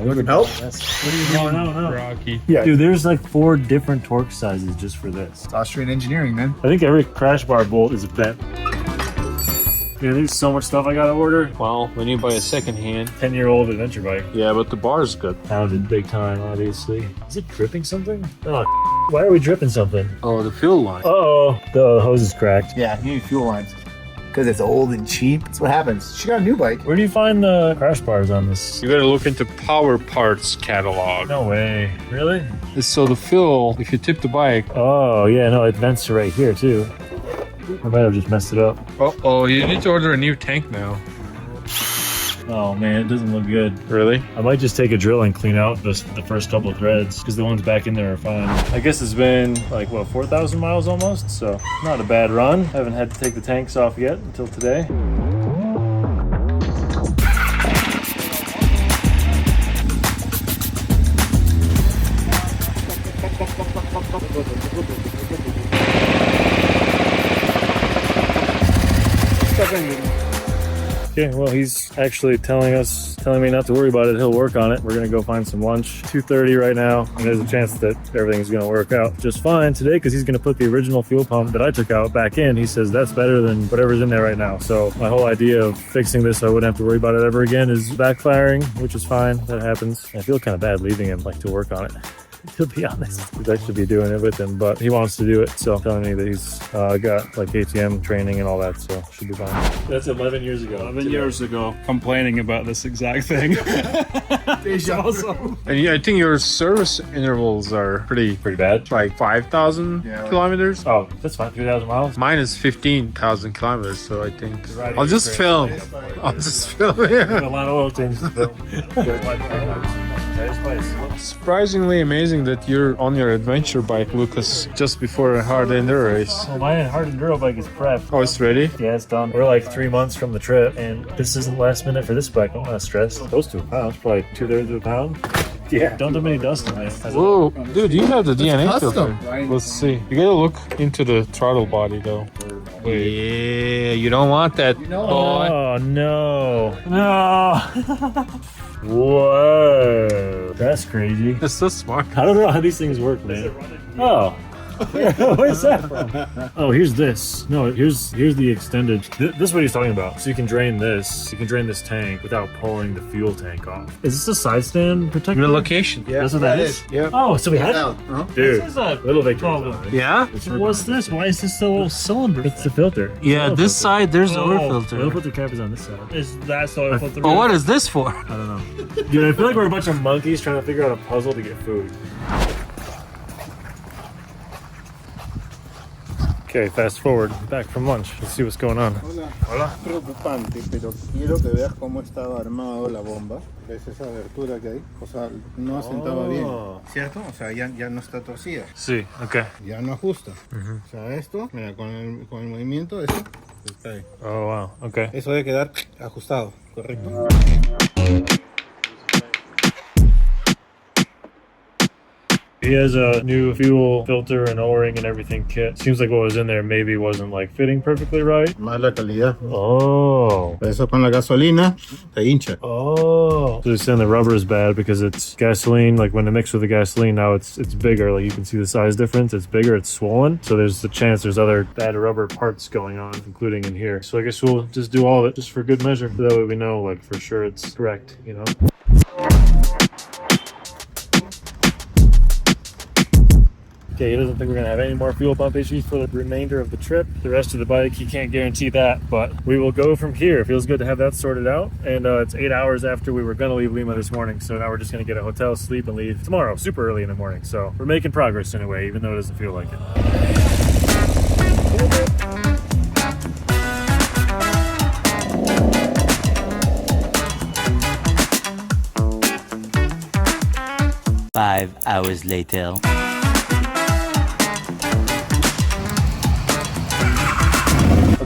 You can help? What are you doing? No. Rocky. Yeah, dude, there's like 4 different torque sizes just for this. It's Austrian engineering, man. I think every crash bar bolt is bent. Man, there's so much stuff I gotta order. Well, when you buy a second-hand 10-year-old adventure bike. Yeah, but the bar's good. Pounded big time, obviously. Is it dripping something? Oh, why are we dripping something? Oh, the fuel line. Uh-oh, the hose is cracked. Yeah, you need fuel lines. Because it's old and cheap. That's what happens. She got a new bike. Where do you find the crash bars on this? You gotta look into Power Parts catalog. No way. Really? So the fuel, if you tip the bike... Oh, yeah, no, it vents right here, too. I might have just messed it up. Oh, you need to order a new tank now. Oh man, it doesn't look good. Really? I might just take a drill and clean out the first couple of threads, because the ones back in there are fine. I guess it's been like, what, 4,000 miles almost? So not a bad run. Haven't had to take the tanks off yet until today. Okay, well, he's actually telling me not to worry about it. He'll work on it. We're gonna go find some lunch. 2:30 right now, and there's a chance that everything's gonna work out just fine today because he's gonna put the original fuel pump that I took out back in. He says that's better than whatever's in there right now. So my whole idea of fixing this so I wouldn't have to worry about it ever again is backfiring, which is fine. That happens. I feel kind of bad leaving him like to work on it. To be honest, I should be doing it with him, but he wants to do it, so telling me that he's got like ATM training and all that, so should be fine. That's 11 years ago. 11 years ago, complaining about this exact thing. Awesome. And I think your service intervals are pretty bad. Like 5,000 kilometers. Oh, that's fine. 3,000 miles. Mine is 15,000 kilometers, so I think I'll just film. I'll just film. Yeah. A lot of oil changes to film. Surprisingly amazing that you're on your adventure bike, Lucas, just before a hard enduro race. Well, my hard enduro bike is prepped. Oh, it's ready? Yeah, it's done. We're like 3 months from the trip, and this isn't last minute for this bike. I'm not stressed. Close to a pound. It's probably 2/3 of a pound. Yeah. Don't do many dusting, man. Whoa, dude, you have the DNA filter. Let's see. You gotta look into the throttle body, though. Yeah, you don't want that, boy. Oh, no. No. Whoa, that's crazy. That's so smart. I don't know how these things work, man. Oh. Where's that from? Oh, here's this. No, here's the extended. This is what he's talking about. So you can drain this. You can drain this tank without pulling the fuel tank off. Is this a side stand protector? Your location. Yeah, that's what that is. Yeah. Oh, so we had. Dude, this is a little victory. Yeah. What's this? Why is this the little cylinder? It's the filter. Yeah, this side there's the oil filter. The oil filter cap is on this side. Is that the oil filter? But what is this for? I don't know. Dude, I feel like we're a bunch of monkeys trying to figure out a puzzle to get food. Okay, fast forward, back from lunch. Let's see what's going on. Hola. Preocupante, pero quiero que veas cómo estaba armado la bomba. ¿Ves esa abertura que hay? O sea, no asentaba bien, ¿cierto? O sea, ya no está torcida. Sí, ok. Ya no ajusta. O sea, esto, mira, con el movimiento, eso está ahí. Oh, wow, ok. Eso debe quedar ajustado, ¿correcto? He has a new fuel filter and O-ring and everything kit. Seems like what was in there maybe wasn't like fitting perfectly right. Mala calidad. Oh. Eso con la gasolina te hincha. Oh. So they're saying the rubber is bad because it's gasoline. Like when it mixed with the gasoline, now it's bigger. Like you can see the size difference. It's bigger. It's swollen. So there's the chance there's other bad rubber parts going on, including in here. So I guess we'll just do all of it just for good measure. So that way we know like for sure it's correct, you know? Okay, he doesn't think we're gonna have any more fuel pump issues for the remainder of the trip. The rest of the bike, he can't guarantee that, but we will go from here. It feels good to have that sorted out. And it's 8 hours after we were gonna leave Lima this morning. So now we're just gonna get a hotel, sleep, and leave tomorrow, super early in the morning. So we're making progress in a way, even though it doesn't feel like it. 5 hours later.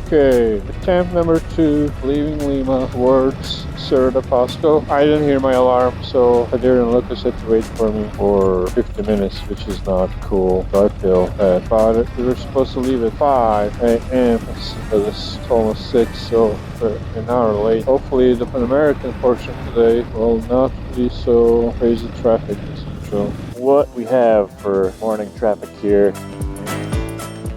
Okay, attempt number 2, leaving Lima towards Cerro de Pasco. I didn't hear my alarm, so Kadir and Lukas had to wait for me for 50 minutes, which is not cool. So I feel bad about it. We were supposed to leave at 5 a.m. but it's almost 6, so we're an hour late. Hopefully the Pan-American portion today will not be so crazy traffic as usual. What we have for morning traffic here,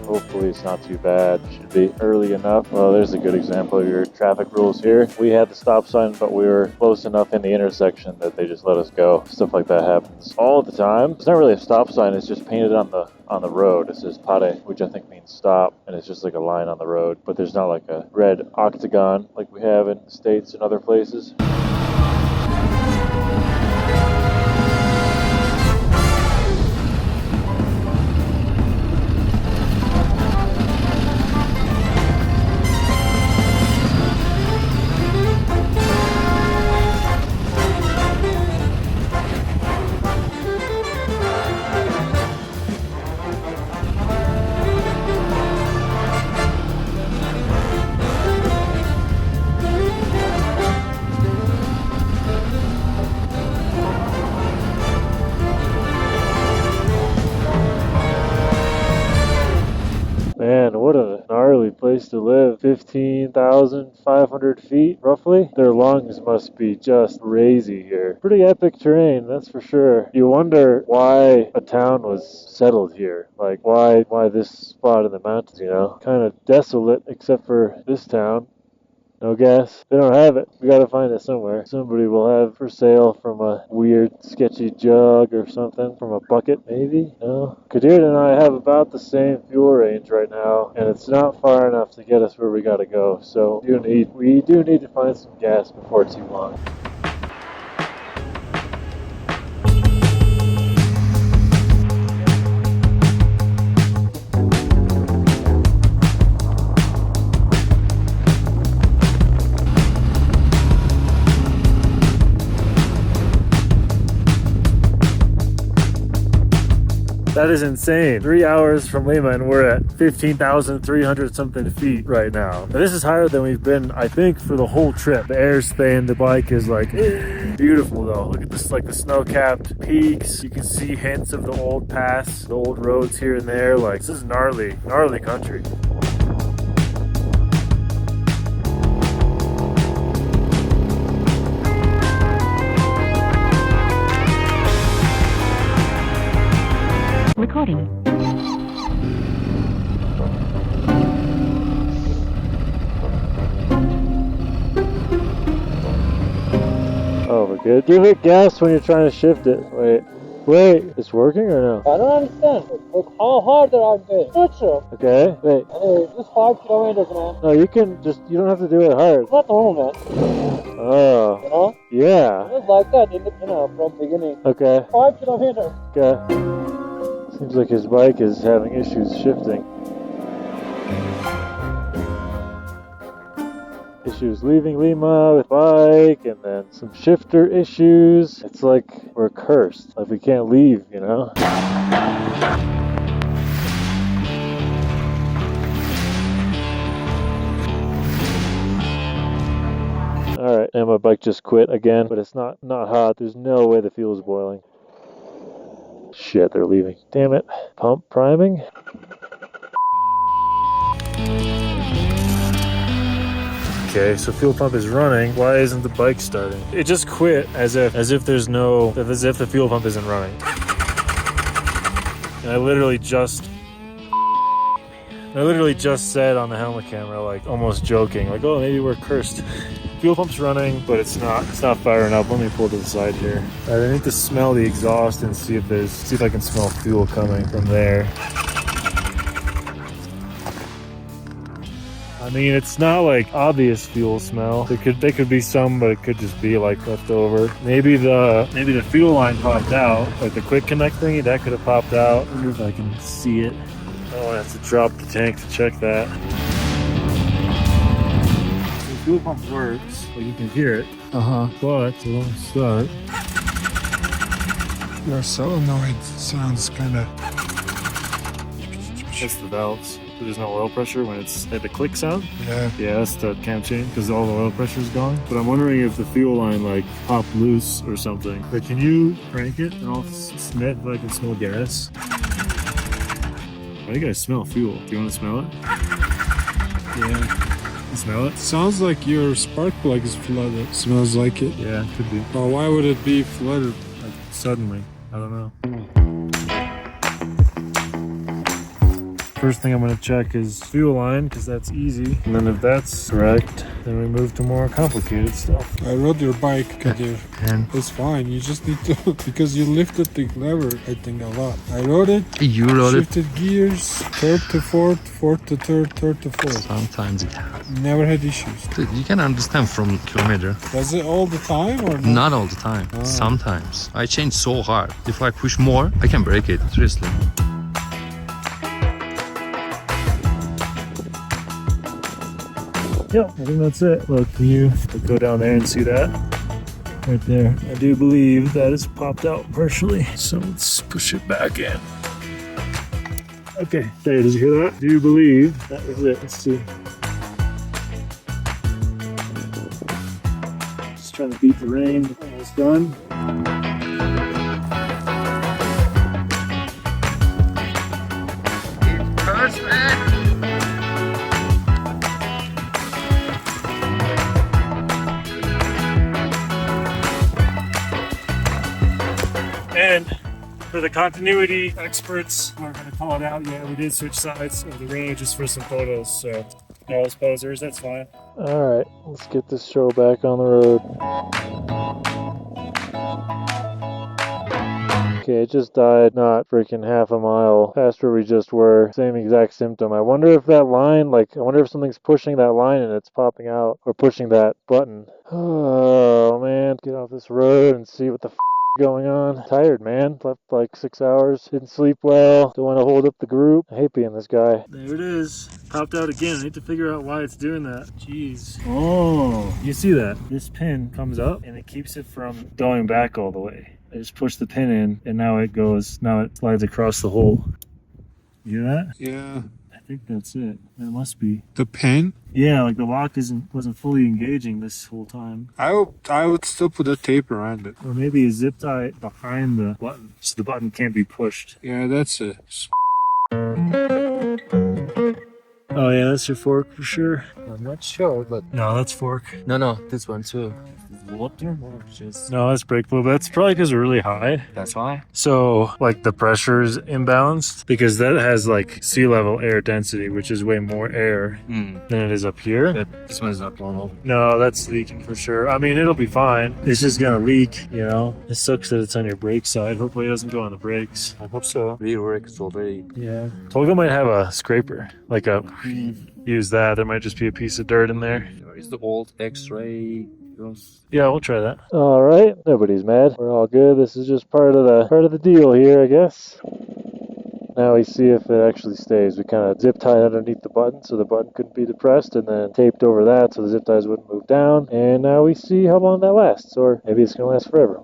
hopefully it's not too bad. Should be early enough. Well, there's a good example of your traffic rules here. We had the stop sign, but we were close enough in the intersection that they just let us go. Stuff like that happens all the time. It's not really a stop sign. It's just painted on the road. It says pare, which I think means stop, and it's just like a line on the road. But there's not like a red octagon like we have in the States and other places. place to live. 15,500 feet, roughly. Their lungs must be just crazy here. Pretty epic terrain, that's for sure. You wonder why a town was settled here. Like, why this spot in the mountains, you know? Kind of desolate, except for this town. No gas. They don't have it. We gotta find it somewhere. Somebody will have for sale from a weird, sketchy jug or something. From a bucket, maybe? No? Kadir and I have about the same fuel range right now, and it's not far enough to get us where we gotta go. So we do need to find some gas before too long. That is insane. 3 hours from Lima and we're at 15,300 something feet right now. Now, this is higher than we've been, I think, for the whole trip. The air's staying, the bike is like beautiful though. Look at this, like the snow-capped peaks. You can see hints of the old pass, the old roads here and there. Like, this is gnarly country. Recording. Oh, we're good. Give it gas when you're trying to shift it. Wait, it's working or no? I don't understand. Look, how hard are they? Neutral. Okay, wait. Hey, just 5 kilometers, man. No, you don't have to do it hard. It's not normal, man. Oh. You know? Yeah. It was like that from beginning. Okay. 5 kilometers. Okay. Seems like his bike is having issues shifting. Issues leaving Lima with bike, and then some shifter issues. It's like we're cursed. Like we can't leave, you know? Alright, and my bike just quit again, but it's not hot. There's no way the fuel is boiling. Shit, they're leaving. Damn it. Pump priming? Okay, so fuel pump is running. Why isn't the bike starting? It just quit as if the fuel pump isn't running. And I literally just said on the helmet camera, like almost joking, like, oh, maybe we're cursed. Fuel pump's running, but it's not firing up. Let me pull to the side here. All right, I need to smell the exhaust and see if I can smell fuel coming from there. I mean, it's not like obvious fuel smell. There could be some, but it could just be like left over. Maybe the fuel line popped out, like the quick connect thingy, that could have popped out. I wonder if I can see it. Oh, I have to drop the tank to check that. The fuel pump works, like you can hear it. But it won't start. Your solenoid sounds kind of. That's the valves. There's no oil pressure when it's at the click sound. Yeah. Yeah, that's the cam chain because all the oil pressure is gone. But I'm wondering if the fuel line like popped loose or something. But can you crank it and I'll smell if I can smell gas? I think I smell fuel. Do you want to smell it? Yeah. You smell it? Sounds like your spark plug is flooded. Smells like it. Yeah, it could be. But why would it be flooded? Like suddenly. I don't know. First thing I'm going to check is fuel line because that's easy. And then if that's correct, then we move to more complicated stuff. I rode your bike, Kadir. And it's fine. You just need to, because you lifted the lever, I think, a lot. I rode it. You rode shifted gears, third to fourth, fourth to third, third to fourth. Sometimes it happens. Never had issues. Dude, you can understand from kilometer. Does it all the time or not? Not all the time. Sometimes. I change so hard. If I push more, I can break it. Seriously. Yep, I think that's it. Look, can you go down there and see that? Right there. I do believe that is popped out partially. So let's push it back in. Okay, there, did you hear that? Do you believe that was it? Let's see. Just trying to beat the rain. Almost done. For the continuity experts who are going to call it out, yeah, we did switch sides of the road just for some photos. So, all those posers, that's fine. Alright, let's get this show back on the road. Okay, it just died not freaking half a mile past where we just were. Same exact symptom. I wonder if that line, I wonder if something's pushing that line and it's popping out, or pushing that button. Oh man, get off this road and see what the going on. Tired, man. Slept like 6 hours. Didn't sleep well. Don't want to hold up the group. I hate being this guy. There it is. Popped out again. I need to figure out why it's doing that. Jeez. Oh, you see that? This pin comes up and it keeps it from going back all the way. I just push the pin in and now it slides across the hole. You hear that? Yeah. I think that's it. That must be. The pin? Yeah, like the lock wasn't fully engaging this whole time. I would still put a tape around it. Or maybe a zip tie behind the button so the button can't be pushed. Yeah, that's it. Oh yeah, that's your fork for sure. I'm not sure, but no, that's fork. No, this one too. Water? No, that's brake fluid. That's probably because we're really high. That's why. So, like, the pressure's imbalanced because that has like sea level air density, which is way more air than it is up here. This one's not normal. No, that's leaking for sure. I mean, it'll be fine. It's just gonna leak, you know. It sucks that it's on your brake side. Hopefully, it doesn't go on the brakes. I hope so. We worked already. Yeah. Tolga might have a scraper, like a. Use that. There might just be a piece of dirt in there. Is the old X-ray? Yeah, we'll try that. All right, nobody's mad. We're all good. This is just part of the deal here, I guess. Now we see if it actually stays. We kind of zip tied underneath the button so the button couldn't be depressed, and then taped over that so the zip ties wouldn't move down. And now we see how long that lasts, or maybe it's gonna last forever.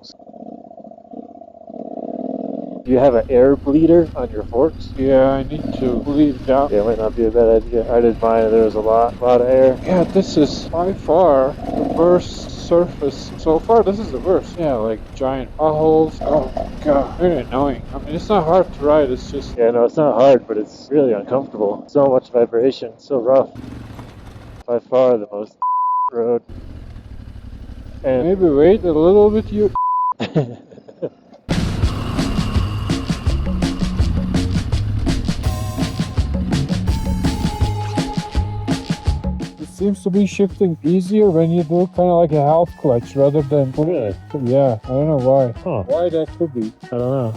Do you have an air bleeder on your forks? Yeah, I need to bleed down. Yeah, it might not be a bad idea. I did mine and there was a lot of air. Yeah, this is by far the worst surface. So far, this is the worst. Yeah, like giant potholes. Oh god, very annoying. I mean, it's not hard to ride, it's just... Yeah, no, it's not hard, but it's really uncomfortable. So much vibration, so rough. By far the most road. And maybe wait a little bit, you... Seems to be shifting easier when you do kind of like a half clutch rather than... Really? Yeah, I don't know why. Huh. Why that could be. I don't know.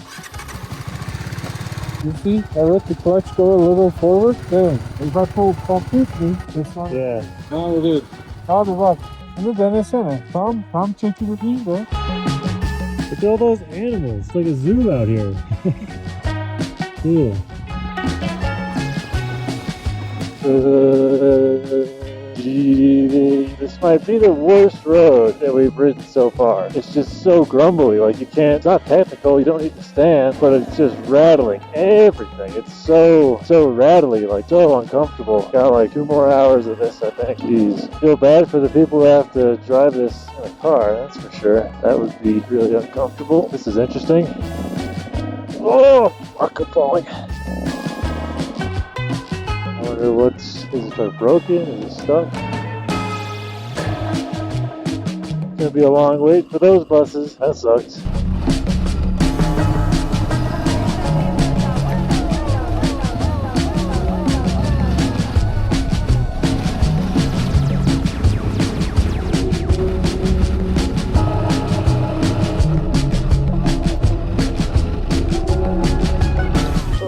You see, I let the clutch go a little forward. There. If I pull completely, it's not... Yeah. Now it is. Abi bak. Bunu denesene. Tam çekili değil de. Look at all those animals. It's like a zoo out here. Cool. This might be the worst road that we've ridden so far. It's just so grumbly, like you can't, it's not technical, you don't need to stand, but it's just rattling everything. It's so rattly, like so uncomfortable. Got like 2 more hours of this, I think. Jeez. Feel bad for the people who have to drive this in a car, that's for sure. That would be really uncomfortable. This is interesting. Oh, fuck, I'm falling. I wonder is it broken? Is it stuck? It's gonna be a long wait for those buses. That sucks.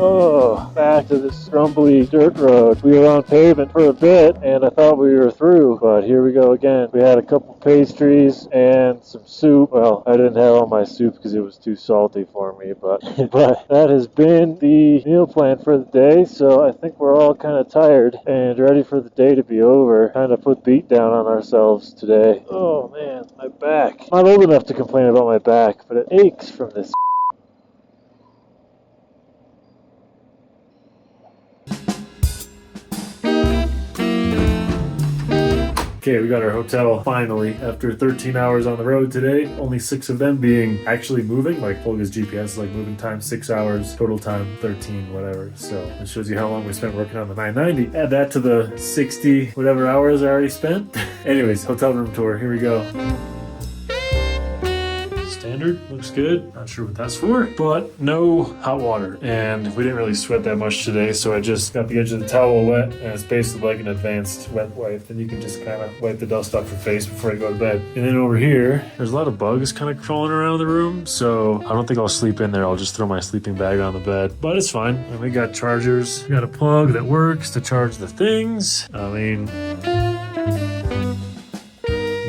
Oh, back to this grumbly dirt road. We were on pavement for a bit, and I thought we were through, but here we go again. We had a couple pastries and some soup. Well, I didn't have all my soup because it was too salty for me, but that has been the meal plan for the day, so I think we're all kind of tired and ready for the day to be over. Kind of put beat down on ourselves today. Oh man, my back. I'm not old enough to complain about my back, but it aches from this. Okay, we got our hotel finally after 13 hours on the road today. Only 6 of them being actually moving, like Tolga's GPS is like moving time 6 hours, total time 13, whatever. So it shows you how long we spent working on the 990. Add that to the 60 whatever hours I already spent. Anyways, hotel room tour, here we go. standard. Looks good. Not sure what that's for, but no hot water. And we didn't really sweat that much today, so I just got the edge of the towel wet, and it's basically like an advanced wet wipe. And you can just kind of wipe the dust off your face before you go to bed. And then over here, there's a lot of bugs kind of crawling around the room, so I don't think I'll sleep in there. I'll just throw my sleeping bag on the bed, but it's fine. And we got chargers. We got a plug that works to charge the things. I mean,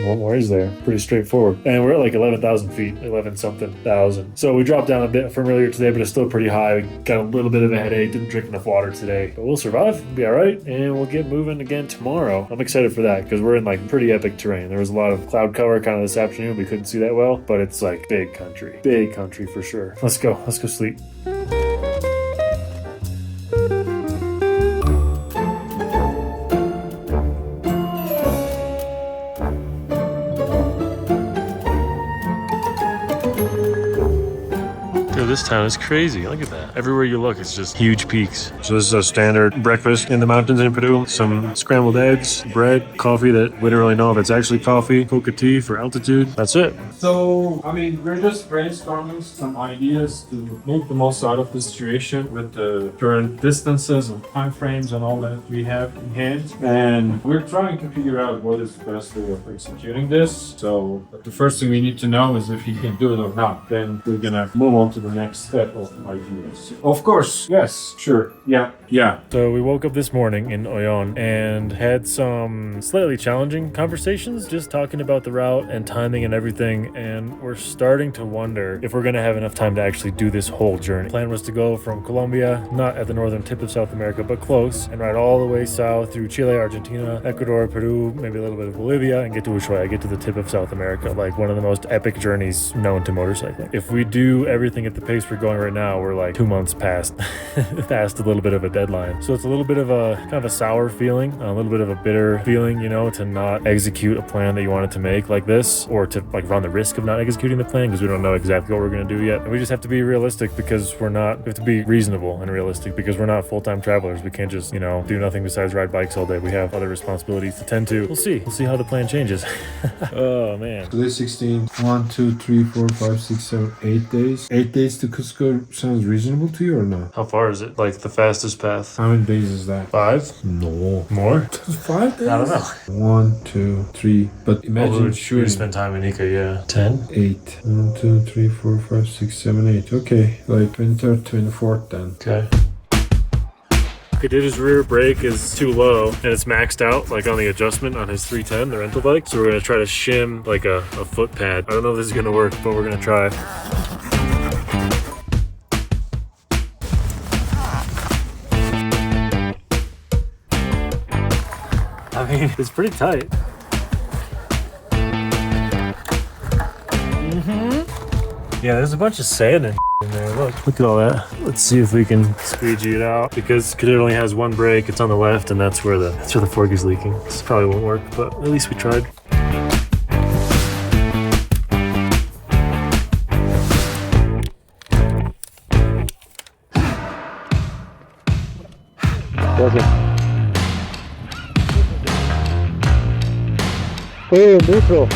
what more is there? Pretty straightforward. And we're at like 11,000 feet, 11 something thousand. So we dropped down a bit from earlier today, but it's still pretty high. We got a little bit of a headache, didn't drink enough water today, but we'll survive, we'll be all right. And we'll get moving again tomorrow. I'm excited for that because we're in like pretty epic terrain. There was a lot of cloud cover kind of this afternoon. We couldn't see that well, but it's like big country for sure. Let's go sleep. This town is crazy. Look at that. Everywhere you look, it's just huge peaks. So this is a standard breakfast in the mountains in Peru. Some scrambled eggs, bread, coffee that we don't really know if it's actually coffee, coca tea for altitude. That's it. So, I mean, we're just brainstorming some ideas to make the most out of the situation with the current distances and time frames and all that we have in hand. And we're trying to figure out what is the best way of executing this. So, but the first thing we need to know is if he can do it or not. Then we're gonna move on to the next step of ideas. Of course, yes, sure, yeah. So we woke up this morning in Oyon and had some slightly challenging conversations, just talking about the route and timing and everything, and we're starting to wonder if we're going to have enough time to actually do this whole journey. The plan was to go from Colombia, not at the northern tip of South America, but close, and ride all the way south through Chile, Argentina, Ecuador, Peru, maybe a little bit of Bolivia, and get to Ushuaia, get to the tip of South America, like one of the most epic journeys known to motorcycling. If we do everything at the pace we're going right now, we're like 2 months past a little bit of a deadline. So it's a little bit of a kind of a sour feeling, a little bit of a bitter feeling, you know, to not execute a plan that you wanted to make like this, or to like run the risk of not executing the plan because we don't know exactly what we're going to do yet. And we just have to be realistic because we have to be reasonable and realistic because we're not full-time travelers. We can't just, you know, do nothing besides ride bikes all day. We have other responsibilities to tend to. We'll see how the plan changes. Oh man. Today 16, 1, 2, 3, 4, 5, 6, 7, 8 days. 8 days to Cusco sounds reasonable to you or not? How far is it? Like the fastest path? How many days is that? 5? No. More? 5 days? I don't know. 1, 2, 3. But imagine we would spend time in Ica, yeah. 10? 8. 1, 2, 3, 4, 5, 6, 7, 8. Okay. Like 23rd, 24th then. Okay. Kadir's rear brake is too low and it's maxed out like on the adjustment on his 310, the rental bike. So we're gonna try to shim like a foot pad. I don't know if this is gonna work, but we're gonna try. I mean, it's pretty tight. Yeah, there's a bunch of sand in there. Look at all that. Let's see if we can squeegee it out because Kadir only has one brake. It's on the left, and that's where the fork is leaking. This probably won't work, but at least we tried. Oh, neutral.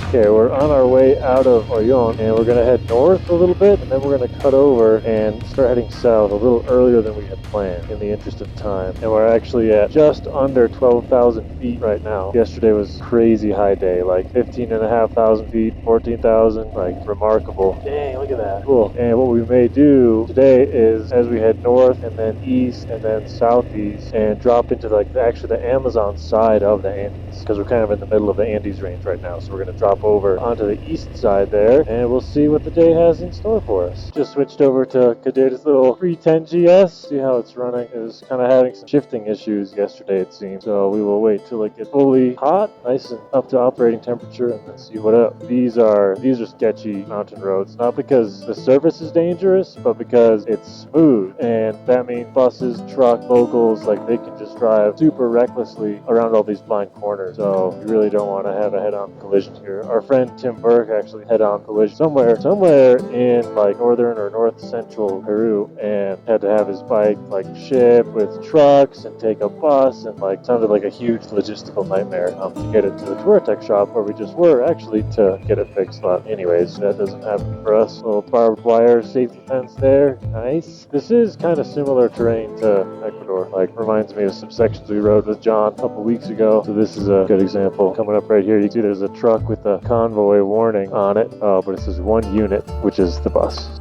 Okay, we're on our way out of Oyon, and we're going to head north a little bit, and then we're going to cut over and start heading south a little earlier than we had planned in the interest of time. And we're actually at just under 12,000 feet right now. Yesterday was a crazy high day, like 15,500 feet, 14,000, like remarkable. Dang, look at that. Cool. And what we may do today is, as we head north and then east and then southeast and drop into like actually the Amazon side of the Andes, because we're kind of in the middle of the Andes range right now. So we're going to drop over onto the east side there, and we'll see what the day has in store for us. Just switched over to Kadir's little 310 GS. See how it's running. It was kind of having some shifting issues yesterday, it seems. So we will wait till it gets fully hot, nice and up to operating temperature, and then see what up. These are sketchy mountain roads, not because the surface is dangerous, but because it's smooth, and that means buses, truck, locals, like they can just drive super recklessly around all these blind corners. So you really don't want to have a head-on collision here. our friend Tim Burke actually head-on collision somewhere in like northern or north central Peru, and had to have his bike like shipped with trucks and take a bus, and like sounded like a huge logistical nightmare to get it to the Touartech shop where we just were actually to get it fixed. But anyways, that doesn't happen for us. Little barbed wire safety fence there, nice. This is kind of similar terrain to Ecuador, like reminds me of some sections we rode with John a couple weeks ago. So this is a good example. Coming up right here, you can see there's a truck with a convoy warning on it, but it says 1 unit, which is the bus.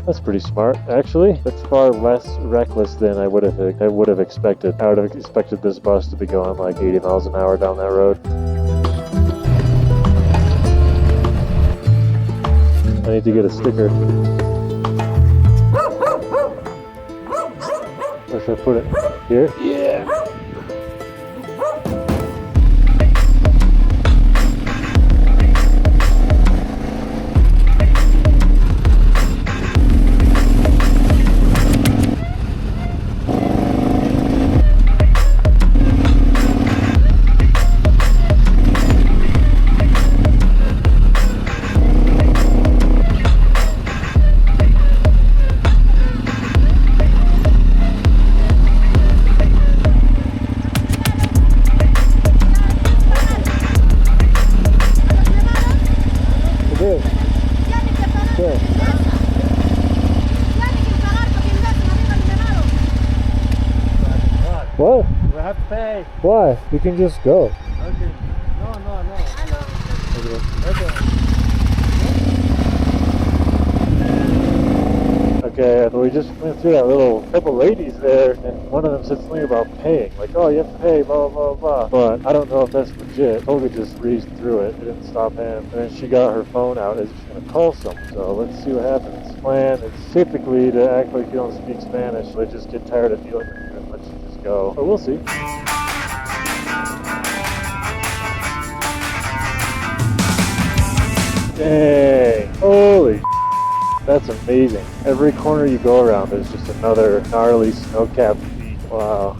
That's pretty smart, actually. That's far less reckless than I would have expected. I would have expected this bus to be going like 80 miles an hour down that road. I need to get a sticker. Where should I put it? Here? Yeah! What? We have to pay. Why? You can just go. Okay. No. Okay, we just went through that little couple ladies there, and one of them said something about paying. Like, oh, you have to pay, blah, blah, blah. But I don't know if that's legit. Tolga just breezed through it. It didn't stop him. And then she got her phone out as if she's going to call someone. So let's see what happens. Plan is typically to act like you don't speak Spanish. They just get tired of dealing with you and let you just go. But we'll see. Dang. Holy that's amazing. Every corner you go around, there's just another gnarly snow-capped peak. Wow.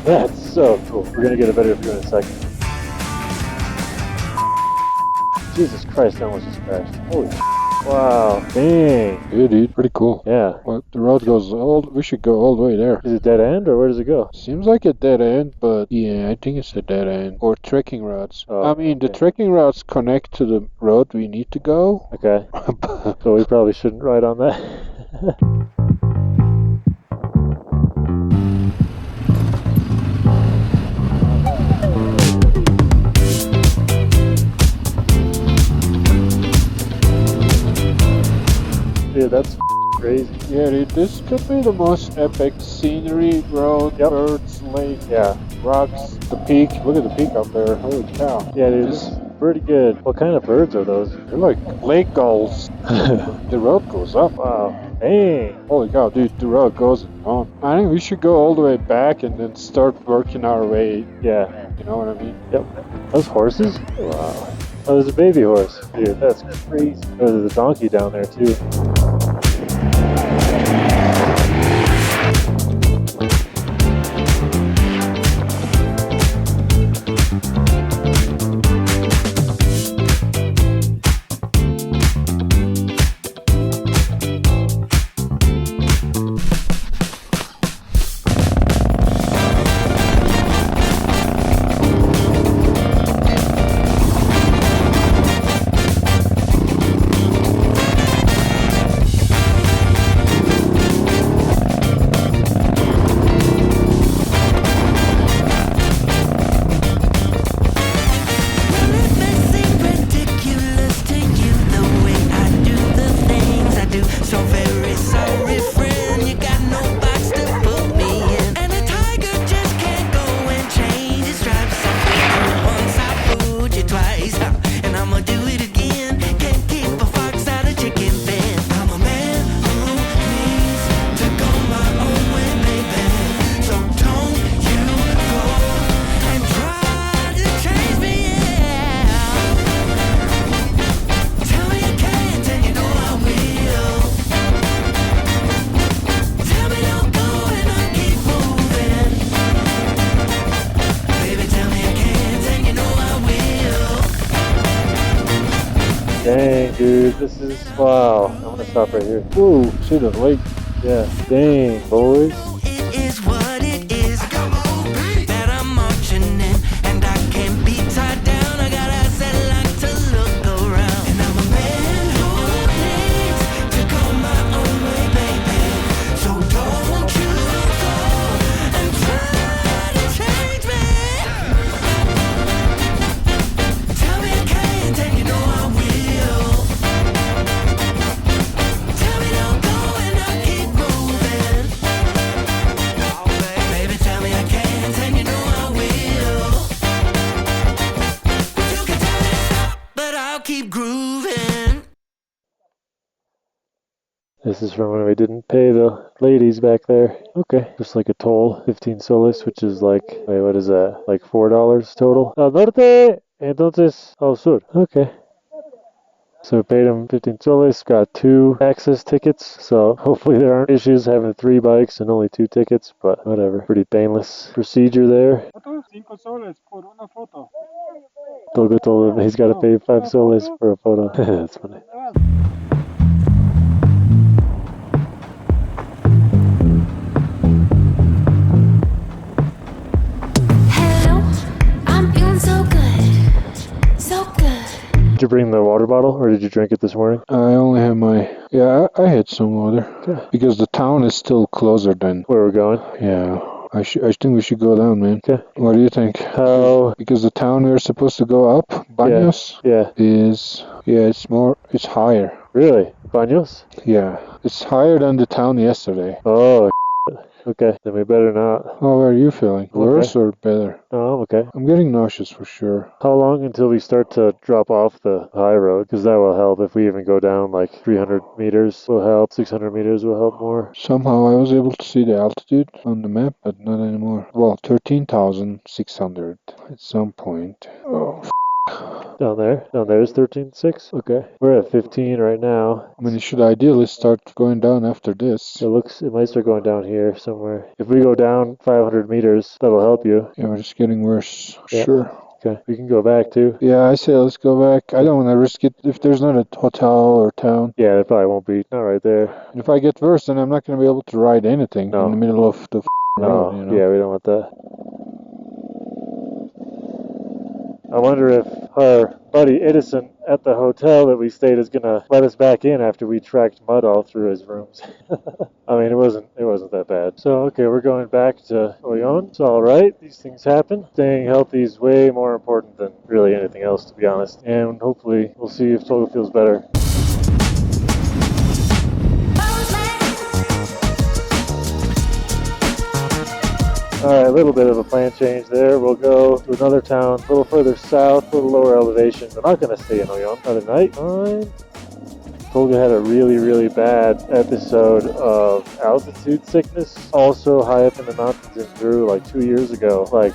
That's so cool. We're gonna get a better view in a second. Jesus Christ, I almost just crashed. Holy wow. Dang. Yeah, dude. Pretty cool. Yeah. Well, the road goes we should go all the way there. Is it dead end or where does it go? Seems like a dead end, but yeah, I think it's a dead end. Or trekking routes. Oh, I mean, the trekking routes connect to the road we need to go. Okay. So we probably shouldn't ride on that. Dude, that's crazy. Yeah, dude, this could be the most epic scenery, road, birds, lake, rocks, the peak. Look at the peak up there. Holy cow. Yeah, dude, this is pretty good. What kind of birds are those? They're like lake gulls. The road goes up. Wow. Hey. Holy cow, dude, the road goes on. I think we should go all the way back and then start working our way. Yeah. You know what I mean? Yep. Those horses? Wow. Oh, there's a baby horse. Dude, that's crazy. Oh, there's a donkey down there, too. Dang, dude, this is wow. I'm gonna stop right here. Ooh, see the lake. Yeah, dang, boys. It is what it is that I'm marching in, and I can't be tied down. I got eyes that like to look around, and I'm a man who needs to go my own way, baby. So don't you go and try to change me. Tell me I can't, and you know I will. Tell me don't go and I'll keep moving. Baby, tell me I can't, and you know I will. You can tell me to stop, but I'll keep grooving. This is from when we didn't pay the ladies back there. Okay, just like a toll, 15 soles, which is like, wait, what is that? Like $4 total? Al norte, entonces al sur. Okay. So we paid him 15 soles, got 2 access tickets, so hopefully there aren't issues having 3 bikes and only 2 tickets, but whatever. Pretty painless procedure there. 5 soles por una foto. Tolga told him he's got to pay 5 soles for a photo. That's funny. Hello, I'm feeling so good. So good. Did you bring the water bottle or did you drink it this morning? I only have my. Yeah, I had some water. Yeah. Because the town is still closer than. Where we're going? Yeah. I think we should go down, man. Okay. What do you think? How? Because the town we're supposed to go up, Baños, Yeah. it's higher. Really? Baños? Yeah. It's higher than the town yesterday. Oh, okay. Then we better not. How are you feeling? Worse or better? Oh, okay. I'm getting nauseous for sure. How long until we start to drop off the high road? Because that will help if we even go down like 300 meters will help, 600 meters will help more. Somehow I was able to see the altitude on the map, but not anymore. Well, 13,600 at some point. Oh, Down there is 13.6. Okay. We're at 15 right now. I mean, it should ideally start going down after this. It might start going down here somewhere. If we go down 500 meters, that'll help you. Yeah, we're just getting worse. Yeah. Sure. Okay. We can go back too. Yeah, I say let's go back. I don't want to risk it if there's not a hotel or town. Yeah, it probably won't be. Not right there. If I get worse, then I'm not going to be able to ride anything in the middle of the road, you know? Yeah, we don't want that. I wonder if our buddy Edison at the hotel that we stayed is gonna let us back in after we tracked mud all through his rooms. I mean, it wasn't that bad. So okay, we're going back to Oyon. It's all right. These things happen. Staying healthy is way more important than really anything else, to be honest. And hopefully, we'll see if Tolga feels better. Alright, a little bit of a plan change there. We'll go to another town a little further south, a little lower elevation. We're not going to stay in Oyon another night. Fine. Tolga had a really, really bad episode of altitude sickness. Also high up in the mountains in Peru like 2 years ago. Like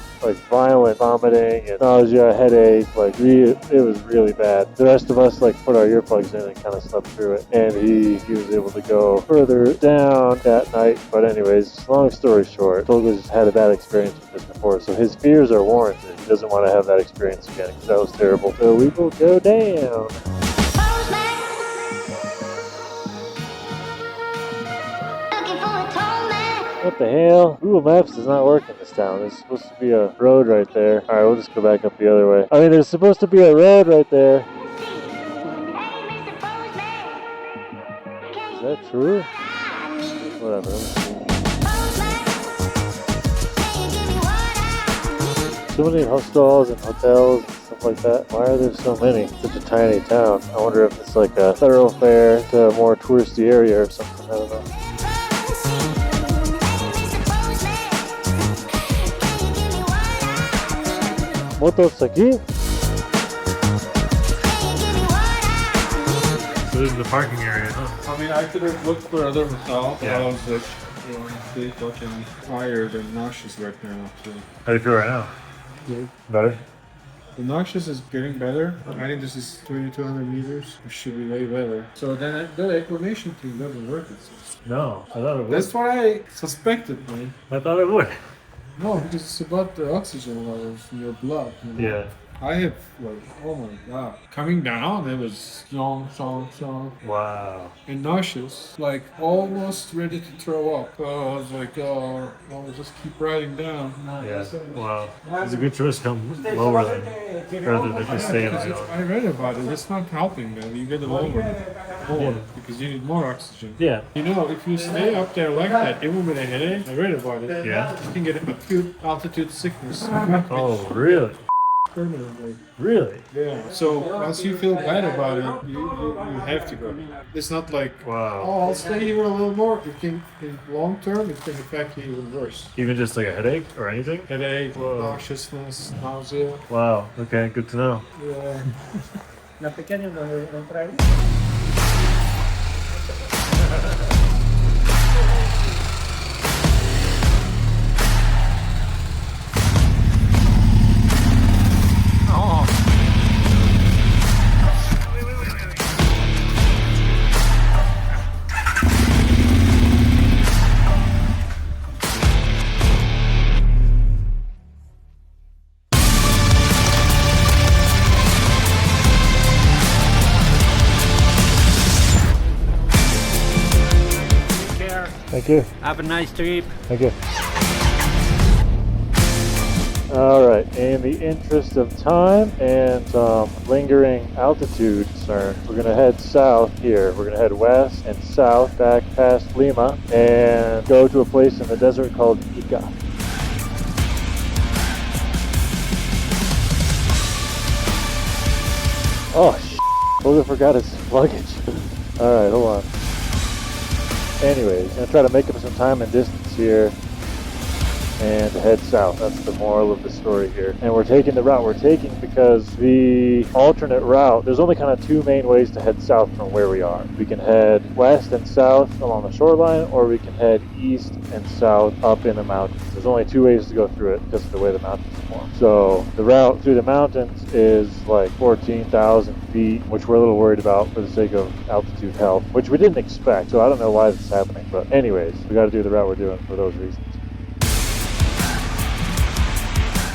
violent vomiting and nausea, headache. It was really bad. The rest of us like put our earplugs in and kind of slept through it. And he was able to go further down that night. But anyways, long story short, Tolga's had a bad experience with this before. So his fears are warranted. He doesn't want to have that experience again because that was terrible. So we will go down. What the hell? Google Maps does not work in this town. There's supposed to be a road right there. Alright, we'll just go back up the other way. I mean, there's supposed to be a road right there. Is that true? Whatever. So many hostels and hotels and stuff like that. Why are there so many? Such a tiny town. I wonder if it's like a thoroughfare to a more touristy area or something. I don't know. Motos aquí? So this is the parking area, huh? I mean, I could have looked for other hotels, but Yeah. I was like, pretty fucking tired and nauseous right now. So. How do you feel right now? Good. Better? The nauseous is getting better. I think this is 2,200 meters. It should be way better. So then the equination thing doesn't work. No, I thought it would. That's what I suspected, man. I thought it would. No, because it's about the oxygen levels in your blood. You know? Yeah. I have like, oh my god. Coming down, it was strong. Wow. And nauseous. Like almost ready to throw up. So I was like, oh, I'll just keep riding down. Yeah. Wow. It's a good choice to come lower than rather than just staying on. I read about it. It's not helping, man. You get it lower because you need more oxygen. Yeah. You know, if you stay up there like that, even with a headache, I read about it. Yeah. You can get acute altitude sickness. Oh, really? Permanently. Really? Yeah. So once you feel bad about it, you have to go. It's not like, wow. Oh, I'll stay here a little more. It can, in long term, it can affect you even worse. Even just like a headache or anything? Headache, nauseousness, nausea. Wow. Okay, good to know. Yeah. La pequeña no trae. Thank you. Have a nice trip. Thank you. All right, in the interest of time and lingering altitude concern, we're gonna head south here. We're gonna head west and south back past Lima and go to a place in the desert called Ica. Oh, totally forgot his luggage. All right, hold on. Anyways, gonna try to make up some time and distance here and head south. That's the moral of the story here. And we're taking the route we're taking because the alternate route, there's only kind of two main ways to head south from where we are. We can head west and south along the shoreline, or we can head east and south up in the mountains. There's only two ways to go through it because of the way the mountains form. So the route through the mountains is like 14,000 feet, which we're a little worried about for the sake of altitude health, which we didn't expect. So I don't know why this is happening, but anyways, we got to do the route we're doing for those reasons.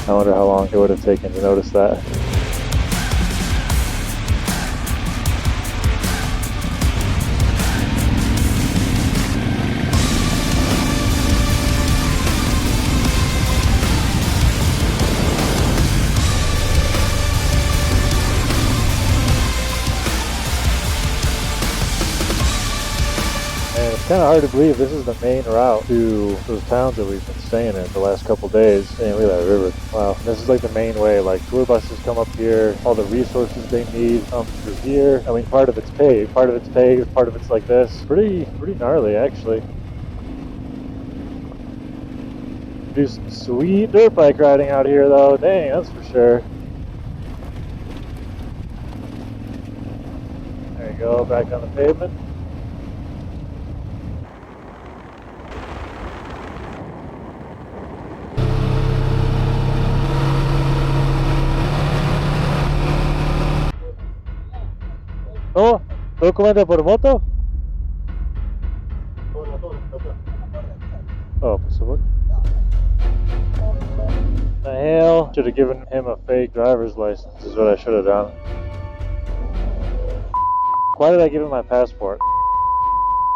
I wonder how long it would have taken to notice that. And it's kind of hard to believe this is the main route to those towns that we've been staying in the last couple days. And look at that river. Wow, this is like the main way. Like tour buses come up here, all the resources they need come through here. I mean, part of it's paved, part of it's like this. Pretty gnarly, actually. Do some sweet dirt bike riding out here, though. Dang, that's for sure. There you go, back on the pavement. Oh, ¿documento por moto? Oh, por favor. The hell? Should have given him a fake driver's license is what I should have done. Why did I give him my passport?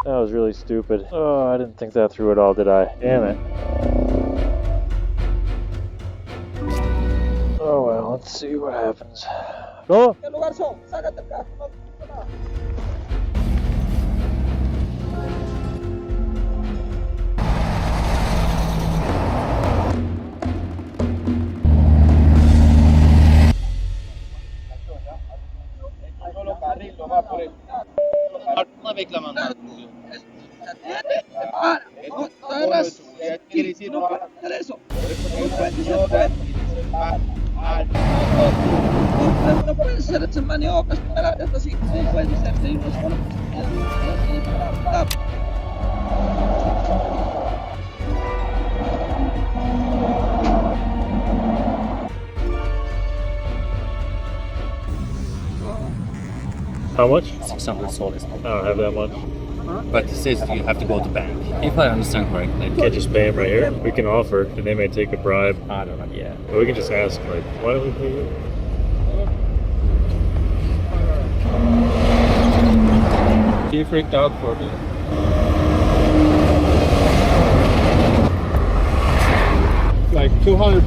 That was really stupid. Oh, I didn't think that through at all, did I? Damn it. Oh well, let's see what happens. Go! No puede ser, se maniobra, esto sí, no puede ser, sí, no solo. How much? 600 soles. I don't have that much. But it says you have to go to bank. If I understand correctly. Can't just pay him right here. We can offer, and they may take a bribe. I don't know, yeah. But we can just ask, like, why don't we pay you? He freaked out for me. Like $200.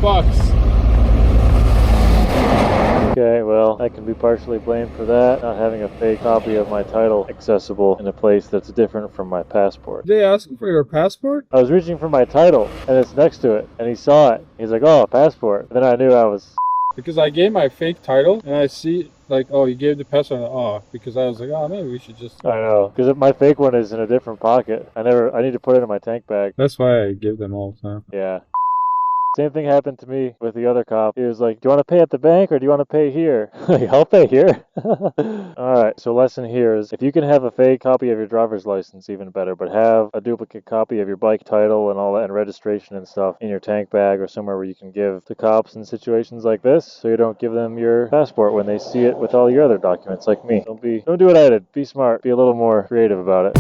Okay, well, I can be partially blamed for that, not having a fake copy of my title accessible in a place that's different from my passport. Did they ask for your passport? I was reaching for my title, and it's next to it, and he saw it. He's like, oh, passport. And then I knew I was... Because I gave my fake title, and I see, like, oh, you gave the passport, because I was like, oh, maybe we should just... I know, because my fake one is in a different pocket. I need to put it in my tank bag. That's why I give them all the time. Yeah. Same thing happened to me with the other cop. He was like, do you want to pay at the bank or do you want to pay here? Like, I'll pay here. Alright, so lesson here is if you can have a fake copy of your driver's license, even better, but have a duplicate copy of your bike title and all that and registration and stuff in your tank bag or somewhere where you can give to cops in situations like this so you don't give them your passport when they see it with all your other documents like me. Don't do what I did. Be smart. Be a little more creative about it.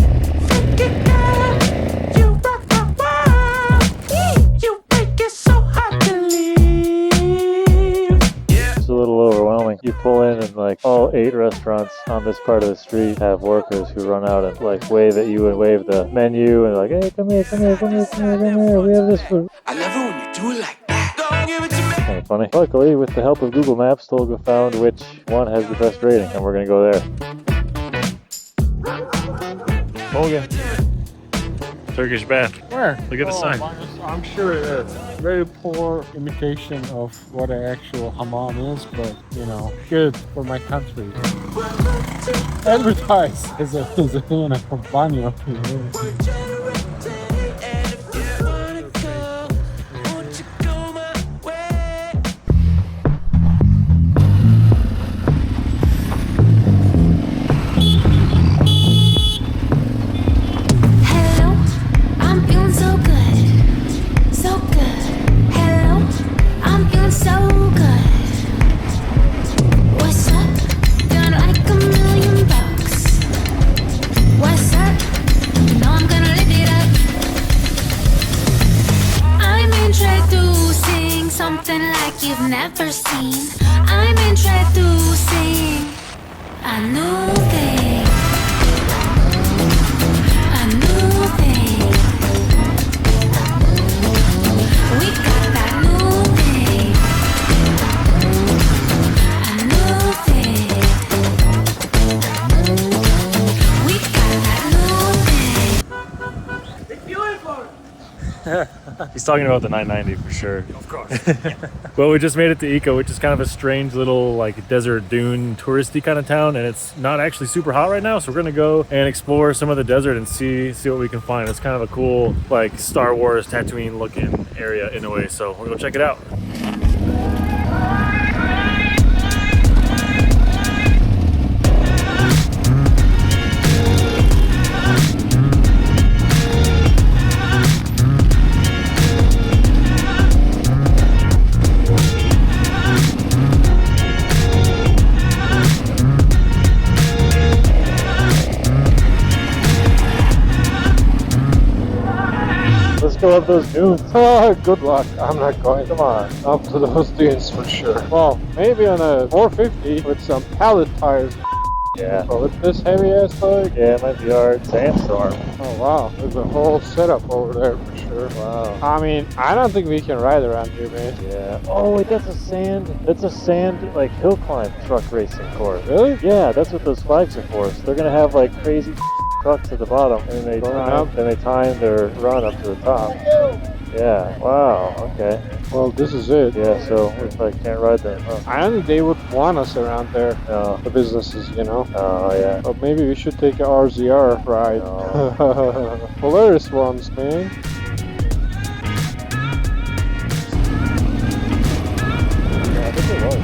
A little overwhelming. You pull in and like all 8 restaurants on this part of the street have workers who run out and like wave at you and wave the menu and like, hey, come here, we have this food. I love it when you do it like that. Don't give it to me. Kind of funny. Luckily, with the help of Google Maps, Tolga found which one has the best rating, and we're gonna go there. Tolga. Turkish bath. Where? Look at the sign. I'm sure it is. Very poor imitation of what an actual hammam is, but you know, good for my country. Advertise as a baño. Never seen. I'm introducing a new thing. A new thing. We got that new thing. A new thing. We got that new thing. It's beautiful. He's talking about the 990 for sure. Of course. Well, we just made it to Ica, which is kind of a strange little like desert dune touristy kind of town, and it's not actually super hot right now, so we're gonna go and explore some of the desert and see what we can find. It's kind of a cool like Star Wars Tatooine looking area in a way, so we're gonna check it out. Go up those dunes. Oh, good luck. I'm not going. Come on. Up to those dunes for sure. Well, maybe on a 450 with some pallet tires. Yeah. But with this heavy ass bike. Yeah, it might be hard. Sandstorm. Oh wow. There's a whole setup over there for sure. Wow. I mean, I don't think we can ride around here, man. Yeah. Oh wait, that's a sand like hill climb truck racing course. Really? Yeah, that's what those flags are for. So they're gonna have like crazy trucks at the bottom, and they time their run up to the top. Yeah. Wow. Okay. Well, this is it. Yeah. So we probably can't ride them. Huh? I don't think they would want us around there. No. The businesses, you know. Oh yeah. But maybe we should take a RZR ride. No. Polaris ones, man. Yeah, I think it was.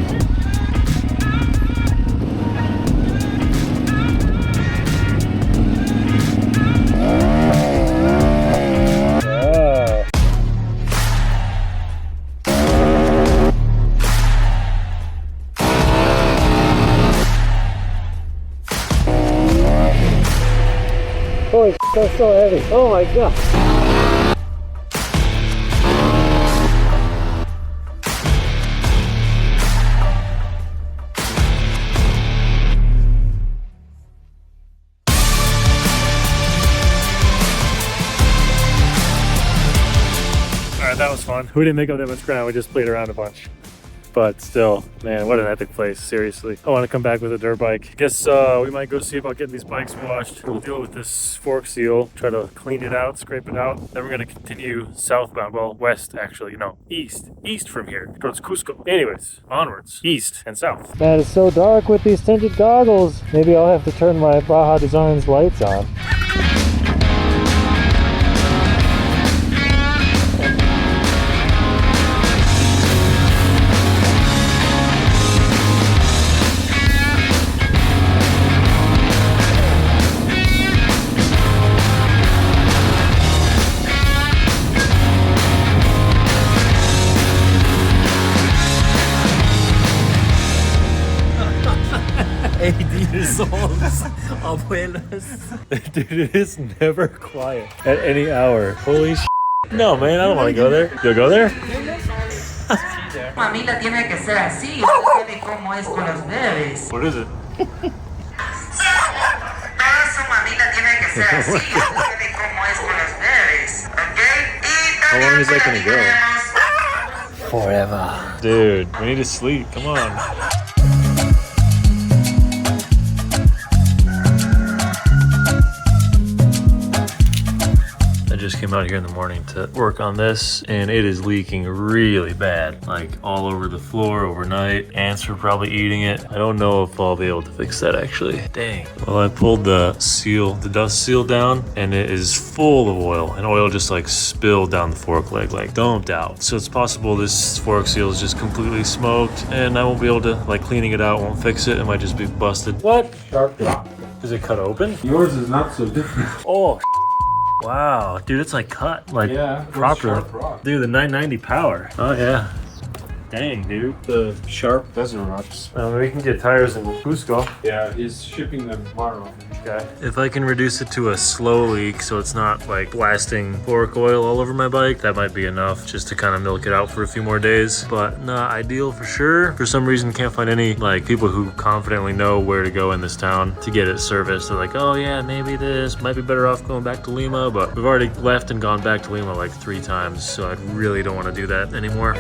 Holy that's so heavy. Oh my god. fun. We didn't make up that much ground, we just played around a bunch. But still, man, what an epic place, seriously. I want to come back with a dirt bike. Guess we might go see about getting these bikes washed. We'll deal with this fork seal, try to clean it out, scrape it out. Then we're going to continue southbound, well, west actually, no, east from here, towards Cusco. Anyways, onwards, east and south. Man, it's so dark with these tinted goggles. Maybe I'll have to turn my Baja Designs lights on. Dude, it is never quiet at any hour. Holy sh**. No, man, I don't want to go there. You'll go there? Mamila tiene que ser así. Usted sabe cómo es con los bebés. What is it? Toda su mamila tiene que ser así. Usted sabe cómo es con los bebés. ¿Ok? How long is that gonna go? Forever. Dude, we need to sleep. Come on. Just came out here in the morning to work on this and it is leaking really bad, like all over the floor overnight. Ants were probably eating it. I don't know if I'll be able to fix that actually. Dang. Well, I pulled the seal, the dust seal down, and it is full of oil, and oil just like spilled down the fork leg, like dumped out. So it's possible this fork seal is just completely smoked and I won't be able to, like, cleaning it out won't fix it. It might just be busted. What? Sharp rock. Is it cut open? Yours is not so different. Oh, wow, dude, it's like cut, like, yeah, proper. Dude, the 990 power. Oh yeah. Dang, dude. The sharp desert rocks. Well, we can get tires in Cusco. Yeah, he's shipping them tomorrow. Okay. If I can reduce it to a slow leak so it's not like blasting fork oil all over my bike, that might be enough just to kind of milk it out for a few more days. But not ideal for sure. For some reason, can't find any like people who confidently know where to go in this town to get it serviced. They're like, oh yeah, maybe this might be better off going back to Lima, but we've already left and gone back to Lima like 3 times, so I really don't want to do that anymore.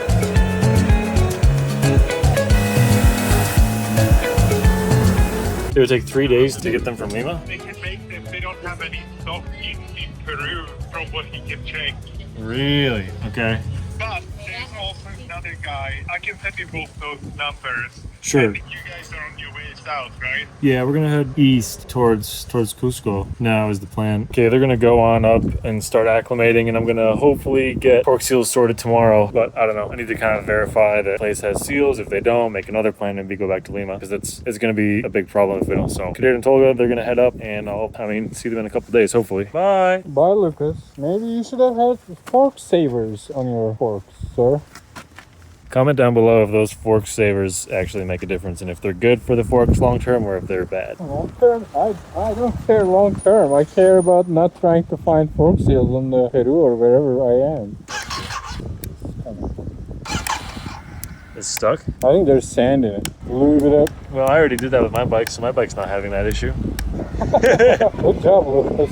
It would take 3 days to get them from Lima? They can make them. They don't have any stock in Peru from what he can check. Really? Okay. But there's also another guy. I can send you both those numbers. Sure. And you guys are on your way south, right? Yeah, we're gonna head east towards Cusco now is the plan. Okay, they're gonna go on up and start acclimating, and I'm gonna hopefully get fork seals sorted tomorrow. But I don't know. I need to kind of verify that the place has seals. If they don't, make another plan and maybe go back to Lima, because it's gonna be a big problem if we don't. So Kadir and Tolga, they're gonna head up, and I'll see them in a couple days, hopefully. Bye. Bye, Lucas. Maybe you should have had fork savers on your forks, sir. Comment down below if those fork savers actually make a difference and if they're good for the forks long term or if they're bad. Long term, I don't care long term. I care about not trying to find fork seals in the Peru or wherever I am. It's stuck? I think there's sand in it. Lube it up. Well, I already did that with my bike, so my bike's not having that issue. Good job, Lucas.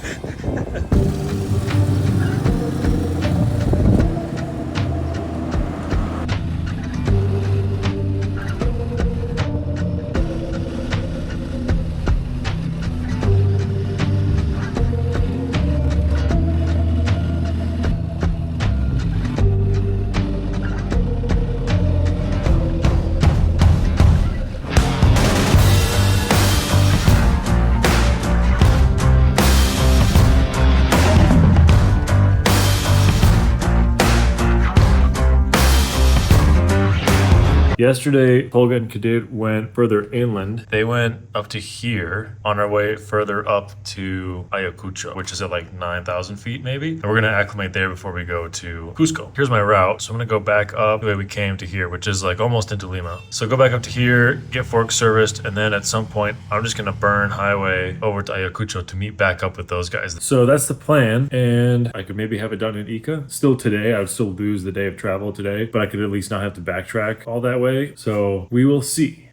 Yesterday, Tolga and Kadir went further inland. They went up to here on our way further up to Ayacucho, which is at like 9,000 feet maybe. And we're gonna acclimate there before we go to Cusco. Here's my route. So I'm gonna go back up the way we came to here, which is like almost into Lima. So go back up to here, get fork serviced, and then at some point, I'm just gonna burn highway over to Ayacucho to meet back up with those guys. So that's the plan. And I could maybe have it done in Ica. Still today, I would still lose the day of travel today, but I could at least not have to backtrack all that way. So we will see.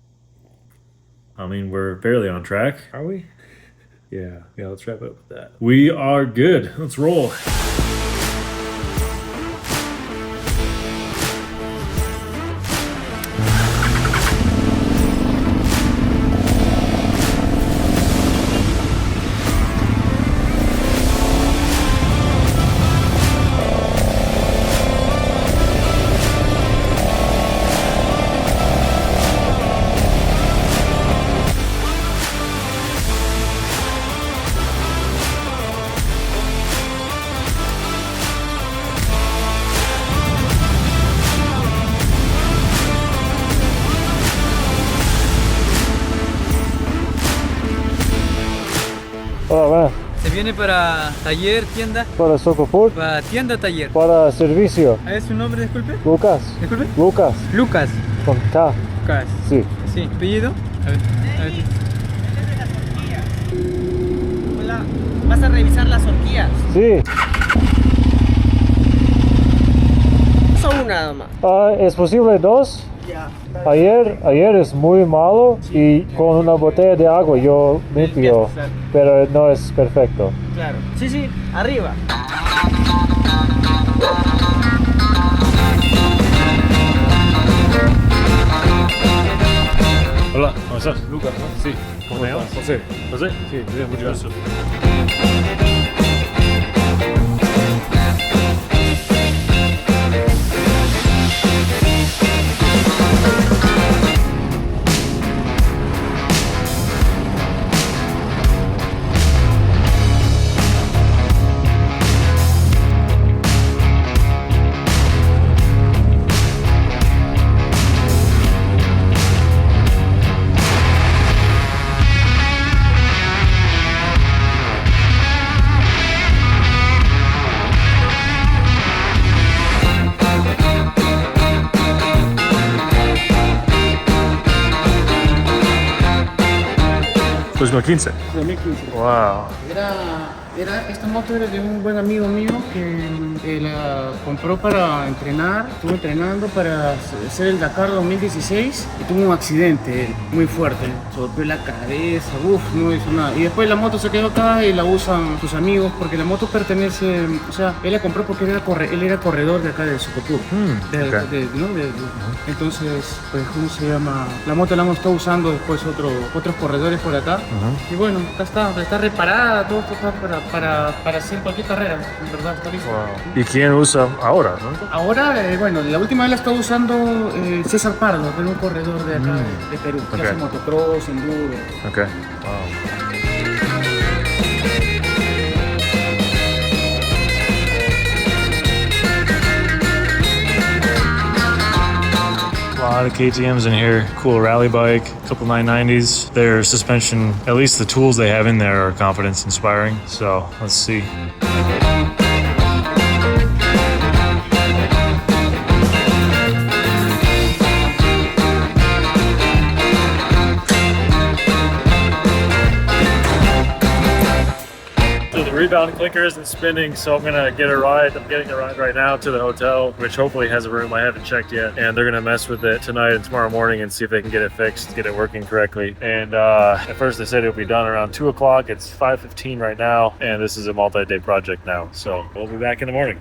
I mean, we're barely on track. Are we? Yeah, let's wrap up with that. We are good. Let's roll. Hola, Se viene para taller, tienda. para Socopur. Para tienda, taller. Para servicio. ¿Es su nombre, disculpe? Lucas. Disculpe. Lucas. Lucas. Con K. Lucas. Sí. Sí. ¿Apellido? A ver. Hola. ¿Vas a revisar las horquillas? Sí. Son una nada más. ¿Es posible 2? Ya. Ayer es muy malo y con una botella de agua yo limpio, pero no es perfecto. Claro. Sí, sí. Arriba. Hola, ¿cómo estás? Lucas, ¿no? Sí. ¿Cómo te llamas? José. ¿José? Sí, bien, mucho gusto. Pues 2015. 2015. Wow. Esta moto era de un buen amigo mío que la compró para entrenar. Estuvo entrenando para hacer el Dakar 2016 y tuvo un accidente muy fuerte. Se golpeó la cabeza, no hizo nada. Y después la moto se quedó acá y la usan sus amigos porque la moto pertenece, o sea, él la compró porque él era corredor de acá de Socopur. Entonces, pues, ¿cómo se llama? La moto la hemos estado usando después otros corredores por acá. Y bueno, está reparada, todo está para hacer cualquier carrera, en verdad, está listo. Wow. ¿Y quién usa ahora? ¿No? Ahora, bueno, la última vez la está usando César Pardo, que es un corredor de acá de Perú, que hace motocross, enduro. Ok. Wow. A lot of KTMs in here, cool rally bike, a couple 990s. Their suspension, at least the tools they have in there are confidence inspiring. So let's see. Rebound clicker isn't spinning, so I'm gonna get a ride. I'm getting a ride right now to the hotel, which hopefully has a room. I haven't checked yet, and they're gonna mess with it tonight and tomorrow morning and see if they can get it fixed, get it working correctly. And at first they said it'll be done around 2 o'clock. It's 5:15 right now, and this is a multi-day project now. So we'll be back in the morning.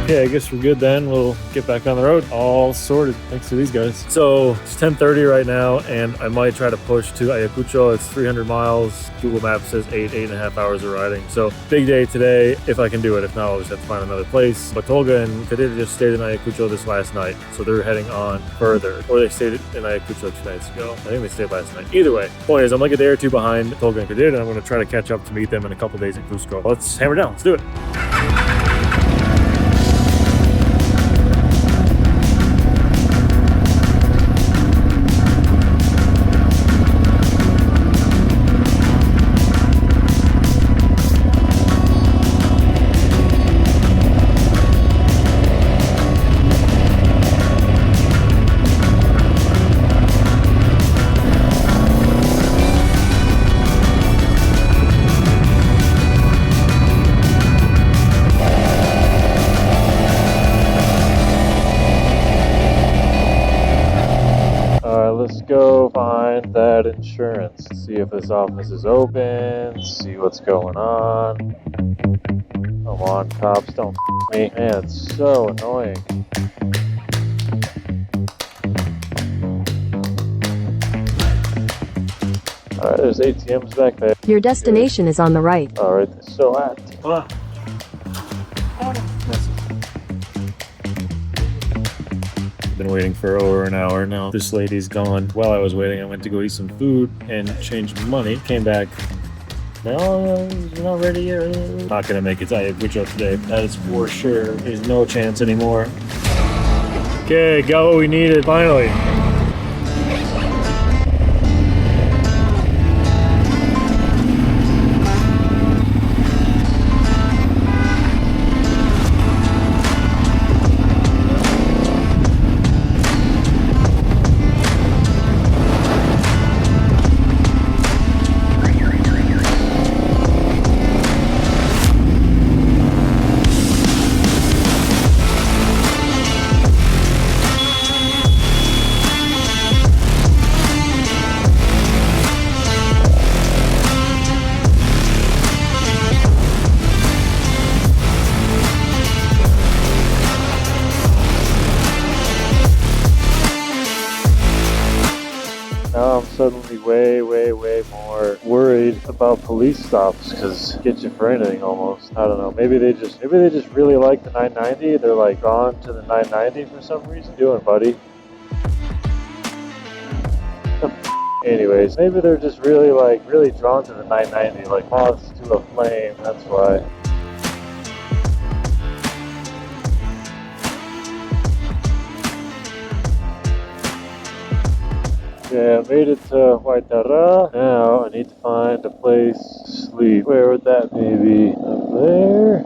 Yeah, I guess we're good then. We'll get back on the road. All sorted, thanks to these guys. So it's 10:30 right now, and I might try to push to Ayacucho. It's 300 miles. Google Maps says 8.5 hours of riding. So big day today, if I can do it. If not, I'll just have to find another place. But Tolga and Kadir just stayed in Ayacucho this last night, so they're heading on further. Or they stayed in Ayacucho 2 nights ago. I think they stayed last night. Either way, point is, I'm like a day or two behind Tolga and Kadir, and I'm gonna try to catch up to meet them in a couple days in Cusco. Let's hammer down, let's do it. Let's go find that insurance. See if this office is open. See what's going on. Come on, cops, don't me. Man, it's so annoying. Alright, there's ATMs back there. Your destination is on the right. Alright, so at. Hola. Been waiting for over an hour now. This lady's gone. While I was waiting, I went to go eat some food and change money. Came back No, you're not ready yet. Not gonna make it to Ayacucho today. That is for sure. There's no chance anymore. Okay, got what we needed finally. Now I'm suddenly way more worried about police stops because get you for anything almost. I don't know. Maybe they just really like the 990. They're like drawn to the 990 for some reason. What you doing, buddy? Anyways, maybe they're just really drawn to the 990, like moths to a flame. That's why. Yeah, I made it to Waitara. Now I need to find a place to sleep. Where would that maybe? Up there?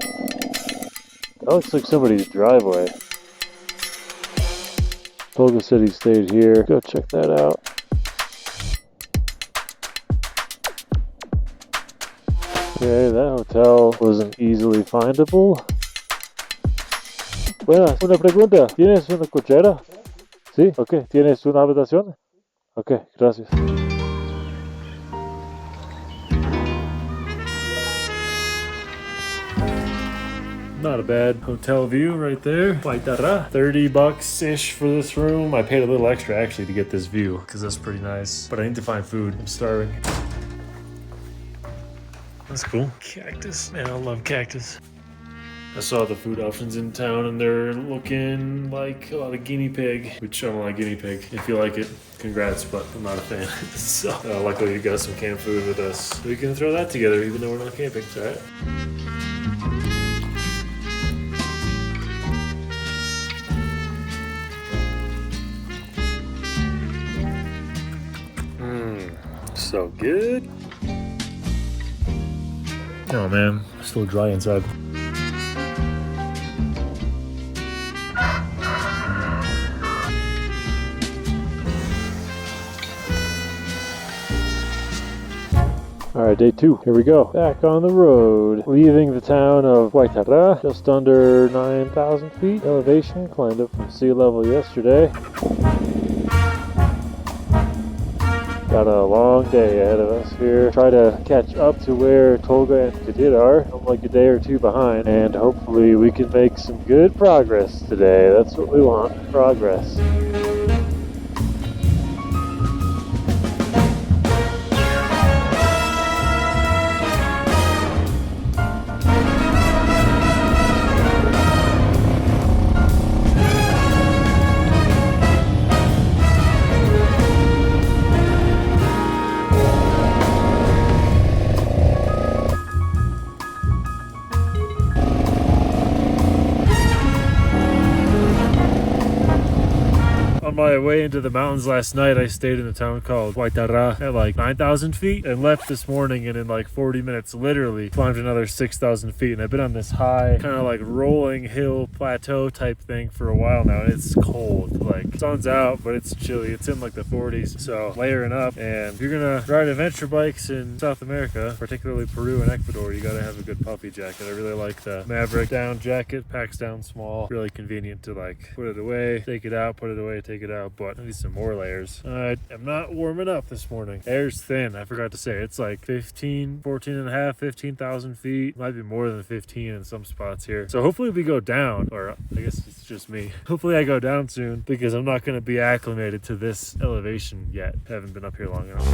That looks like somebody's driveway. Tolga said he stayed here. Go check that out. Okay, that hotel wasn't easily findable. Buenas, una pregunta. ¿Tienes una cochera? Sí, ok. ¿Tienes una habitación? Ok, gracias. Not a bad hotel view right there. Waitara. $30-ish for this room. I paid a little extra actually to get this view because that's pretty nice. But I need to find food. I'm starving. That's cool. Cactus. Man, I love cactus. I saw the food options in town and they're looking like a lot of guinea pig, which I don't like guinea pig. If you like it, congrats, but I'm not a fan. So luckily you got some canned food with us. So we can throw that together even though we're not camping, it's alright. So good. Oh man, still dry inside. Alright, day 2. Here we go. Back on the road. Leaving the town of Waitara. Just under 9,000 feet elevation. Climbed up from sea level yesterday. Got a long day ahead of us here. Try to catch up to where Tolga and Kadir are. I'm like a day or two behind. And hopefully we can make some good progress today. That's what we want. Progress. On my way into the mountains last night, I stayed in a town called Waitara at like 9,000 feet and left this morning, and in like 40 minutes literally climbed another 6,000 feet. And I've been on this high kind of like rolling hill plateau type thing for a while now, and it's cold. Like sun's out, but it's chilly. It's in like the 40s, so layering up. And if you're gonna ride adventure bikes in South America, particularly Peru and Ecuador, you gotta have a good puffy jacket. I really like the Maverick down jacket. Packs down small, really convenient to like put it away, take it out, put it away, take it out, but I need some more layers. I am not warming up this morning. Air's thin. I forgot to say it's like 14 and a half, 15,000 feet. Might be more than 15 in some spots here. So hopefully we go down, or I guess it's just me. Hopefully I go down soon because I'm not going to be acclimated to this elevation yet. I haven't been up here long enough.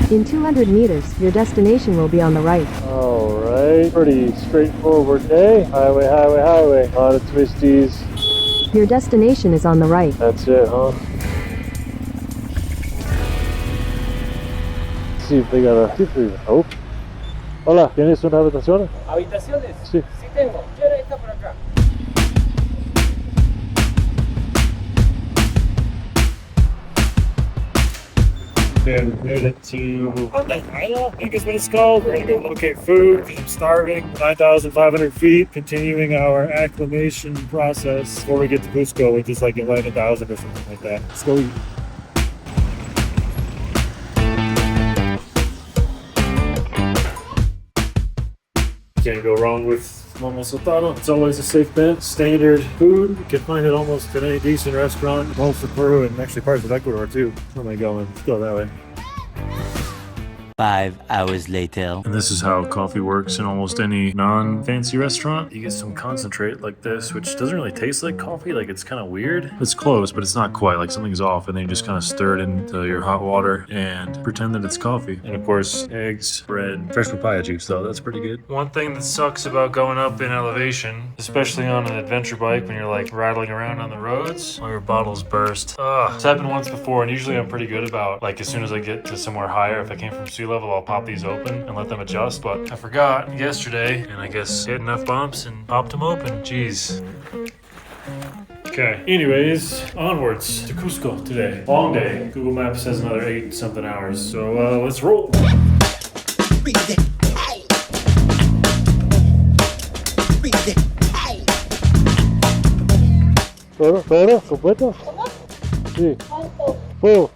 In 200 meters, your destination will be on the right. Alright, pretty straightforward day. Highway, highway, highway. A lot of twisties. Your destination is on the right. That's it, huh? Let's see if they got a... Oh. Hola, ¿tienes una habitación? ¿Habitaciones? Sí. Sí tengo. Quiero esta por acá. And we made it to I think is what it's called. We're gonna go locate food because I'm starving. 9,500 feet, continuing our acclimation process before we get to Cusco, which is like 11,000 or something like that. Let's go eat. Can't go wrong with lomo saltado. It's always a safe bet. Standard food. You can find it almost in any decent restaurant. Most of Peru and actually parts of Ecuador too. Where am I going? Let's go that way. 5 hours later. And this is how coffee works in almost any non-fancy restaurant. You get some concentrate like this, which doesn't really taste like coffee. Like, it's kind of weird. It's close, but it's not quite. Like, something's off, and then you just kind of stir it into your hot water and pretend that it's coffee. And of course, eggs, bread, fresh papaya juice though. That's pretty good. One thing that sucks about going up in elevation, especially on an adventure bike when you're like rattling around on the roads, all your bottles burst. It's happened once before, and usually I'm pretty good about, like, as soon as I get to somewhere higher, if I came from sea level, I'll pop these open and let them adjust, but I forgot yesterday, and I guess hit enough bumps and popped them open. Jeez. Okay, anyways, onwards to Cusco today. Long day. Google Maps says another 8-something hours, so let's roll. ¿Todo? ¿Completo? Sí. Full.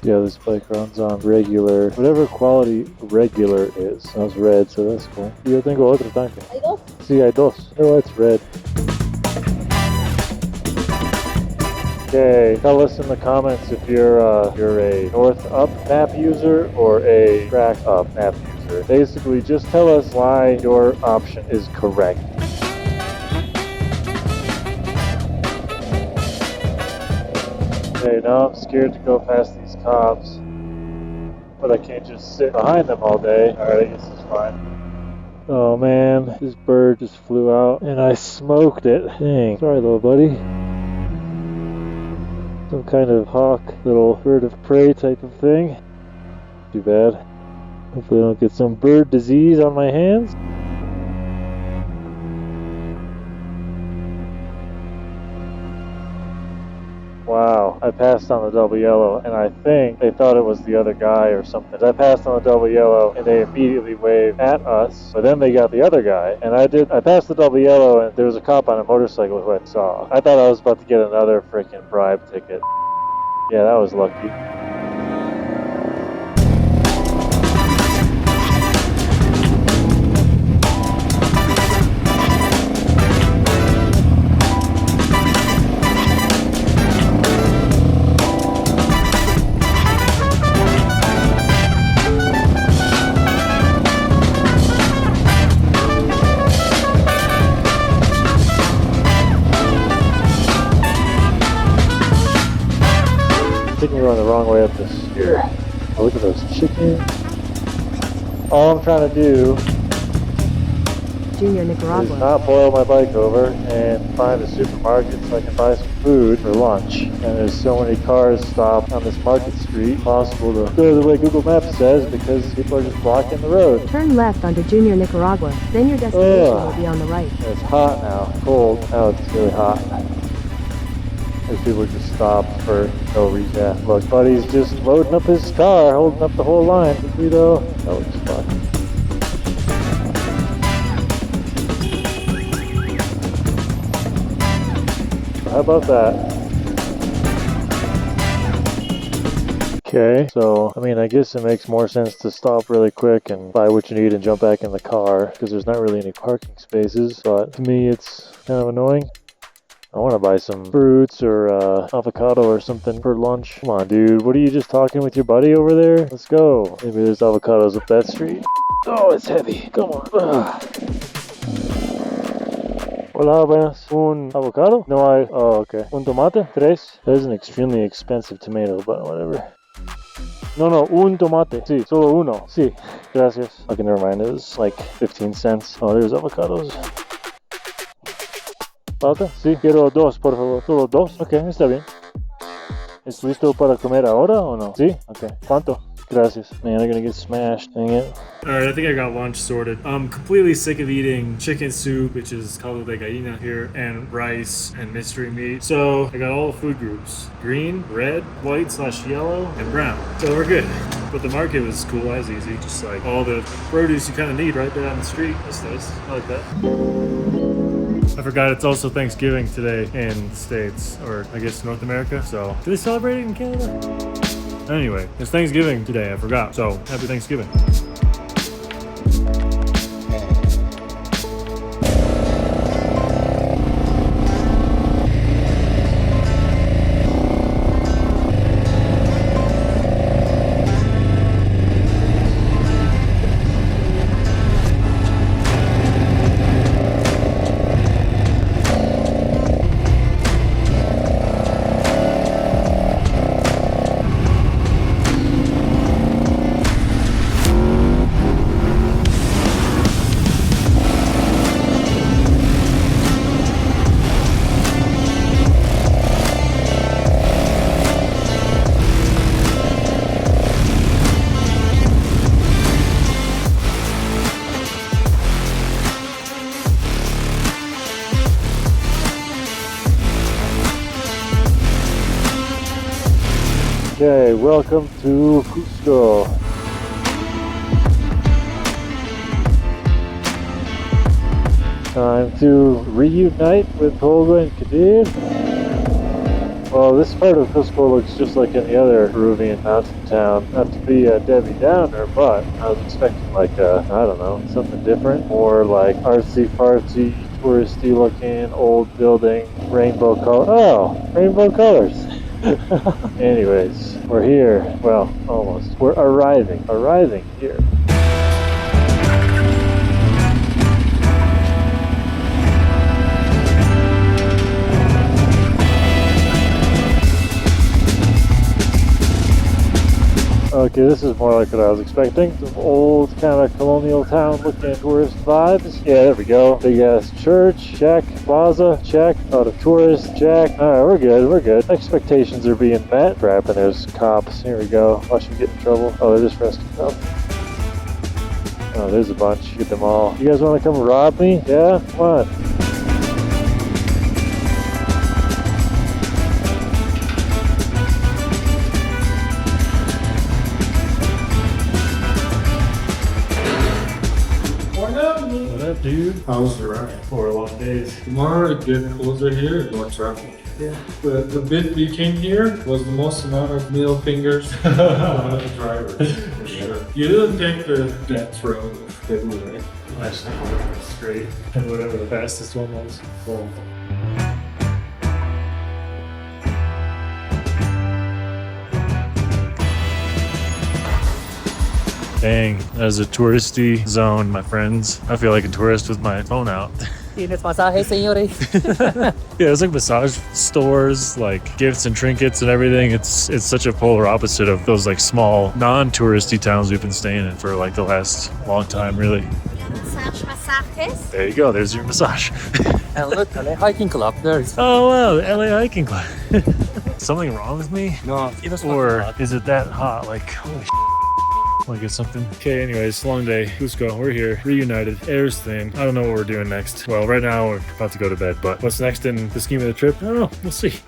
Yeah, this bike runs on regular, whatever quality regular is. Sounds red, so that's cool. Yo tengo otro tanque. ¿Hay dos? Sí, hay dos. Oh, it's red. Okay, tell us in the comments if you're a north up map user or a track up map user. Basically, just tell us why your option is correct. Okay, now I'm scared to go past these cops, but I can't just sit behind them all day. Alright, I guess it's fine. Oh man, this bird just flew out and I smoked it. Dang, sorry little buddy. Some kind of hawk, little bird of prey type of thing. Too bad. Hopefully I don't get some bird disease on my hands. Wow, I passed on the double yellow, and I think they thought it was the other guy or something. I passed on the double yellow, and they immediately waved at us, but then they got the other guy, and I passed the double yellow, and there was a cop on a motorcycle who I saw. I thought I was about to get another freaking bribe ticket. Yeah, that was lucky. I think we're going the wrong way up this here. Oh, look at those chickens. All I'm trying to do Junior is Nicaragua. not boil my bike over and find a supermarket so I can buy some food for lunch. And there's so many cars stopped on this market street, possible to go the way Google Maps says because people are just blocking the road. Turn left onto Junior Nicaragua, then your destination will be on the right. It's hot now, cold. Now it's really hot. These people just stopped for no reason. Yeah, look, buddy's just loading up his car, holding up the whole line. That looks fun. How about that? Okay, so, I mean, I guess it makes more sense to stop really quick and buy what you need and jump back in the car, because there's not really any parking spaces, but to me it's kind of annoying. I want to buy some fruits or avocado or something for lunch. Come on, dude. What are you just talking with your buddy over there? Let's go. Maybe there's avocados up that street. Oh, it's heavy. Come on. Ugh. Hola, buenas. Un avocado? No hay. Oh, okay. Un tomate? Tres? That is an extremely expensive tomato, but whatever. No, no, un tomate. Sí, solo uno. Sí. Gracias. Okay, never mind. It was like 15 cents. Oh, there's avocados. ¿Falta? Sí, quiero dos, por favor. ¿Solo dos? Ok, está bien. ¿Es listo para comer ahora o no? Sí? Ok. ¿Cuánto? Gracias. Man, they're gonna get smashed. Dang it. Alright, I think I got lunch sorted. I'm completely sick of eating chicken soup, which is caldo de gallina here, and rice and mystery meat. So I got all the food groups. Green, red, white/yellow, and brown. So we're good. But the market was cool, as easy. Just like all the produce you kind of need right there on the street. That's nice. I like that. I forgot it's also Thanksgiving today in the States, or I guess North America. So, do they celebrate it in Canada? Anyway, it's Thanksgiving today, I forgot. So, happy Thanksgiving. Okay, welcome to Cusco. Time to reunite with Tolga and Kadir. Well, this part of Cusco looks just like any other Peruvian mountain town. Not to be a Debbie Downer, but I was expecting like I don't know, something different. More like artsy-fartsy, touristy looking, old building, rainbow color. Oh, rainbow colors. Anyways, we're here. Well, almost. We're arriving here. Okay, this is more like what I was expecting. Some old kind of colonial town looking tourist vibes. Yeah, there we go. Big ass church, check. Plaza, check. Lot of tourists, check. Alright, we're good. Expectations are being met. Crap, and there's cops. Here we go. Watch me get in trouble. Oh, they're just rescuing up. Oh, there's a bunch. Get them all. You guys want to come rob me? Yeah? Come on. Dude, how's the ride? 4 long days. Tomorrow it gets closer here, more traffic. Yeah. The bit we came here was the most amount of middle fingers from the drivers, for sure. You didn't take the death road of Peru, right? Last night was straight, and whatever the fastest one was. Cool. Dang, that is a touristy zone, my friends. I feel like a tourist with my phone out. ¿Tienes masaje, señores? Yeah, it's like massage stores, like gifts and trinkets and everything. It's such a polar opposite of those like small, non-touristy towns we've been staying in for like the last long time, really. Massages? There you go, there's your massage. And look, LA Hiking Club, there's. Oh wow, the LA Hiking Club. Something wrong with me? No, it was or hot. is it that hot? Like, holy want to get something? Okay, anyways, long day. Cusco, we're here, reunited. Air's thin. I don't know what we're doing next. Well, right now we're about to go to bed, but what's next in the scheme of the trip? I don't know. We'll see.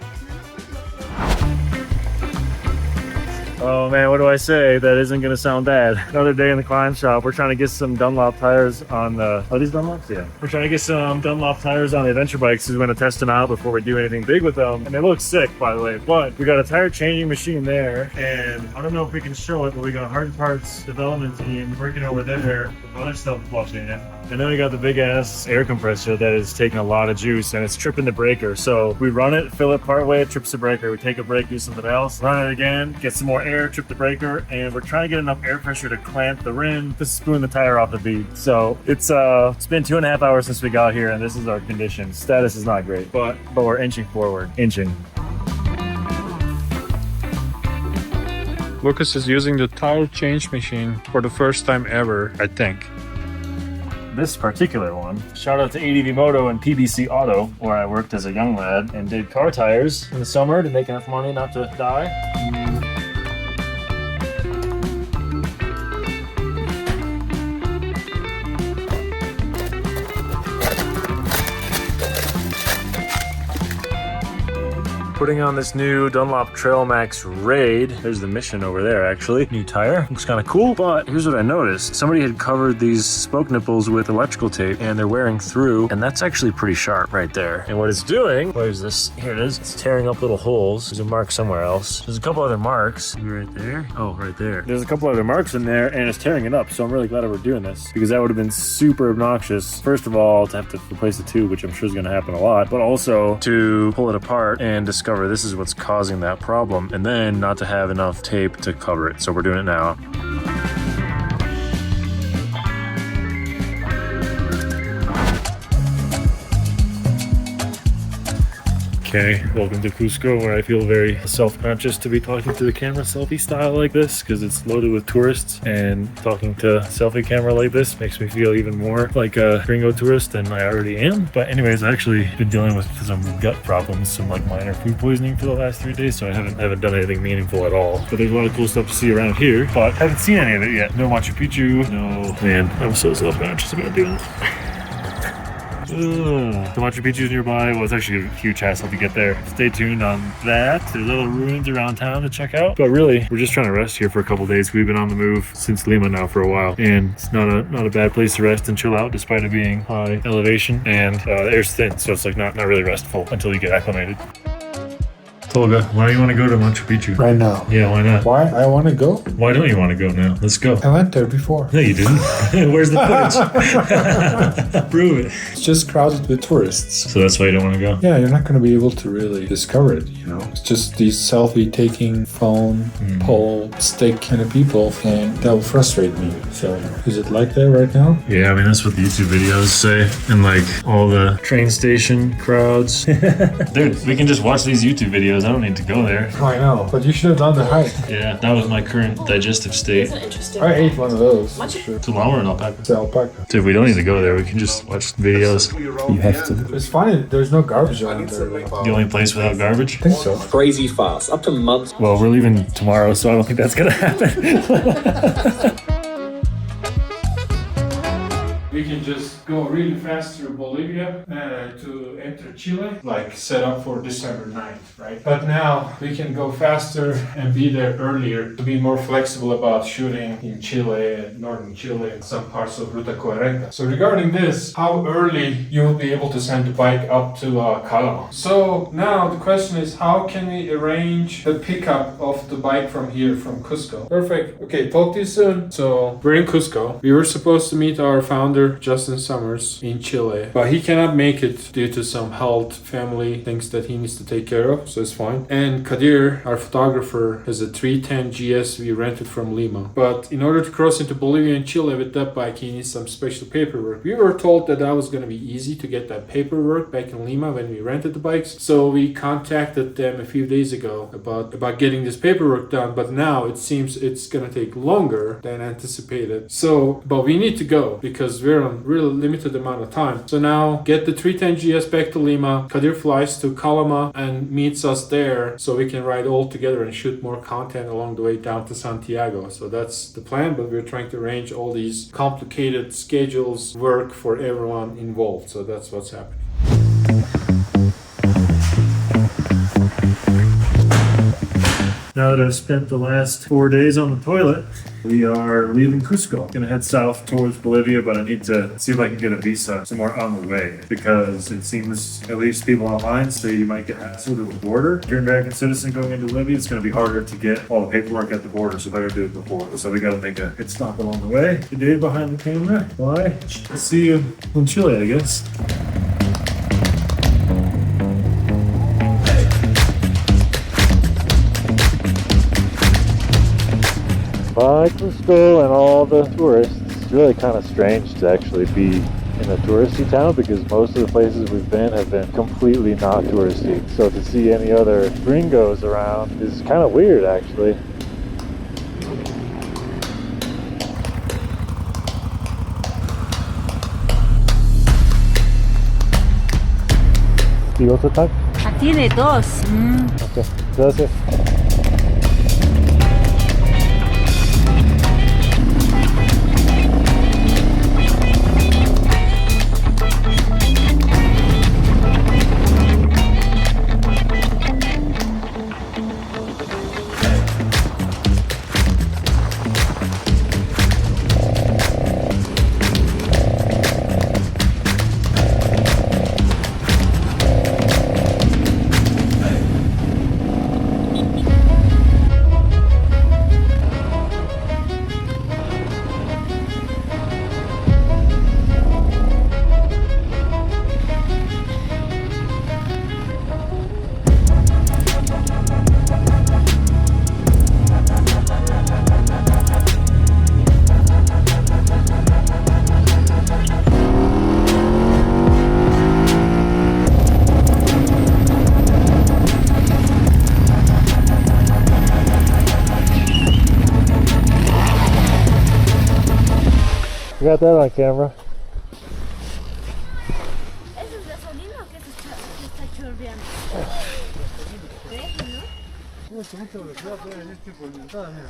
Oh man, what do I say that isn't gonna sound bad? Another day in the climb shop. We're trying to get some Dunlop tires on the... Are these Dunlops? Yeah. We're trying to get some Dunlop tires on the adventure bikes. We're gonna test them out before we do anything big with them. And they look sick, by the way. But we got a tire changing machine there. And I don't know if we can show it, but we got a hard parts development team working over there with other stuff watching it. And then we got the big ass air compressor that is taking a lot of juice and it's tripping the breaker. So we run it, fill it part way, it trips the breaker. We take a break, do something else, run it again, get some more air, trip the breaker, and we're trying to get enough air pressure to clamp the rim to spoon the tire off the bead. So it's been 2.5 hours since we got here and this is our condition. Status is not great, but we're inching forward, inching. Lucas is using the tire change machine for the first time ever, I think. This particular one. Shout out to ADV Moto and PBC Auto, where I worked as a young lad and did car tires in the summer to make enough money not to die. Putting on this new Dunlop Trail Max Raid. There's the Mission over there, actually. New tire. Looks kind of cool, but here's what I noticed. Somebody had covered these spoke nipples with electrical tape, and they're wearing through, and that's actually pretty sharp right there. And what it's doing, where's this? Here it is. It's tearing up little holes. There's a mark somewhere else. There's a couple other marks. Right there. Oh, right there. There's a couple other marks in there, and it's tearing it up, so I'm really glad that we're doing this, because that would have been super obnoxious. First of all, to have to replace the tube, which I'm sure is going to happen a lot, but also to pull it apart and discover this is what's causing that problem, and then not to have enough tape to cover it. So we're doing it now. Okay, welcome to Cusco, where I feel very self-conscious to be talking to the camera selfie style like this, because it's loaded with tourists, and talking to selfie camera like this makes me feel even more like a gringo tourist than I already am. But anyways, I've actually been dealing with some gut problems, some like minor food poisoning for the last 3 days, so I haven't done anything meaningful at all. But there's a lot of cool stuff to see around here, but I haven't seen any of it yet. No Machu Picchu, no... Man, I'm so self-conscious about doing it. The Machu Picchu is nearby. Well, it's actually a huge hassle to get there. Stay tuned on that. There's little ruins around town to check out. But really, we're just trying to rest here for a couple days. We've been on the move since Lima now for a while, and it's not a bad place to rest and chill out, despite it being high elevation, and the air's thin, so it's like not really restful until you get acclimated. Tolga, why do you want to go to Machu Picchu? Right now. Yeah, why not? Why I want to go? Why don't you want to go now? Let's go. I went there before. No, you didn't. Where's the footage? Prove it. It's just crowded with tourists. So that's why you don't want to go? Yeah, you're not going to be able to really discover it, you know? It's just these selfie-taking, phone, pole, stick kind of people, and that will frustrate me. So, is it like that right now? Yeah, I mean, that's what the YouTube videos say, and like all the train station crowds. Dude, we can just watch these YouTube videos. I don't need to go there. Oh, I know, but you should have done the hike. Yeah, that was my current digestive state. I ate one of those. It's a llama or an alpaca? It's an alpaca. Dude, we don't need to go there. We can just watch the videos. You have to. It's funny, there's no garbage around there. The only place without garbage? I think so. Crazy fast, up to months. Well, we're leaving tomorrow, so I don't think that's gonna happen. We can just go really fast through Bolivia to enter Chile, like set up for December 9th, right? But now we can go faster and be there earlier to be more flexible about shooting in Chile, northern Chile, and some parts of Ruta Coherenta. So regarding this, how early you will be able to send the bike up to Calama. So now the question is, how can we arrange the pickup of the bike from here, from Cusco? Perfect. Okay, talk to you soon. So we're in Cusco. We were supposed to meet our founder, Justin Summers, in Chile, but he cannot make it due to some health, family things that he needs to take care of, so it's fine. And Kadir, our photographer, has a 310 GS we rented from Lima. But in order to cross into Bolivia and Chile with that bike, he needs some special paperwork. We were told that was going to be easy to get that paperwork back in Lima when we rented the bikes, so we contacted them a few days ago about getting this paperwork done, but now it seems it's going to take longer than anticipated. So, but we need to go because we're on really limited amount of time. So now get the 310 GS back to Lima. Kadir flies to Calama and meets us there so we can ride all together and shoot more content along the way down to Santiago. So that's the plan, but we're trying to arrange all these complicated schedules, work for everyone involved. So that's what's happening. Now that I've spent the last 4 days on the toilet, we are leaving Cusco. Gonna head south towards Bolivia, but I need to see if I can get a visa somewhere on the way, because it seems, at least people online say, you might get hassled at the border. If you're an American citizen going into Bolivia, it's gonna be harder to get all the paperwork at the border, so better do it before. So we gotta make a hit stop along the way. Today behind the camera. Bye. I'll see you in Chile, I guess. By Cusco and all the tourists, it's really kind of strange to actually be in a touristy town, because most of the places we've been have been completely not touristy. So to see any other gringos around is kind of weird, actually. ¿Y otro tank? Tiene dos. Ok, gracias. You got that on camera. ¿Eso es gasolina o qué está chorreando?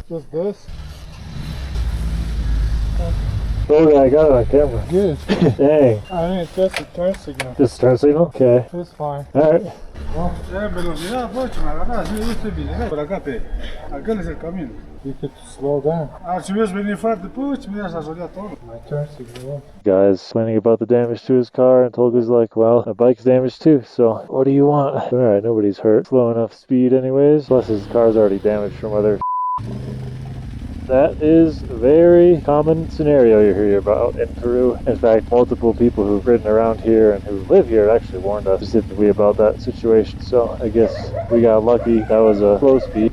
Just this? Oh yeah, I got it on camera. Good. Dang. I mean, it's just a turn signal. Just turn signal? Okay. It's fine. Alright. Velocidad, Pocho, me agarras, yo estoy bien. Por acá, aquel es el camino. You could slow down. Si hubieras venido fuerte, Pocho, me hubieras asolado todo. My turn signal. Guy's complaining about the damage to his car, and Tolga's like, well, my bike's damaged too, so what do you want? Alright, nobody's hurt. Slow enough speed anyways, plus his car's already damaged from other That is a very common scenario you hear about in Peru. In fact, multiple people who've ridden around here and who live here actually warned us specifically about that situation. So I guess we got lucky. That was a slow speed.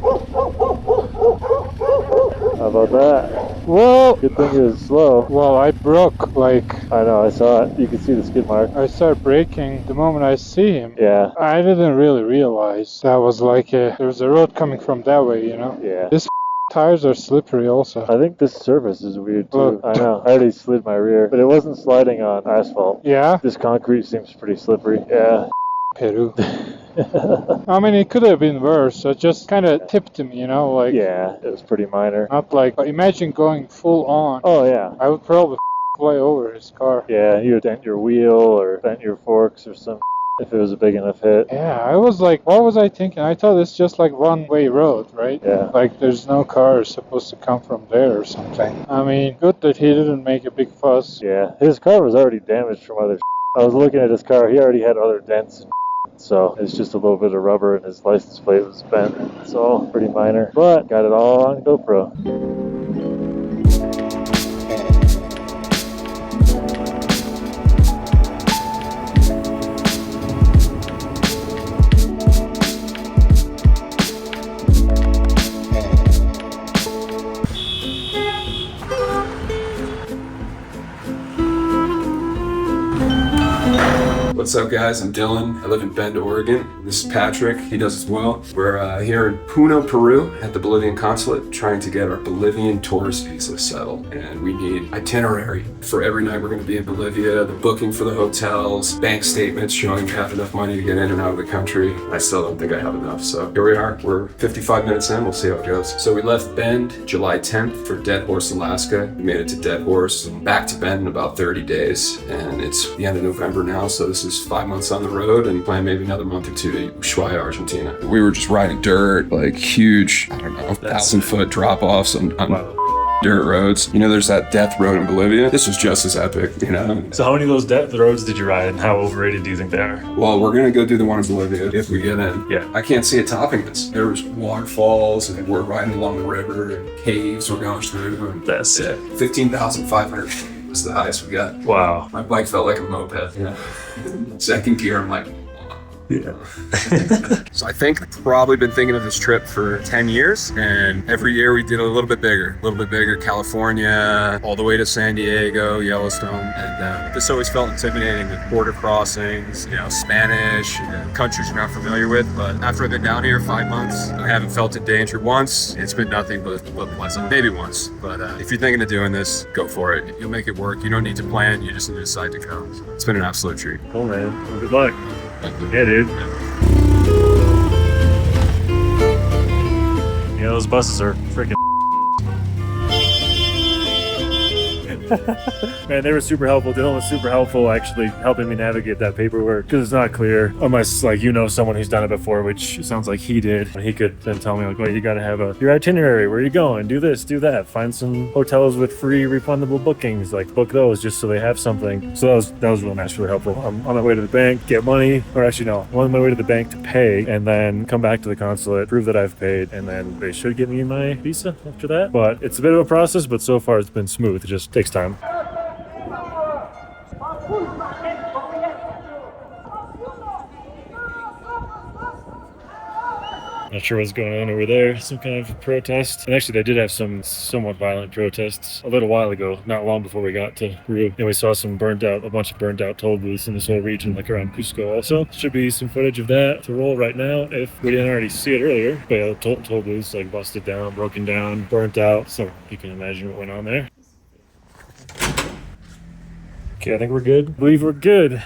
How about that? Whoa! Good thing it was slow. Well, I broke, like... I know, I saw it. You can see the skid mark. I started braking the moment I see him. Yeah. I didn't really realize that was like there was a road coming from that way, you know? Yeah. This tires are slippery also. I think this surface is weird too. Look. I know. I already slid my rear, but it wasn't sliding on asphalt. Yeah? This concrete seems pretty slippery. Yeah. Peru. I mean, it could have been worse. It just kind of tipped him, you know, like... Yeah, it was pretty minor. Not like... Imagine going full on. Oh, yeah. I would probably fly over his car. Yeah, you would dent your wheel or dent your forks or something if it was a big enough hit. Yeah, I was like, what was I thinking? I thought it's just like one-way road, right? Yeah. Like there's no cars supposed to come from there or something. I mean, good that he didn't make a big fuss. Yeah, his car was already damaged from other I was looking at his car, he already had other dents and so it's just a little bit of rubber and his license plate was bent. It's all pretty minor, but got it all on GoPro. What's up, guys? I'm Dylan. I live in Bend, Oregon. This is Patrick. He does as well. We're here in Puno, Peru at the Bolivian consulate trying to get our Bolivian tourist visa settled. And we need itinerary for every night we're going to be in Bolivia, the booking for the hotels, bank statements showing we have enough money to get in and out of the country. I still don't think I have enough. So here we are. We're 55 minutes in. We'll see how it goes. So we left Bend July 10th for Dead Horse, Alaska. We made it to Dead Horse and back to Bend in about 30 days. And it's the end of November now. So this is 5 months on the road and plan maybe another month or two to Ushuaia, Argentina. We were just riding dirt, like huge, I don't know, 1,000-foot drop-offs on dirt roads. You know, there's that death road in Bolivia. This was just as epic, you know? So how many of those death roads did you ride and how overrated do you think they are? Well, we're gonna go do the one in Bolivia if we get in. Yeah. I can't see it topping this. There was waterfalls and we're riding along the river and caves we're going through. And that's sick. 15,500 feet was the highest we got. Wow. My bike felt like a moped. Yeah. Second gear, I'm like, yeah. So I think I've probably been thinking of this trip for 10 years, and every year we did a little bit bigger. California, all the way to San Diego, Yellowstone, and this always felt intimidating with border crossings, you know, Spanish, countries you're not familiar with, but after I've been down here 5 months, I haven't felt in danger once. It's been nothing but pleasant. Maybe once, but if you're thinking of doing this, go for it. You'll make it work. You don't need to plan, you just need to decide to go. So it's been an absolute treat. Cool, man. Well, good luck. Yeah, dude. Yeah, those buses are freaking. Man, they were super helpful. Dylan was super helpful actually helping me navigate that paperwork because it's not clear unless like you know someone who's done it before, which sounds like he did. He could then tell me like, well, you gotta have your itinerary, where are you going, do this, do that, find some hotels with free refundable bookings, like book those just so they have something. So that was really nice, really helpful. I'm on my way to the bank, get money, or actually no, I'm on my way to the bank to pay and then come back to the consulate, prove that I've paid, and then they should give me my visa after that. But it's a bit of a process, but so far it's been smooth. It just takes time. Not sure what's going on over there. Some kind of protest. And actually, they did have some somewhat violent protests a little while ago, not long before we got to Peru. And we saw a bunch of burnt out toll booths in this whole region, like around Cusco also. Should be some footage of that to roll right now if we didn't already see it earlier. But yeah, the toll booths like busted down, broken down, burnt out. So you can imagine what went on there. Okay, I think we're good. I believe we're good.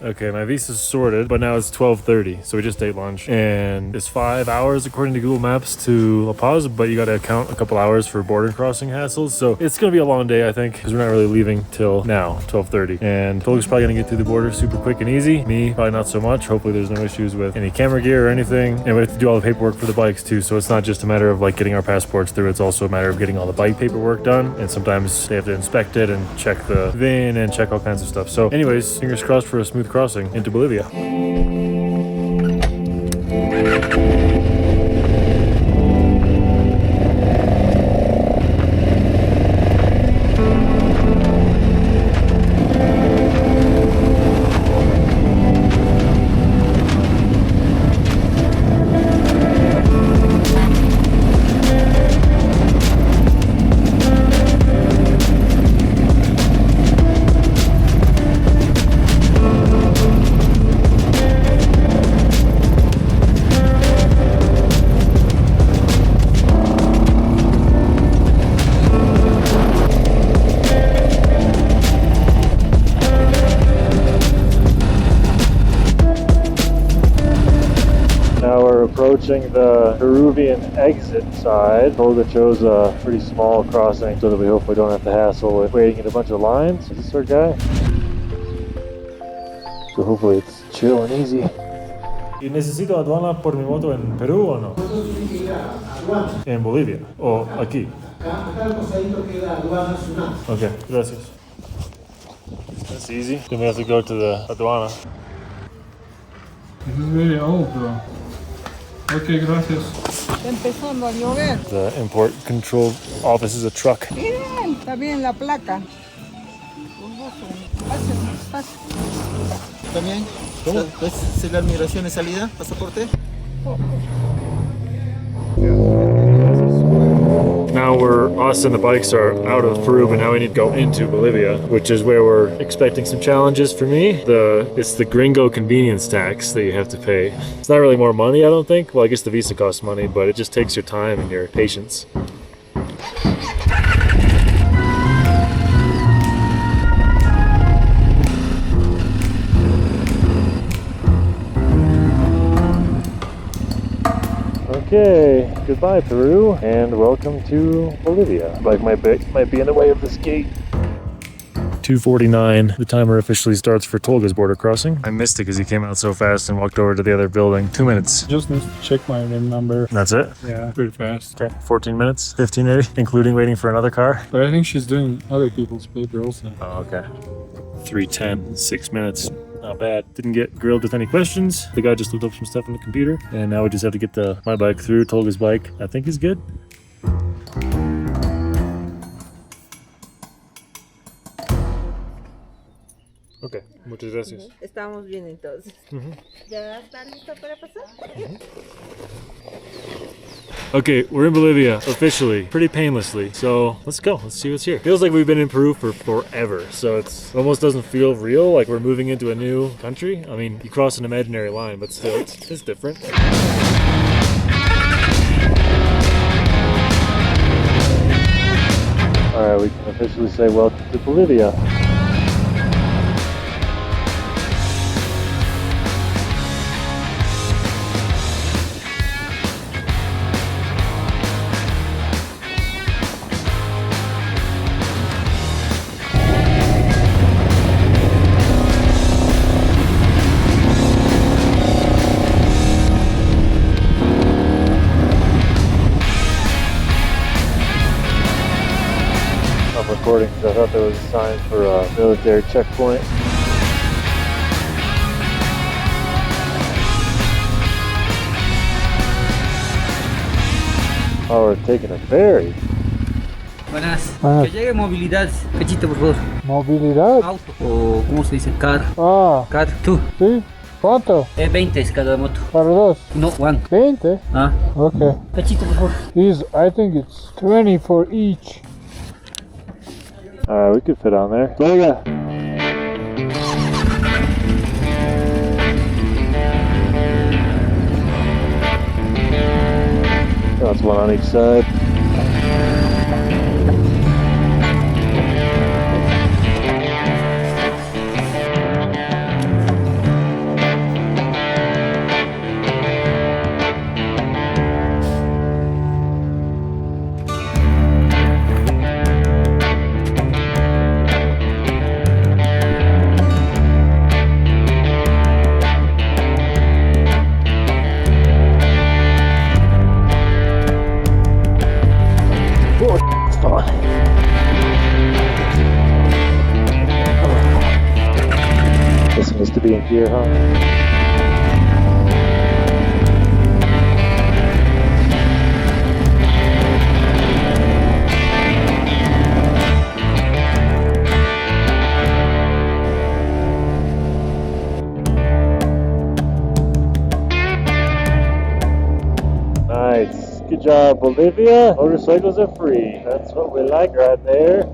Okay, my visa's sorted, but now it's 12:30, so we just ate lunch. And it's 5 hours according to Google Maps to La Paz, but you gotta count a couple hours for border crossing hassles. So it's gonna be a long day, I think, because we're not really leaving till now, 12:30. And Tolga's probably gonna get through the border super quick and easy. Me, probably not so much. Hopefully there's no issues with any camera gear or anything. And we have to do all the paperwork for the bikes too, so it's not just a matter of like getting our passports through, it's also a matter of getting all the bike paperwork done. And sometimes they have to inspect it and check the VIN and check all kinds of stuff. So anyways, fingers crossed for a smooth crossing into Bolivia. Approaching the Peruvian exit side. Tolga chose a pretty small crossing so that we hopefully don't have to hassle with waiting in a bunch of lines. Is this our guy? So hopefully it's chill and easy. ¿Y necesito aduana por mi moto en Perú o no? En Bolivia o aquí. Okay, gracias. That's easy. Then we have to go to the aduana. This is very old, bro. Okay, gracias. Empezando a llover. The import control office is a truck. Miren, está bien la placa. ¿También? ¿Ves celular migración de salida? ¿Pasaporte? Now us and the bikes are out of Peru, but now we need to go into Bolivia, which is where we're expecting some challenges for me. It's the gringo convenience tax that you have to pay. It's not really more money, I don't think. Well, I guess the visa costs money, but it just takes your time and your patience. Okay, goodbye Peru, and welcome to Bolivia. Like might be in the way of this gate. 2:49, the timer officially starts for Tolga's border crossing. I missed it because he came out so fast and walked over to the other building. 2 minutes. Just need to check my VIN number. That's it? Yeah, pretty fast. Okay, 14 minutes, 15 maybe, including waiting for another car. But I think she's doing other people's paper also. Oh, okay. 3:10, 6 minutes. Not bad. Didn't get grilled with any questions. The guy just looked up some stuff on the computer, and now we just have to get my bike through. Tolga's bike, I think, is good. Okay, muchas gracias. Estamos bien entonces. ¿Ya está listo para pasar? Okay, we're in Bolivia, officially, pretty painlessly. So let's go, let's see what's here. Feels like we've been in Peru for forever, so it almost doesn't feel real, like we're moving into a new country. I mean, you cross an imaginary line, but still, it's different. All right, we can officially say welcome to Bolivia. recording because I thought there was a sign for a military checkpoint. Oh, we're taking a ferry. Buenas. Ah. Que llegue movilidad. Cachito, por favor. Movilidad. Auto. O, ¿cómo se dice? Car. Ah, Car. Tú. sí. ¿Cuánto? 20 es cada moto. Para dos. No, one. 20. Ah. Okay. Cachito, por favor. I think it's 20 for each. Alright, we could fit on there. Tolga. That's one on each side. This needs to be in gear, huh? Nice. Good job, Bolivia. Motorcycles are free. That's what we like right there.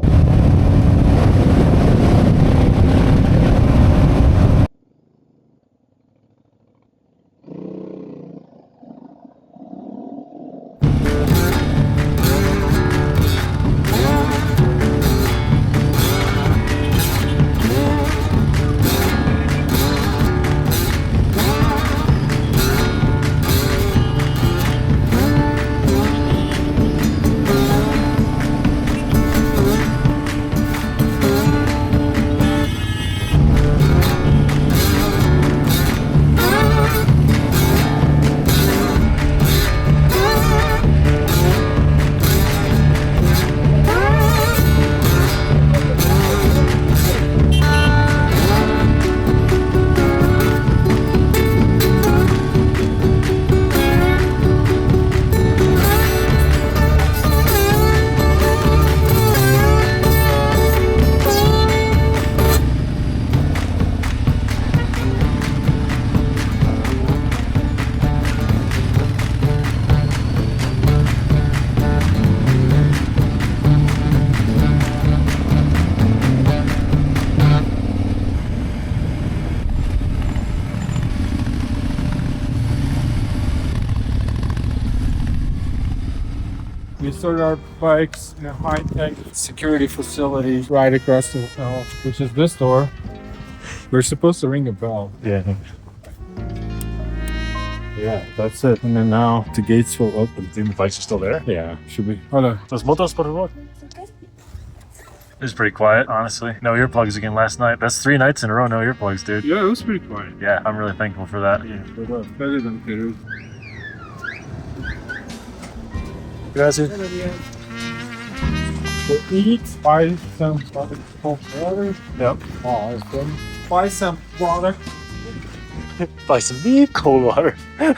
We stored our bikes in a high-tech security facility right across the hall, which is this door. We're supposed to ring a bell. Yeah. Yeah, that's it. And then now the gates will open. The bikes are still there? Yeah, should be. Hold on. Los motos, por favor. It was pretty quiet, honestly. No earplugs again last night. That's 3 nights in a row, no earplugs, dude. Yeah, it was pretty quiet. Yeah, I'm really thankful for that. Yeah, better than Peru. Gracias. So eat, buy some water. Yep. Oh, it's good. Buy some water. Buy some beef, cold water. I'm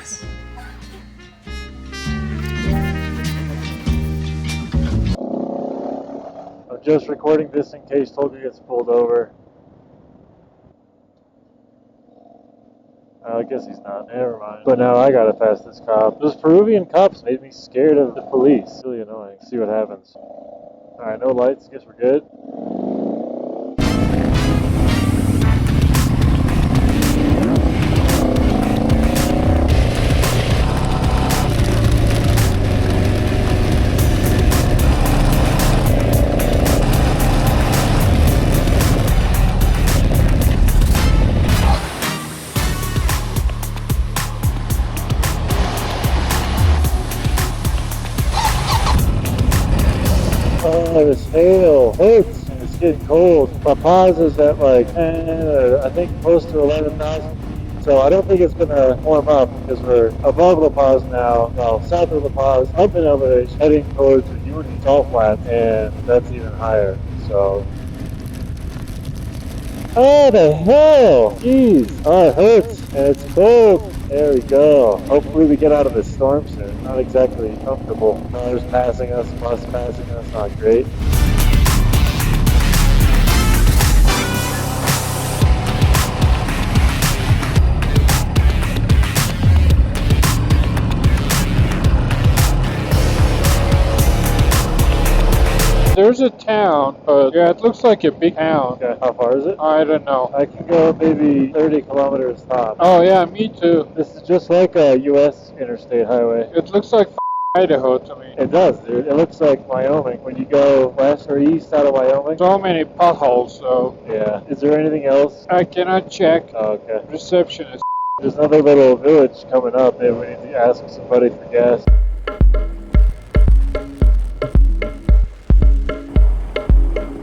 just recording this in case Tolga gets pulled over. I guess he's not. Never mind. But now I gotta pass this cop. Those Peruvian cops made me scared of the police. It's really annoying. See what happens. Alright, no lights. Guess we're good. Oh, this hail hurts and it's getting cold. My pause is at like, I think close to 11,000. So I don't think it's gonna warm up because we're above La Paz now, well, south of La Paz, up in elevation, heading towards the salt flat, and that's even higher. So. Oh, the hell! Jeez! Oh, it hurts, and it's cold. There we go. Hopefully we get out of this storm soon. Not exactly comfortable. Cars passing us, bus passing us, not great. There's a town, but yeah, it looks like a big town. Okay, how far is it? I don't know. I can go maybe 30 kilometers top. Oh yeah, me too. This is just like a U.S. interstate highway. It looks like Idaho to me. It does, dude. It looks like Wyoming. When you go west or east out of Wyoming. So many potholes, so. Yeah. Is there anything else? I cannot check. Oh, okay. Reception is. There's another little village coming up. Maybe we need to ask somebody for gas.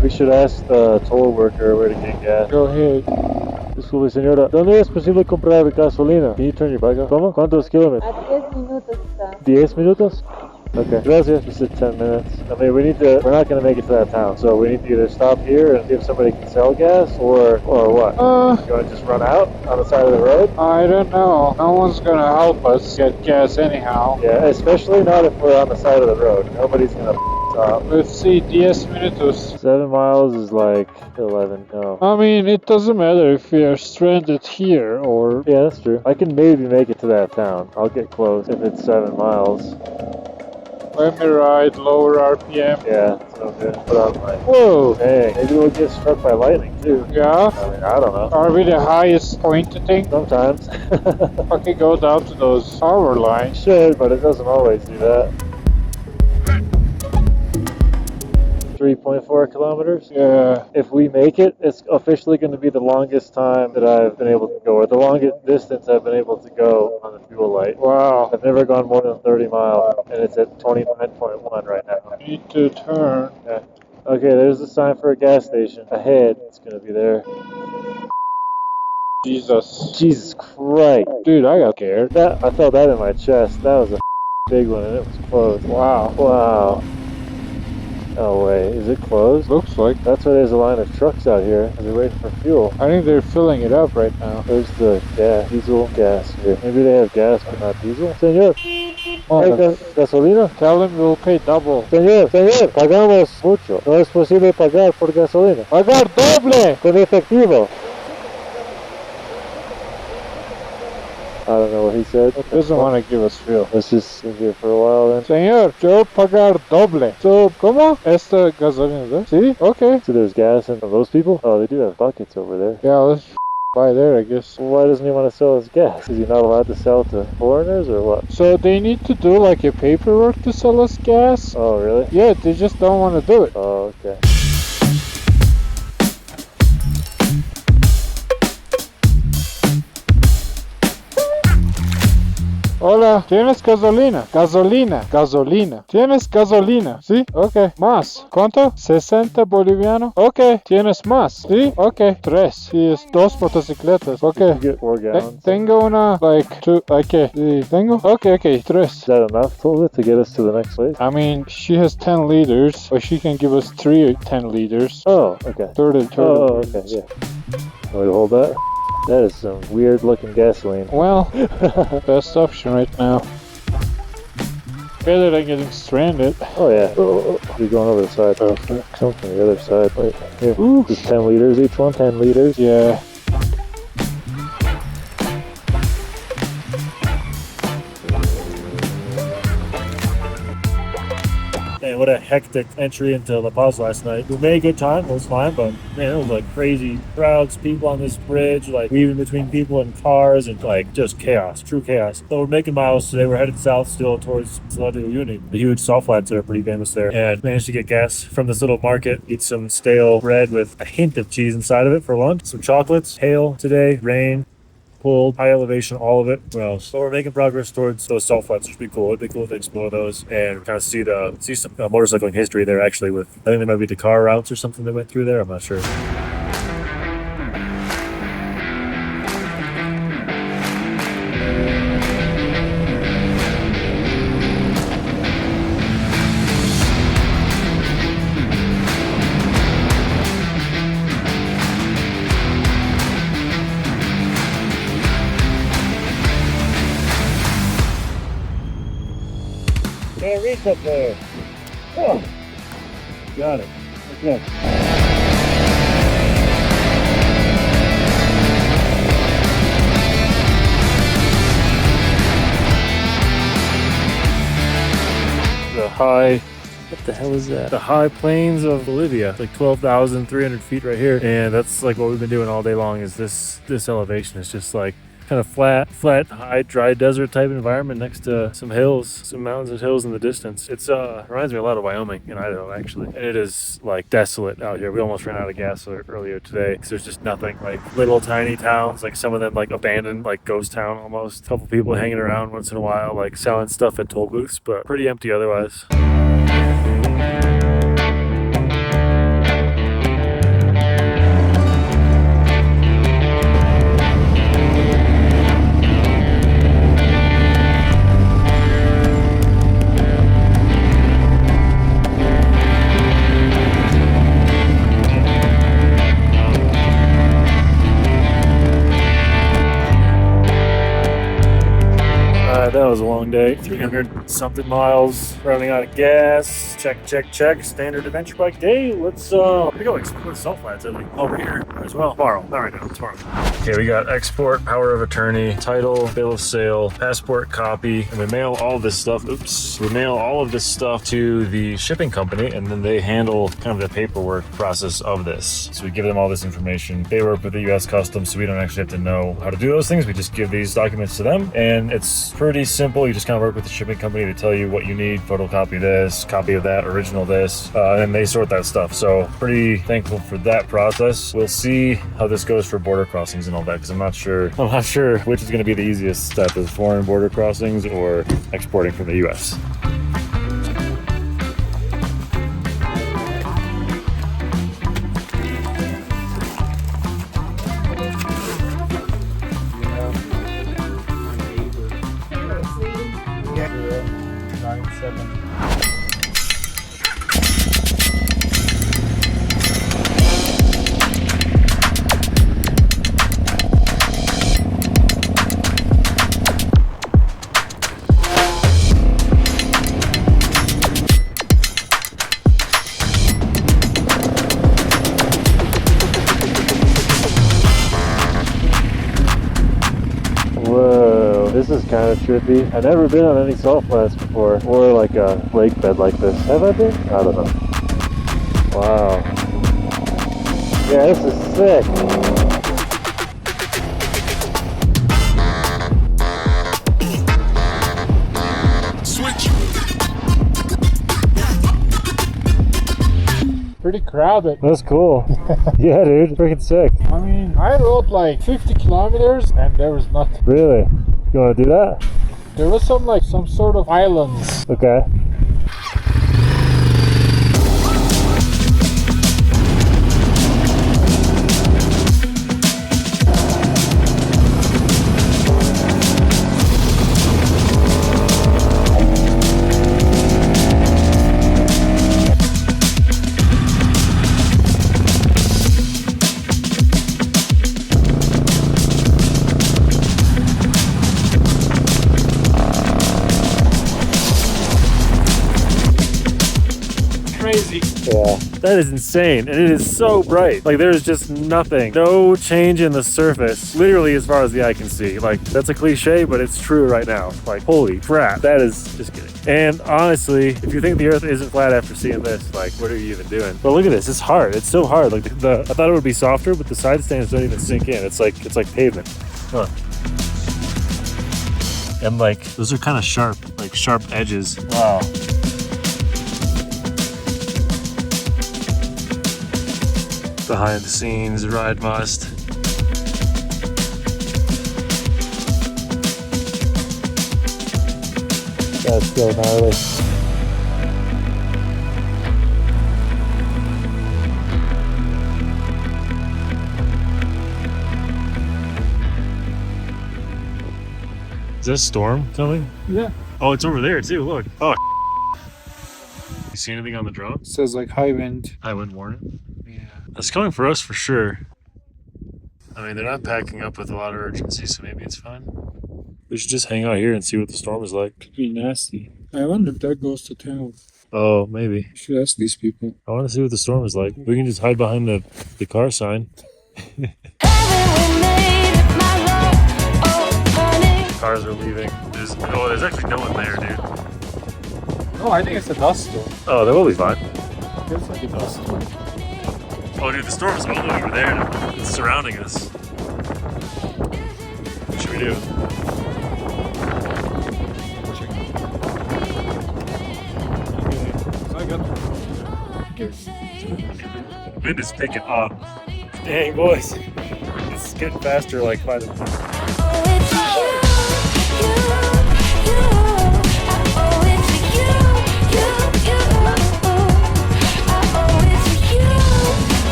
We should ask the toll worker where to get gas. Go ahead. Disculpe, señora. ¿Dónde es posible comprar gasolina? Can you turn your back on? ¿Cómo? ¿Cuántos kilómetros? A 10 minutos está. 10 minutos? Okay. Gracias. You said 10 minutes. I mean, we're not going to make it to that town, so we need to either stop here and see if somebody can sell gas, or what? You want to just run out on the side of the road? I don't know. No one's going to help us get gas anyhow. Yeah, especially not if we're on the side of the road. Nobody's going to stop. Let's see, 10 minutos. 7 miles is like 11. No. I mean, it doesn't matter if we are stranded here or... Yeah, that's true. I can maybe make it to that town. I'll get close if it's 7 miles. Let me ride lower RPM. Yeah, so good. Put on my... Whoa! Hey, maybe we'll get struck by lightning too. Yeah? I mean, I don't know. Are we the highest pointed thing? Sometimes. I could go down to those power lines. Should, but it doesn't always do that. 3.4 kilometers. Yeah. If we make it, it's officially going to be the longest time that I've been able to go, or the longest distance I've been able to go on the fuel light. Wow. I've never gone more than 30 miles, and it's at 29.1 right now. Need to turn. Yeah. Okay, there's a sign for a gas station. Ahead, it's going to be there. Jesus Christ. Dude, I got scared. I felt that in my chest. That was a big one, and it was closed. Wow. Wow. No way. Is it closed? Looks like. That's why there's a line of trucks out here. They're waiting for fuel. I think they're filling it up right now. There's the diesel gas here. Maybe they have gas but not diesel. Señor, gasolina. Tell them we'll pay double. Señor, pagamos mucho. No es posible pagar por gasolina. Pagar doble con efectivo. I don't know what he said. Doesn't want to give us fuel. Let's just sit here for a while then. Señor, yo pagar doble. So, ¿cómo? Esta gasolina, ¿eh? Sí? Okay. So there's gas in those people? Oh, they do have buckets over there. Yeah, let's buy there, I guess. Well, why doesn't he want to sell his gas? Is he not allowed to sell to foreigners or what? So they need to do like a paperwork to sell us gas? Oh, really? Yeah, they just don't want to do it. Oh, okay. Hola, ¿tienes gasolina? Gasolina. ¿Tienes gasolina? ¿Sí? Ok. ¿Más? ¿Cuánto? 60 boliviano. Ok. ¿Tienes más? ¿Sí? Ok. 3. Sí, es 2 motocicletas. Ok. Tengo una, like, 2. Ok. Sí, tengo? Ok, 3. Is that enough, Tolga, to get us to the next place? I mean, she has 10 liters, but she can give us 3 10 liters. Oh, okay. 30. Oh, okay, yeah. Want me to hold that? That is some weird looking gasoline. Well, best option right now. Better than getting stranded. Oh yeah. You're going over the side. Oh, come from the other side. Wait, here. Just 10 liters each one? 10 liters? Yeah. Man, what a hectic entry into La Paz last night. We made a good time, it was fine, but man, it was like crazy crowds, people on this bridge, like weaving between people and cars, and like just chaos, true chaos. So we're making miles today. We're headed south still towards Ciudad de Uyuni. The huge salt flats are pretty famous there, and managed to get gas from this little market, eat some stale bread with a hint of cheese inside of it for lunch, some chocolates, hail today, rain, cold, high elevation, all of it. Well, so we're making progress towards those salt flats, which would be cool. It'd be cool to explore those and kind of see some motorcycling history there. Actually, with I think there might be Dakar routes or something that went through there. I'm not sure. Can't reach up there. Oh. Got it. Okay. The high, what the hell is that? The high plains of Bolivia, like 12,300 feet right here. And that's like what we've been doing all day long is this elevation is just like kind of flat, high, dry desert type environment next to some hills, some mountains and hills in the distance. It's reminds me a lot of Wyoming and Idaho actually. And it is like desolate out here. We almost ran out of gas earlier today because there's just nothing, like little tiny towns, like some of them like abandoned, like ghost town almost. A couple people hanging around once in a while, like selling stuff at toll booths, but pretty empty otherwise. That was a long day. 300 something miles, running out of gas. Check. Standard adventure bike day. Let's go explore the salt flats over here as well. Tomorrow. Not right now, tomorrow. Okay, we got export, power of attorney, title, bill of sale, passport copy, and we mail all this stuff. We mail all of this stuff to the shipping company, and then they handle kind of the paperwork process of this. So we give them all this information. They work with the U.S. Customs, so we don't actually have to know how to do those things. We just give these documents to them, and it's pretty simple. You just kind of work with the shipping company to tell you what you need, photocopy this, copy of that, original this, and they sort that stuff. So pretty thankful for that process. We'll see how this goes for border crossings and all that, because I'm not sure which is going to be the easiest step, is foreign border crossings or exporting from the U.S. This is kind of trippy. I've never been on any salt flats before, or like a lake bed like this. Have I been? I don't know. Wow. Yeah, this is sick. Pretty crowded. That's cool. Yeah, dude, freaking sick. I mean, I rode like 50 kilometers and there was nothing. Really? You want to do that? There was some sort of islands. Okay. Yeah, that is insane, and it is so bright. Like, there's just nothing, no change in the surface, literally as far as the eye can see. Like, that's a cliche, but it's true right now. Like, holy crap, that is just kidding. And honestly, if you think the earth isn't flat after seeing this, like, what are you even doing? But look at this, it's hard. It's so hard. Like, I thought it would be softer, but the side stands don't even sink in. It's like pavement. Huh. And like, those are kind of sharp, like sharp edges. Wow. Behind the scenes ride must. That's so gnarly. Is that a storm coming? Yeah. Oh, it's over there too, look. Oh, you see anything on the drone? It says like high wind. High wind warning? Yeah. It's coming for us for sure. I mean, they're not packing up with a lot of urgency, so maybe it's fine. We should just hang out here and see what the storm is like. Could be nasty. I wonder if that goes to town. Oh, maybe. You should ask these people. I want to see what the storm is like. We can just hide behind the car sign. Cars are leaving. There's actually no one there, dude. No, I think it's a dust storm. Oh, that will be fine. It's like a dust storm. Oh, dude, the storm is all the way over there. It's surrounding us. What should we do? Wind is picking up. Dang, boys. It's getting faster like by the minute.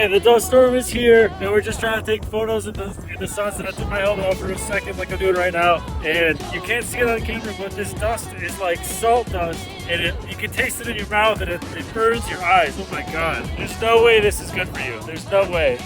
The dust storm is here, and we're just trying to take photos in the sunset. I took my helmet off for a second, like I'm doing right now, and you can't see it on camera, but this dust is like salt dust, and you can taste it in your mouth, and it burns your eyes. Oh my god! There's no way this is good for you. There's no way.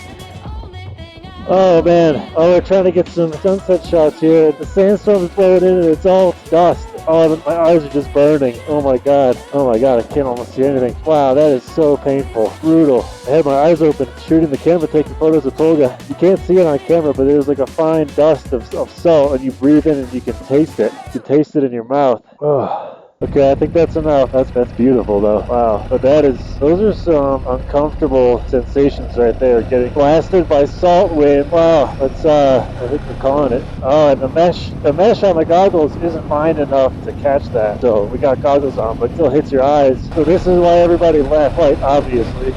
Oh man, we're trying to get some sunset shots here. The sandstorm is blowing in and it's all dust. Oh, my eyes are just burning. Oh my god, I can't almost see anything. Wow, that is so painful, brutal. I had my eyes open, shooting the camera, taking photos of Tolga. You can't see it on camera, but there's like a fine dust of salt, and you breathe in and you can taste it. You can taste it in your mouth. Oh. Okay, I think that's enough. That's beautiful though. Wow. But those are some uncomfortable sensations right there. Getting blasted by salt wind. Wow. I think we're calling it. Oh, and the mesh on the goggles isn't fine enough to catch that. So we got goggles on, but it still hits your eyes. So this is why everybody left, like, obviously.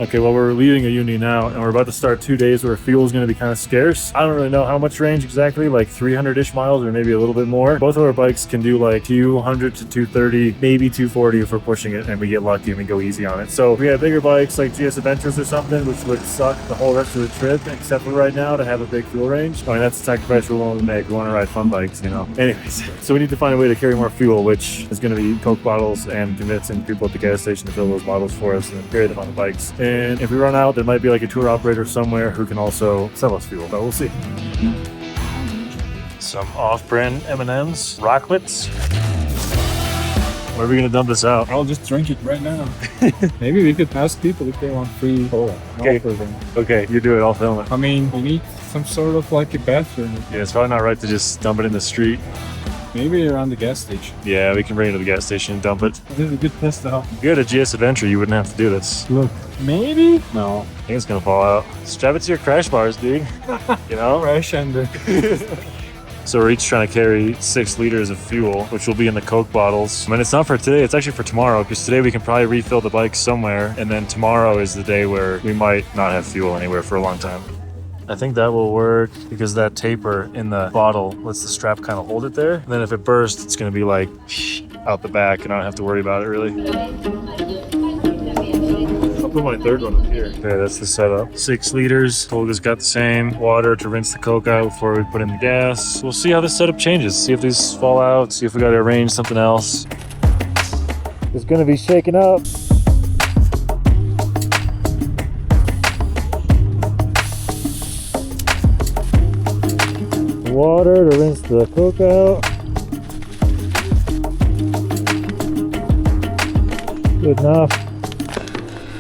Okay, well, we're leaving a uni now, and we're about to start 2 days where fuel is going to be kind of scarce. I don't really know how much range exactly, like 300-ish miles or maybe a little bit more. Both of our bikes can do like 200 to 230, maybe 240 if we're pushing it and we get lucky and we go easy on it. So if we had bigger bikes like GS Adventures or something, which would suck the whole rest of the trip, except for right now to have a big fuel range. I mean, that's the sacrifice we're willing to make. We want to ride fun bikes, you know. Anyways, so we need to find a way to carry more fuel, which is going to be Coke bottles and convincing people at the gas station to fill those bottles for us and carry them on the bikes. And if we run out, there might be like a tour operator somewhere who can also sell us fuel, but we'll see. Some off-brand M&Ms, Rocklets. Where are we gonna dump this out? I'll just drink it right now. Maybe we could ask people if they want free cola. Okay, you do it, I'll film it. I mean, we need some sort of like a bathroom. Yeah, it's probably not right to just dump it in the street. Maybe around the gas station. Yeah, we can bring it to the gas station and dump it. This is a good test out. If you had a GS Adventure, you wouldn't have to do this. Look, maybe? No. I think it's gonna fall out. Strap it to your crash bars, dude. You know? Crash and So we're each trying to carry 6 liters of fuel, which will be in the Coke bottles. I mean, it's not for today, it's actually for tomorrow, because today we can probably refill the bike somewhere, and then tomorrow is the day where we might not have fuel anywhere for a long time. I think that will work because that taper in the bottle lets the strap kind of hold it there. And then if it bursts, it's going to be like out the back and I don't have to worry about it really. I'll put my third one up here. Okay, that's the setup. 6 liters. Tolga's got the same. Water to rinse the Coke out before we put in the gas. We'll see how this setup changes. See if these fall out. See if we got to arrange something else. It's going to be shaken up. Water to rinse the Coke out. Good enough.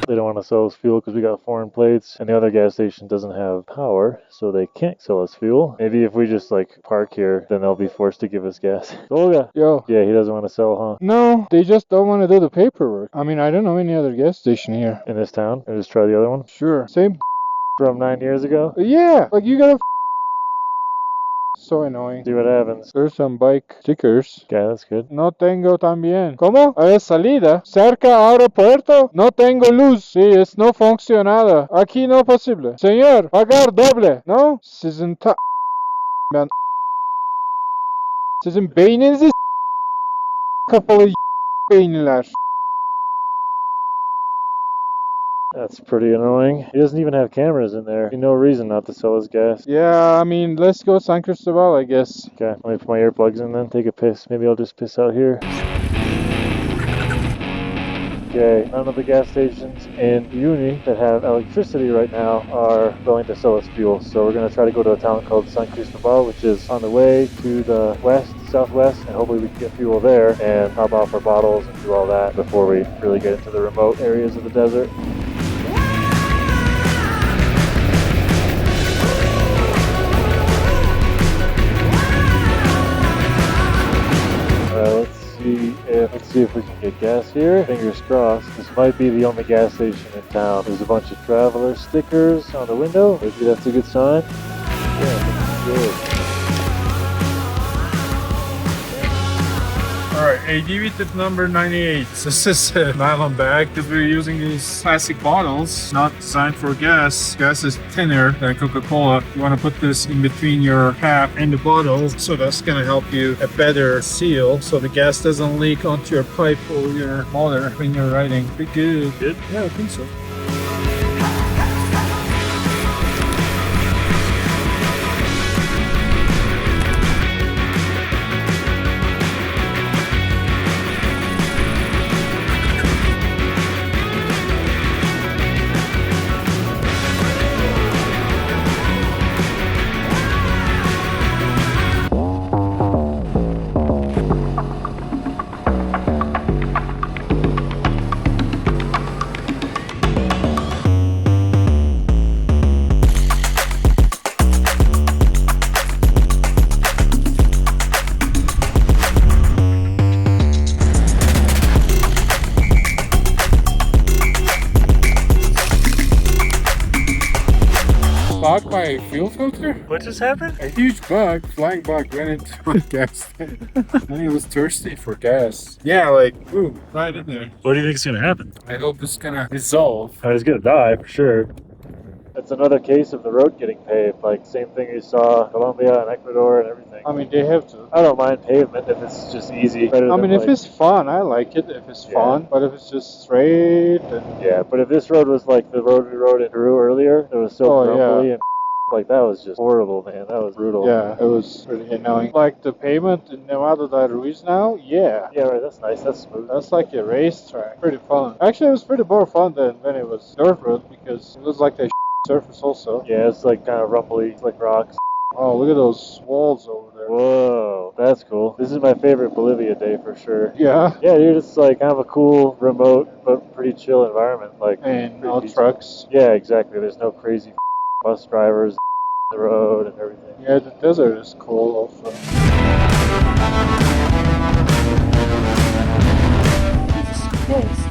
They don't want to sell us fuel because we got foreign plates, and the other gas station doesn't have power, so they can't sell us fuel. Maybe if we just like park here, then they'll be forced to give us gas. Tolga. Yo. Yeah, he doesn't want to sell, huh? No, they just don't want to do the paperwork. I mean, I don't know any other gas station here. In this town? And just try the other one? Sure. Same from 9 years ago. Yeah, like you gotta so annoying. See what happens. There's some bike stickers. Okay, that's good. No tengo también. ¿Cómo? Es salida. Cerca aeropuerto. No tengo luz. Sí, es no funcionada. Aquí no posible. Señor, pagar doble. No? Sizin ben. Sizin beyninizi kapalı beyinler. That's pretty annoying. He doesn't even have cameras in there. No reason not to sell his gas. Yeah, I mean, let's go San Cristobal, I guess. Okay, let me put my earplugs in then. Take a piss. Maybe I'll just piss out here. Okay, none of the gas stations in Uni that have electricity right now are willing to sell us fuel. So we're going to try to go to a town called San Cristobal, which is on the way to the west, southwest, and hopefully we can get fuel there and top off our bottles and do all that before we really get into the remote areas of the desert. Let's see if we can get gas here. Fingers crossed. This might be the only gas station in town. There's a bunch of traveler stickers on the window. Maybe that's a good sign. Yeah, good. Alright, ADV tip number 98. This is a nylon bag because we're using these plastic bottles, not designed for gas. Gas is thinner than Coca-Cola. You want to put this in between your cap and the bottle, so that's going to help you a better seal so the gas doesn't leak onto your pipe or your motor when you're riding. Pretty good. Good? Yeah, I think so. Clogged by a fuel filter? What just happened? A huge bug, flying bug, ran into my gas tank. And he was thirsty for gas. Yeah, like, boom, right in there. What do you think is gonna happen? I hope it's gonna dissolve. Oh, he's gonna die for sure. It's another case of the road getting paved. Like, same thing you saw in Colombia and Ecuador and everything. I mean, they have to. I don't mind pavement if it's just easy. I mean, if it's fun, I like it if it's fun. But if it's just straight, then... Yeah, but if this road was like the road we rode in Peru earlier, it was so grumbly and like that was just horrible, man. That was brutal. Yeah, it was pretty annoying. Like the pavement in Nevada de Ruiz now, yeah. Yeah, right, that's nice. That's smooth. That's like a racetrack. Pretty fun. Actually, it was pretty more fun than when it was dirt road because it was like a surface also. Yeah, it's like kind of rumbly, like rocks. Oh, look at those walls over there. Whoa, that's cool. This is my favorite Bolivia day for sure. Yeah? Yeah, dude, it's like kind of a cool, remote, but pretty chill environment. Like, and no trucks. Yeah, exactly. There's no crazy bus drivers on the road and everything. Yeah, the desert is cool also. Yes.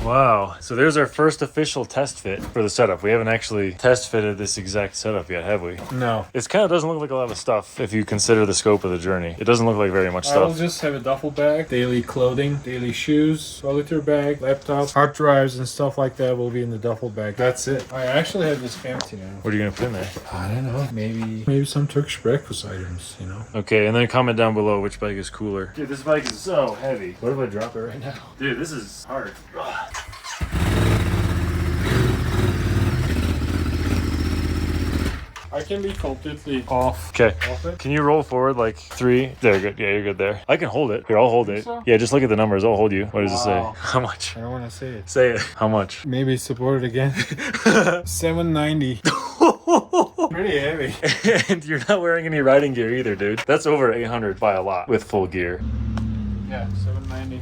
Wow, so there's our first official test fit for the setup. We haven't actually test fitted this exact setup yet, have we? No. It kind of doesn't look like a lot of stuff if you consider the scope of the journey. It doesn't look like very much I will stuff. just have a duffel bag, daily clothing, daily shoes, solitaire bag, laptop, hard drives and stuff like that will be in the duffel bag. That's it. I actually have this empty now. What are you going to put in there? I don't know. Maybe some Turkish breakfast items, you know? Okay, and then comment down below which bike is cooler. Dude, this bike is so heavy. What if I drop it right now? Dude, this is hard. I can be completely off. Okay. Off it. Can you roll forward like 3? There, good. Yeah, you're good there. I can hold it. Here, I'll hold it. So? Yeah, just look at the numbers. I'll hold you. What does it say? Wow. How much? I don't want to say it. Say it. How much? Maybe support it again. 790. Pretty heavy. And you're not wearing any riding gear either, dude. That's over 800 by a lot with full gear. Yeah, 790.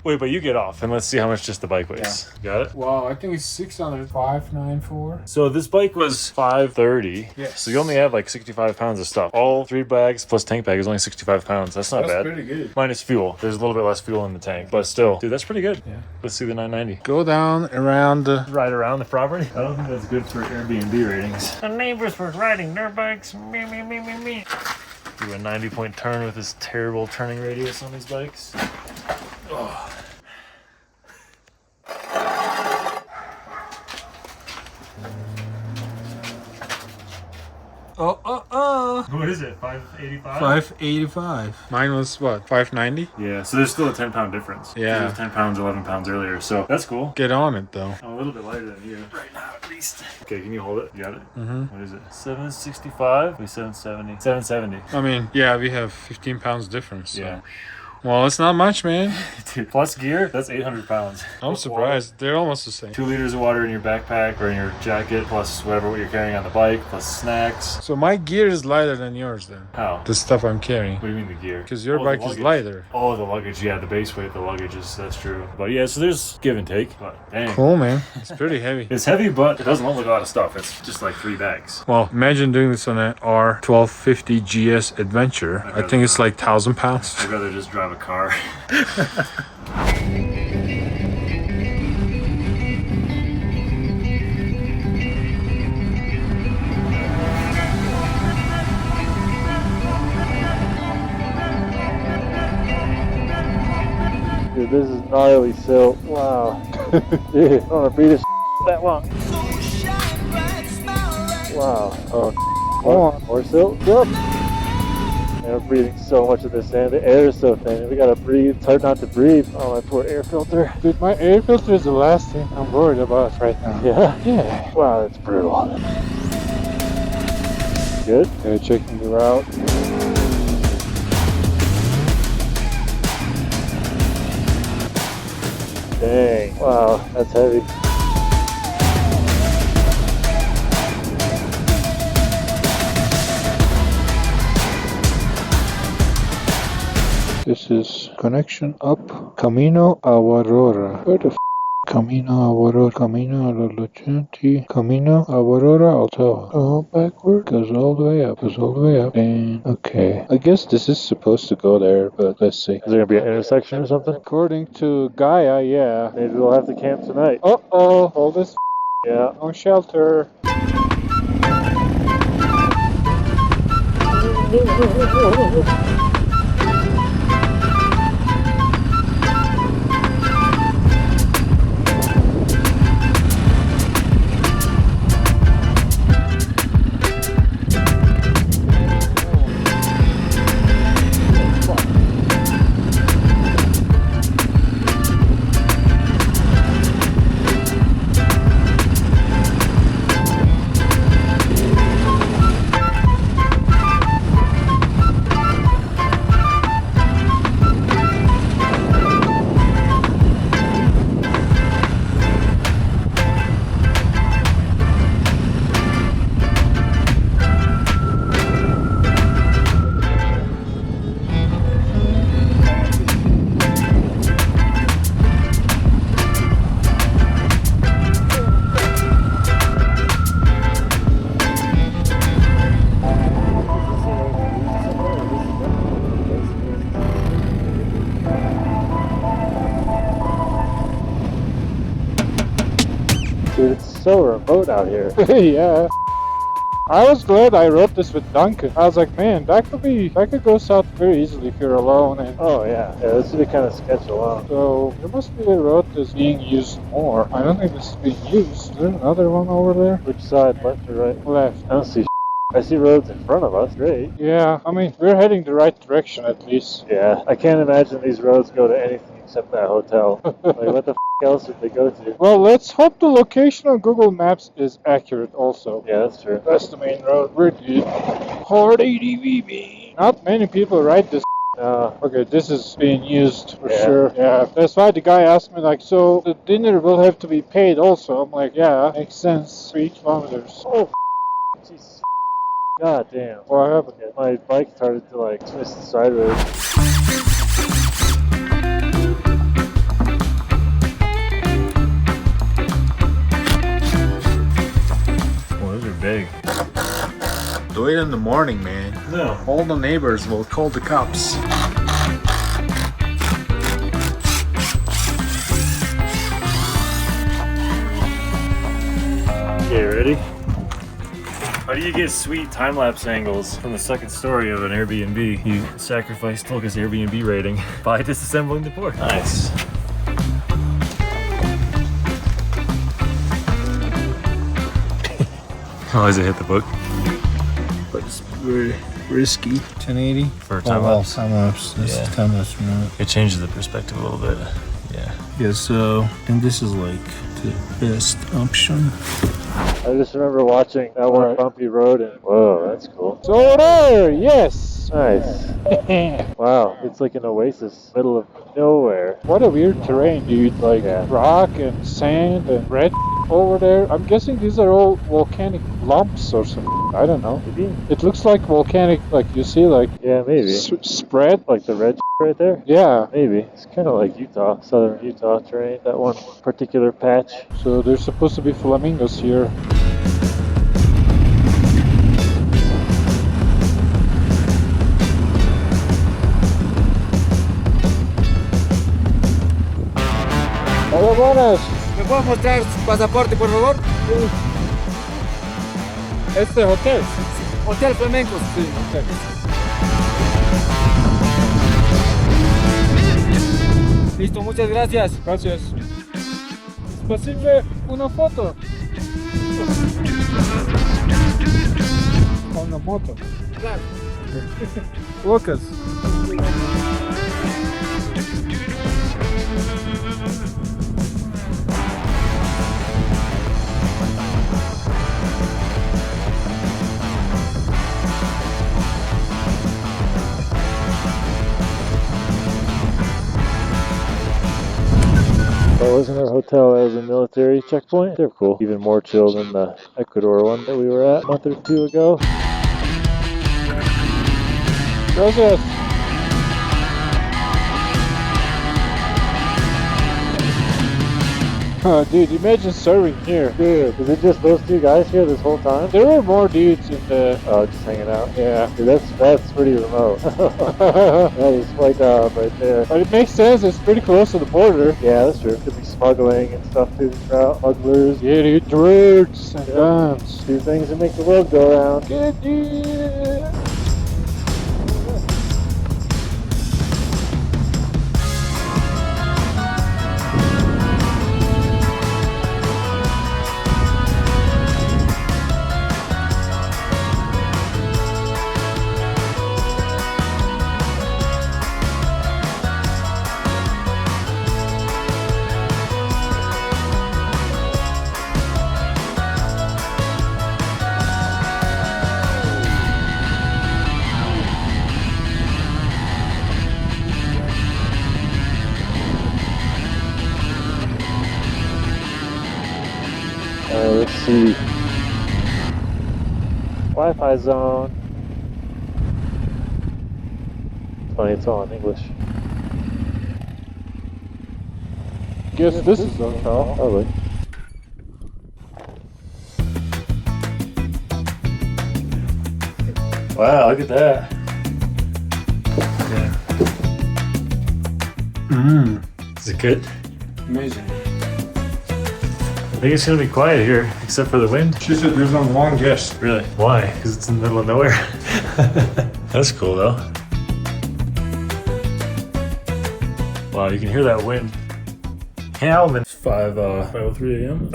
Wait, but you get off and let's see how much just the bike weighs. Yeah. Got it? Wow, I think it's 600. 594. So this bike was 530. Yes. So you only have like 65 pounds of stuff. All 3 bags plus tank bag is only 65 pounds. That's not bad. That's pretty good. Minus fuel. There's a little bit less fuel in the tank, but still, dude, that's pretty good. Yeah. Let's see the 990. Go down around the... Ride around the property? I don't think that's good for Airbnb ratings. The neighbors were riding their bikes. Me. Do a 90-point turn with this terrible turning radius on these bikes. Oh. What is it? 585? 585. Mine was what? 590? Yeah, so there's still a 10-pound difference. Yeah. It was 10 pounds, 11 pounds earlier, so that's cool. Get on it though. I'm a little bit lighter than you. Right now, at least. Okay, can you hold it? You got it? Mm-hmm. What is it? 765? Wait, 770. 770. I mean, yeah, we have 15 pounds difference. So. Yeah. Well, it's not much, man. Dude, plus gear, that's 800 pounds. I'm surprised. They're almost the same. 2 liters of water in your backpack or in your jacket, plus whatever you're carrying on the bike, plus snacks. So my gear is lighter than yours then? How? The stuff I'm carrying. What do you mean the gear? Because your bike is lighter. Oh, the luggage. Yeah, the base weight of the luggage is, that's true. But yeah, so there's give and take. But dang. Cool, man. It's pretty heavy. It's heavy, but it doesn't look like a lot of stuff. It's just like 3 bags. Well, imagine doing this on an R1250 GS Adventure. I think it's like 1,000 pounds. I'd rather just drive a car. Dude, this is gnarly silt. Wow. Dude, I don't want to breathe this that long. Wow. Oh, more silt. Yep. And I'm breathing so much of this sand. The air is so thin. We gotta breathe. It's hard not to breathe. Oh, my poor air filter. Dude, my air filter is the last thing I'm worried about right now. Yeah? Yeah. Wow, that's brutal. Good? Okay, checking the route. Dang. Wow, that's heavy. This is connection up Camino Aurora. Where the Camino Aurora, Camino a los 80, Camino Aurora Alto. Go backward, goes all the way up, goes all the way up. And okay, I guess this is supposed to go there, but let's see. Is there gonna be an intersection or something? According to Gaia, yeah. Maybe we'll have to camp tonight. Uh-oh, all this Yeah. no shelter. Dude, it's so remote out here. Yeah. I was glad I wrote this with Duncan. I was like, man, that could go south very easily if you're alone. And Oh, yeah. Yeah, this would be kind of sketch alone. so there must be a road that's being used more. I don't think this is being used. Is there another one over there? Which side, left or right? Left. I don't see I see roads in front of us. Great. Yeah, I mean, we're heading the right direction at least. Yeah, I can't imagine these roads go to anything except that hotel. Like, what the else would they go to? Well, let's hope the location on Google Maps is accurate also. Yeah, that's true. That's the main road. We're good. Hard ADVB. Not many people ride this. Okay, this is being used for sure. Yeah, that's why the guy asked me, like, so the dinner will have to be paid also. I'm like, yeah, makes sense. 3 kilometers. Oh, Jesus. God damn. What happened? Yeah, my bike started to, like, twist sideways. do it in the morning, man. No. All the neighbors will call the cops. Okay, ready? How do you get sweet time-lapse angles from the second story of an Airbnb? You sacrifice Tolga's Airbnb rating by disassembling the board. Nice. How does it hit the book? But it's very risky. 1080 for time-lapse. Time-lapse. This is time-lapse, man. It changes the perspective a little bit. Yeah. Yeah, so, and this is like the best option. I just remember watching that one bumpy road and whoa, that's cool. So there, yes. Nice. Wow, it's like an oasis, middle of nowhere. What a weird terrain, dude. Like rock and sand and red over there. I'm guessing these are all volcanic lumps or something. I don't know. Maybe. It looks like volcanic, like you see, like yeah, maybe spread. Like the red right there. Yeah, maybe. It's kind of like Utah, southern Utah terrain. That one particular patch. So there's supposed to be flamingos here. Hola, buenas. ¿Me puedes mostrar su pasaporte, por favor? Este hotel. Hotel Flamenco. Sí, hotel. Listo, muchas gracias. Gracias. ¿Es posible una foto? Con la moto. Claro. Lucas. Well, wasn't our hotel as a military checkpoint? They're cool. Even more chill than the Ecuador one that we were at a month or two ago. Gracias. Dude, imagine serving here. Dude, is it just those two guys here this whole time? There were more dudes in the... Oh, just hanging out. Yeah. Dude, that's pretty remote. That is quite right there. But it makes sense, it's pretty close to the border. Yeah, that's true. Could be smuggling and stuff too. Smugglers. Yeah, dude, drugs and guns. Two things that make the world go around. Good, yeah. Let's see. Wi-Fi zone. Funny, it's all in English. Guess this is the hotel. Probably. Wow, look at that. Yeah. Is it good? Amazing. I think it's gonna be quiet here, except for the wind. She said there's no long guest. Really? Why? Because it's in the middle of nowhere. That's cool though. Wow, you can hear that wind. Howling. It's 5:03 a.m.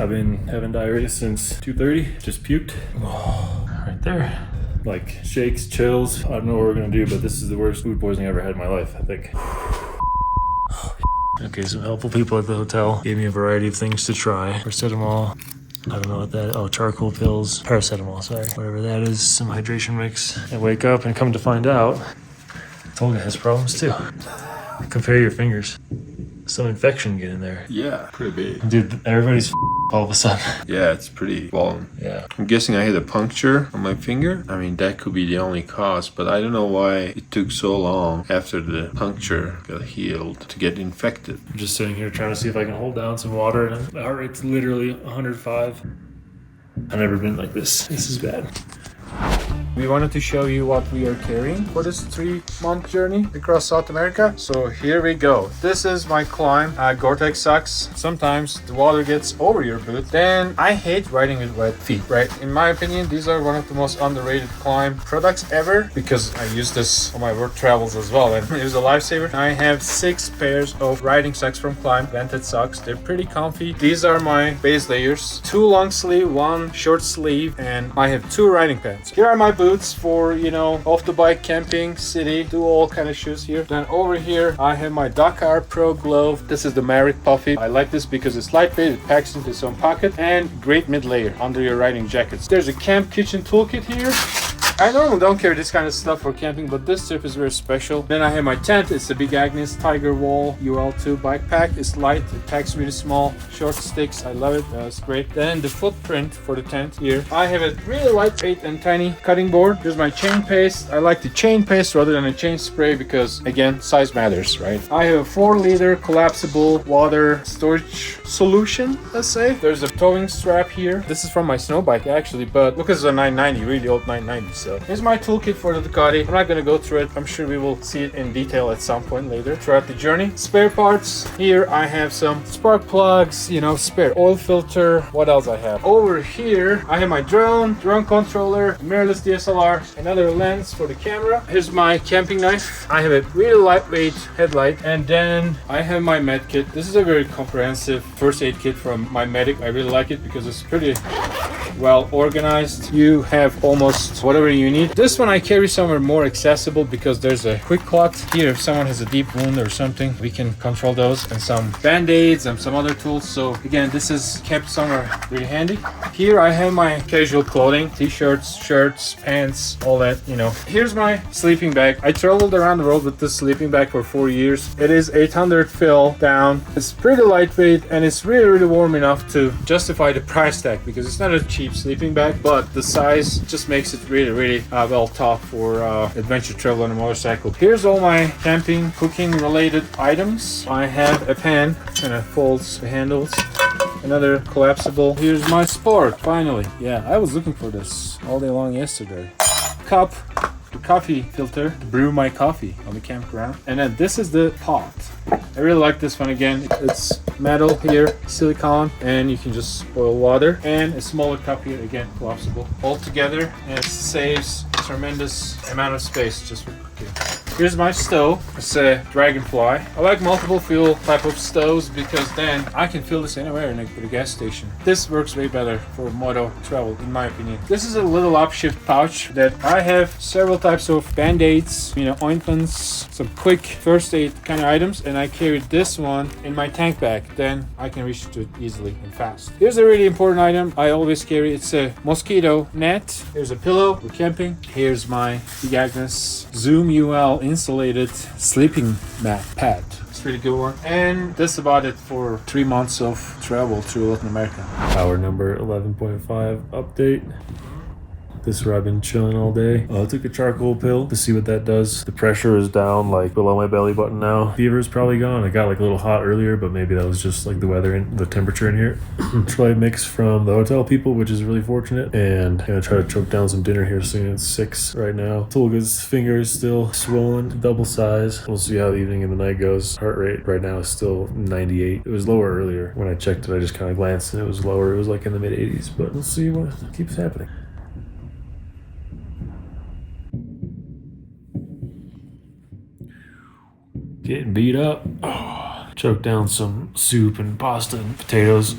I've been having diarrhea since 2:30. Just puked. Oh, right there. Like shakes, chills. I don't know what we're gonna do, but this is the worst food poisoning I've ever had in my life, I think. Okay, some helpful people at the hotel gave me a variety of things to try. Paracetamol, I don't know what that, oh, charcoal pills, paracetamol, sorry. Whatever that is, some hydration mix. I wake up and come to find out, Tolga has problems too. Compare your fingers. Some infection get in there. Yeah, pretty big. Dude, everybody's all of a sudden. Yeah, it's pretty swollen. Yeah. I'm guessing I had a puncture on my finger. I mean, that could be the only cause, but I don't know why it took so long after the puncture got healed to get infected. I'm just sitting here trying to see if I can hold down some water, and my heart rate's literally 105. I've never been like this. This is bad. We wanted to show you what we are carrying for this 3-month journey across South America. So here we go. This is my KLIM Gore-Tex socks. Sometimes the water gets over your boot. Then I hate riding with wet feet, right? In my opinion, these are one of the most underrated KLIM products ever because I use this on my work travels as well, and it was a lifesaver. I have 6 pairs of riding socks from KLIM, vented socks. They're pretty comfy. These are my base layers. 2 long sleeve, 1 short sleeve, and I have 2 riding pants. Here are my boots for, you know, off the bike, camping, city, do all kind of shoes here. Then over here, I have my Dakar Pro glove. This is the Maverick Puffy. I like this because it's lightweight, it packs into its own pocket, and great mid layer under your riding jackets. There's a camp kitchen toolkit here. I normally don't carry this kind of stuff for camping, but this trip is very special. Then I have my tent. It's the Big Agnes Tiger Wall UL2 bike pack. It's light, it packs really small, short sticks. I love it, it's great. Then the footprint for the tent here. I have a really lightweight and tiny cutting board. Here's my chain paste. I like the chain paste rather than a chain spray because, again, size matters, right? I have a 4-liter collapsible water storage solution, let's say. There's a towing strap here. This is from my snow bike actually, but look, it's a 990, really old 990. So here's my toolkit for the Ducati. I'm not gonna go through it. I'm sure we will see it in detail at some point later throughout the journey. Spare parts. Here I have some spark plugs, you know, spare oil filter. What else I have? Over here I have my drone controller, mirrorless DSLR, another lens for the camera. Here's my camping knife. I have a really lightweight headlight, and then I have my med kit. This is a very comprehensive first aid kit from my medic. I really like it because it's pretty well organized. You have almost whatever you need. This one I carry somewhere more accessible because there's a quick clot here. If someone has a deep wound or something, we can control those, and some band-aids and some other tools. So again, this is kept somewhere really handy. Here I have my casual clothing, t-shirts, shirts, pants, all that, you know. Here's my sleeping bag. I traveled around the world with this sleeping bag for 4 years. It is 800 fill down. It's pretty lightweight and it's really warm enough to justify the price tag because it's not a cheap sleeping bag, but the size just makes it really well thought for adventure travel on a motorcycle. Here's all my camping, cooking related items. I have a pan, kind of folds the handles. Another collapsible. Here's my Spark, finally. Yeah, I was looking for this all day long yesterday. Cup, the coffee filter to brew my coffee on the campground. And then this is the pot. I really like this one. Again, it's metal here, silicone, and you can just boil water. And a smaller cup here, again, collapsible. All together, and it saves a tremendous amount of space just for cooking. Here's my stove. It's a Dragonfly. I like multiple fuel type of stoves because then I can fill this anywhere in a gas station. This works way better for moto travel, in my opinion. This is a little upshift pouch that I have several types of band-aids, you know, ointments, some quick first aid kind of items, and I carry this one in my tank bag. Then I can reach to it easily and fast. Here's a really important item I always carry. It's a mosquito net. Here's a pillow for camping. Here's my Big Agnes Zoom UL insulated sleeping mat pad. It's a really good one. And that's about it for 3 months of travel through Latin America. Hour number 11.5 update. This is where I've been chilling all day. I took a charcoal pill to see what that does. The pressure is down like below my belly button now. Fever is probably gone. It got like a little hot earlier, but maybe that was just like the weather and the temperature in here. It's probably a mix from the hotel people, which is really fortunate. And I'm gonna try to choke down some dinner here soon. It's 6 right now. Tolga's finger is still swollen, double size. We'll see how the evening and the night goes. Heart rate right now is still 98. It was lower earlier. When I checked it, I just kind of glanced and it was lower. It was like in the mid 80s, but we'll see what keeps happening. Getting beat up. Choked down some soup and pasta and potatoes.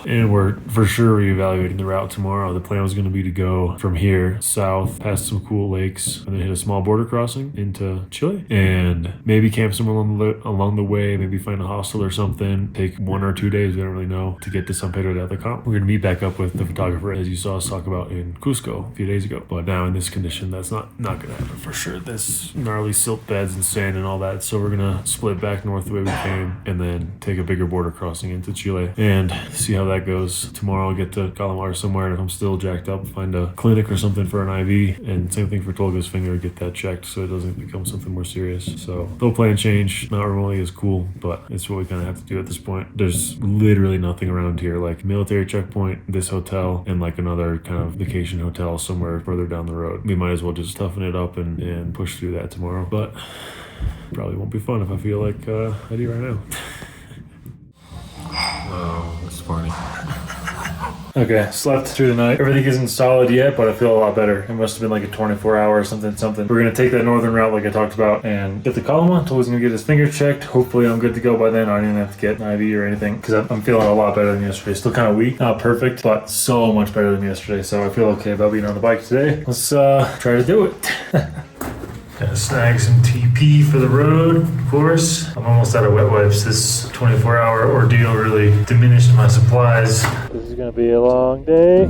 And we're for sure reevaluating the route tomorrow. The plan was going to be to go from here south past some cool lakes and then hit a small border crossing into Chile and maybe camp somewhere along the way, maybe find a hostel or something. Take 1 or 2 days, we don't really know, to get to San Pedro de Atacama. We're going to meet back up with the photographer as you saw us talk about in Cusco a few days ago. But now in this condition, that's not going to happen for sure. This gnarly silt beds and sand and all that. So we're going to split back north the way we came and then take a bigger border crossing into Chile and see how that goes. Tomorrow I'll get to Calamar somewhere, and if I'm still jacked up, find a clinic or something for an IV. And same thing for Tolga's finger, get that checked so it doesn't become something more serious. So no plan change, not remotely as cool, but it's what we kind of have to do at this point. There's literally nothing around here, like military checkpoint, this hotel, and like another kind of vacation hotel somewhere further down the road. We might as well just toughen it up and push through that tomorrow, but probably won't be fun if I feel like I do right now. Oh, that's funny. Okay, slept through the night. Everything isn't solid yet, but I feel a lot better. It must have been like a 24-hour or something. We're gonna take that northern route like I talked about and get the Kalama. Tolga's gonna get his finger checked. Hopefully I'm good to go by then. I don't even have to get an IV or anything because I'm feeling a lot better than yesterday. Still kind of weak, not perfect, but so much better than yesterday. So I feel okay about being on the bike today. Let's try to do it. Gonna snag some TP for the road, of course. I'm almost out of wet wipes. This 24-hour ordeal really diminished my supplies. This is gonna be a long day.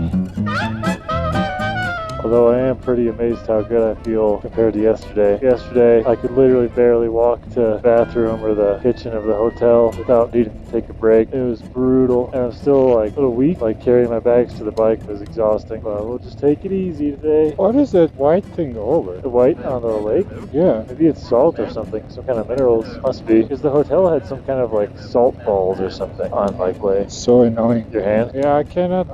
Although I am pretty amazed how good I feel compared to yesterday. Yesterday, I could literally barely walk to the bathroom or the kitchen of the hotel without needing to take a break. It was brutal, and I'm still like a little weak. Like carrying my bags to the bike was exhausting, but we'll just take it easy today. What is that white thing over? The white on the lake? Yeah. Maybe it's salt or something, some kind of minerals. Must be. Because the hotel had some kind of like salt balls or something on bikeway. So annoying. Your hand? Yeah, I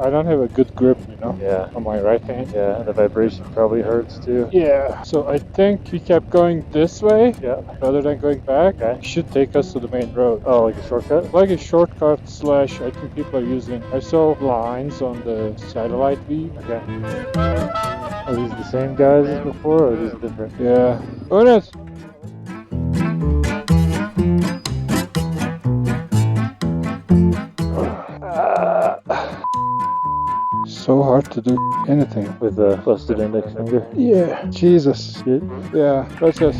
don't have a good grip, you know? Yeah. On my right hand. Yeah, and the vibration probably hurts too. Yeah, so I think we kept going this way, yeah, rather than going back. Okay. It should take us to the main road. Oh, like a shortcut? Like a shortcut slash, I think people are using, I saw lines on the satellite view. Okay. Are these the same guys as before, or are these different? Yeah. Honest. So hard to do anything with a busted index finger. Yeah, Jesus. Shit. Yeah, let's just.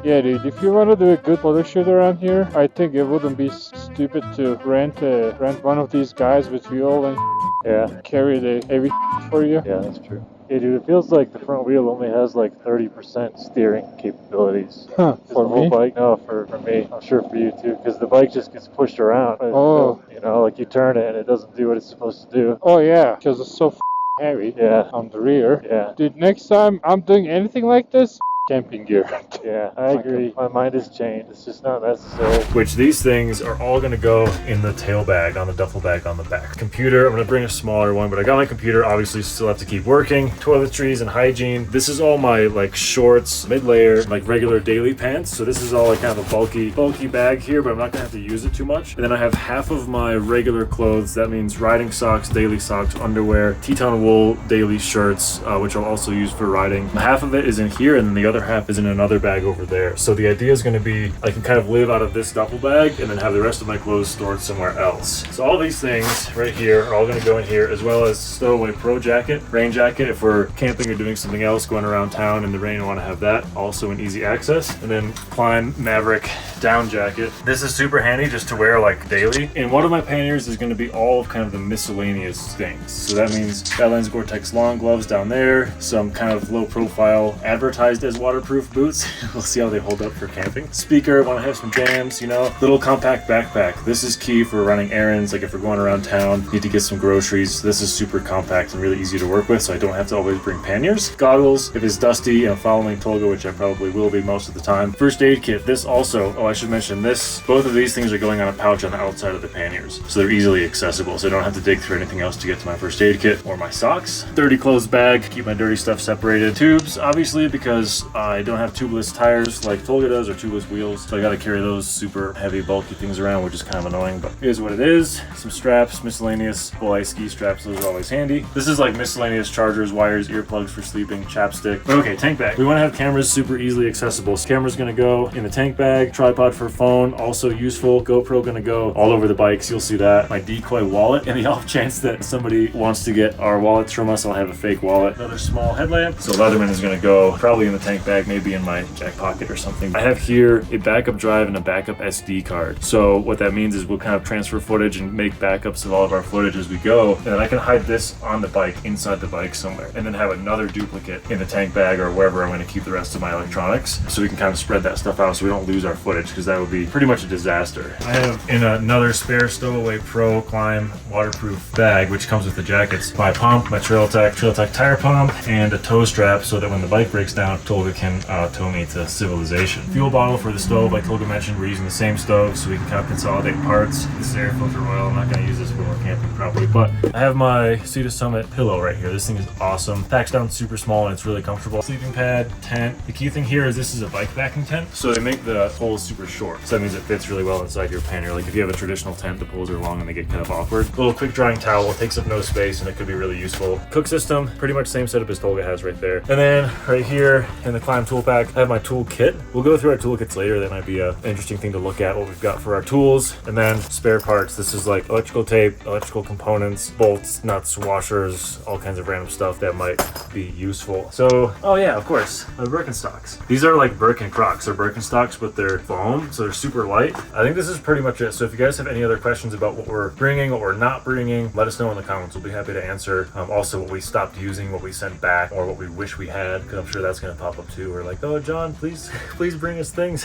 Yeah, dude, if you want to do a good photo shoot around here, I think it wouldn't be stupid to rent one of these guys with fuel and carry the heavy for you. Yeah, that's true. Yeah, dude, it feels like the front wheel only has like 30% steering capabilities. Huh, for the whole me? bike? No, for me. I'm sure for you too, because the bike just gets pushed around. Oh. You know, like you turn it and it doesn't do what it's supposed to do. Oh, yeah, because it's so heavy. Yeah. On the rear. Yeah. Dude, next time I'm doing anything like this, camping gear. Yeah, I agree. My mind has changed. It's just not necessary. Which these things are all gonna go in the tail bag, on the duffel bag on the back. Computer, I'm gonna bring a smaller one, but I got my computer, obviously still have to keep working. Toiletries and hygiene. This is all my like shorts, mid-layer, like regular daily pants. So this is all like kind of a bulky bag here, but I'm not gonna have to use it too much. And then I have half of my regular clothes. That means riding socks, daily socks, underwear, Teton wool daily shirts, which I'll also use for riding. Half of it is in here, and then the other half is in another bag over there. So the idea is going to be I can kind of live out of this duffel bag and then have the rest of my clothes stored somewhere else. So all these things right here are all going to go in here, as well as stowaway pro jacket, rain jacket if we're camping or doing something else, going around town in the rain. I want to have that also in easy access. And then KLIM Maverick down jacket. This is super handy just to wear like daily. And one of my panniers is going to be all of kind of the miscellaneous things. So that means Badlands Gore-Tex long gloves down there, some kind of low profile advertised as waterproof boots. We'll see how they hold up for camping. Speaker, want to have some jams, you know. Little compact backpack. This is key for running errands, like if we're going around town, need to get some groceries. This is super compact and really easy to work with, so I don't have to always bring panniers. Goggles, if it's dusty and I'm following Tolga, which I probably will be most of the time. First aid kit. This also, I should mention this, both of these things are going on a pouch on the outside of the panniers, so they're easily accessible, so I don't have to dig through anything else to get to my first aid kit or my socks. Dirty clothes bag, keep my dirty stuff separated. Tubes, obviously, because I don't have tubeless tires like Tolga does, or tubeless wheels, so I gotta carry those super heavy bulky things around, which is kind of annoying, but here's what it is. Some straps, miscellaneous full ice ski straps, those are always handy. This is like miscellaneous chargers, wires, earplugs for sleeping, chapstick. But okay, tank bag. We want to have cameras super easily accessible. So camera's gonna go in the tank bag, tripod for phone, also useful. GoPro gonna go all over the bikes, you'll see that. My decoy wallet, in the off chance that somebody wants to get our wallets from us, I'll have a fake wallet. Another small headlamp. So Leatherman is gonna go probably in the tank tank bag, maybe in my jack pocket or something. I have here a backup drive and a backup SD card. So what that means is we'll kind of transfer footage and make backups of all of our footage as we go. And then I can hide this on the bike, inside the bike somewhere, and then have another duplicate in the tank bag or wherever I'm going to keep the rest of my electronics. So we can kind of spread that stuff out so we don't lose our footage, because that would be pretty much a disaster. I have in another spare Stowaway Pro KLIM waterproof bag, which comes with the jackets, my pump, my Trail Tech tire pump, and a tow strap so that when the bike breaks down, Tolga can tow me to civilization. Fuel bottle for the stove, like Tolga mentioned, we're using the same stove so we can kind of consolidate parts. This is air filter oil. I'm not going to use this when we're camping probably, but I have my Sea to Summit pillow right here. This thing is awesome. Packs down super small and it's really comfortable. Sleeping pad, tent. The key thing here is this is a bike backing tent, so they make the poles super short. So that means it fits really well inside your pannier. Like if you have a traditional tent, the poles are long and they get kind of awkward. A little quick drying towel, takes up no space and it could be really useful. Cook system, pretty much same setup as Tolga has right there. And then right here in the KLIM tool pack, I have my tool kit. We'll go through our toolkits later. That might be an interesting thing to look at, what we've got for our tools. And then spare parts. This is like electrical tape, electrical components, bolts, nuts, washers, all kinds of random stuff that might be useful. So, oh yeah, of course, my Birkenstocks. These are like Birken Crocs. They're Birkenstocks, but they're foam, so they're super light. I think this is pretty much it. So if you guys have any other questions about what we're bringing, what we're not bringing, let us know in the comments. We'll be happy to answer. Also, what we stopped using, what we sent back, or what we wish we had, because I'm sure that's going to pop up too. We're like, oh, John, please bring us things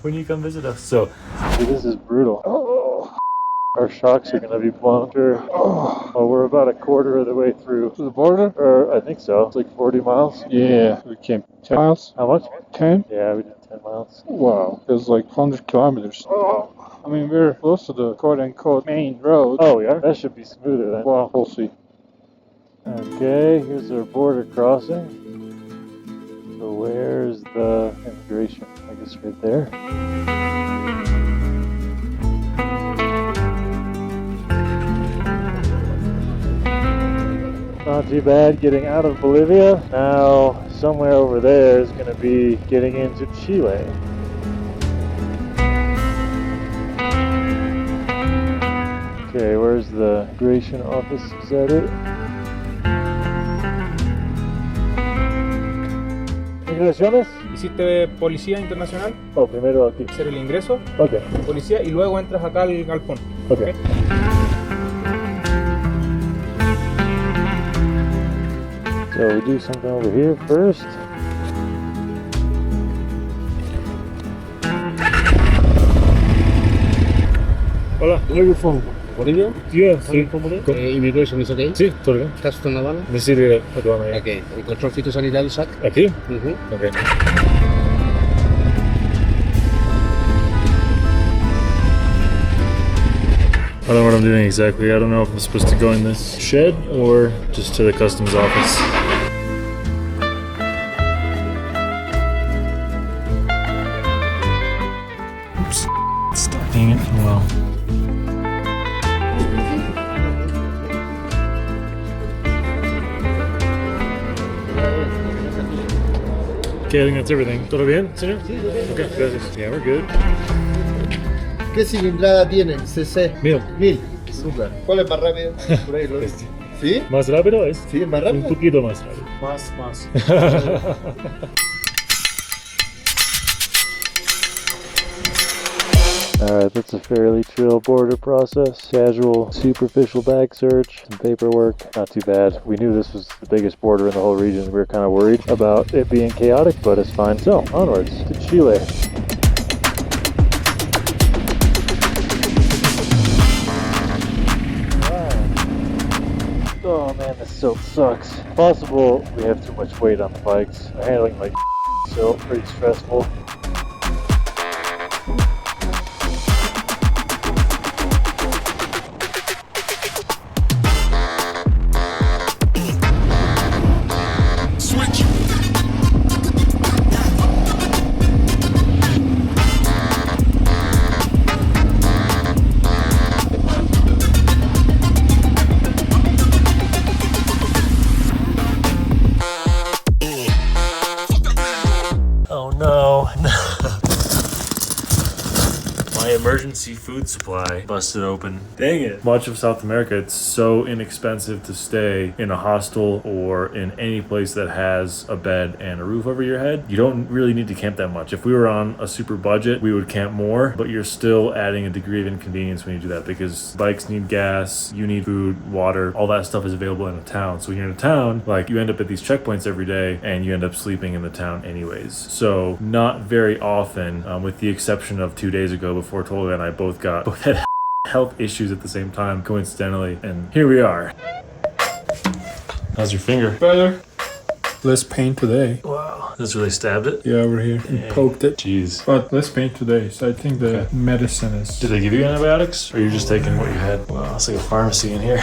when you come visit us. So, this is brutal. Oh. Our shocks are going to be blown through. Oh, we're about a quarter of the way through To the border? Or I think so. It's like 40 miles. Yeah, we came 10 miles. How much? 10? Yeah, we did 10 miles. Wow, it was like 100 kilometers. Oh. I mean, we're close to the quote-unquote main road. Oh, yeah? That should be smoother then. Well, we'll see. Okay, here's our border crossing. So where's the immigration? I guess right there. Not too bad getting out of Bolivia. Now, somewhere over there is going to be getting into Chile. Okay, where's the immigration office? Is that it? ¿Migraciones? Hiciste policía internacional. Oh, primero aquí. Hacer el ingreso. Ok. Policía y luego entras acá al galpón. Ok. So we do something over here first. Hola. Where are you from? Bolivia? Yeah, sí. Immigration is okay? Sí, todo bien. ¿Estás en Habana? Necesito aduana. Ok. ¿El control fitosanitario SAC? ¿Aquí? Ok. I don't know what I'm doing exactly. I don't know if I'm supposed to go in this shed or just to the customs office. Oops. Stop. Dang it. Oh well. Okay, I think that's everything. ¿Todo bien, señor? Sí, todo bien. Okay, gracias. Yeah, we're good. ¿Qué cilindrada tienen? CC. 1000. 1000. Super. ¿Cuál es más rápido? Por ahí, ¿Sí? ¿Más rápido es? Sí, es más rápido. Un poquito más rápido. Más. Alright, that's a fairly chill border process. Casual, superficial bag search, some paperwork. Not too bad. We knew this was the biggest border in the whole region. We were kind of worried about it being chaotic, but it's fine. So, onwards to Chile. Oh man, this silt sucks. Possible we have too much weight on the bikes. Handling like silt, pretty stressful. emergency food supply busted open. Dang it. Much of South America, it's so inexpensive to stay in a hostel or in any place that has a bed and a roof over your head. You don't really need to camp that much. If we were on a super budget, we would camp more, but you're still adding a degree of inconvenience when you do that because bikes need gas, you need food, water, all that stuff is available in a town. So when you're in a town, like you end up at these checkpoints every day and you end up sleeping in the town anyways. So not very often, with the exception of 2 days ago before Tolga and I both had health issues at the same time, coincidentally, and here we are. How's your finger? Better. Less pain today. Wow. This really stabbed it? Yeah, over here. Dang. Poked it. Jeez. But less pain today, so I think the medicine is... Did they give you antibiotics? Or are you just taking what you had? Wow, it's like a pharmacy in here.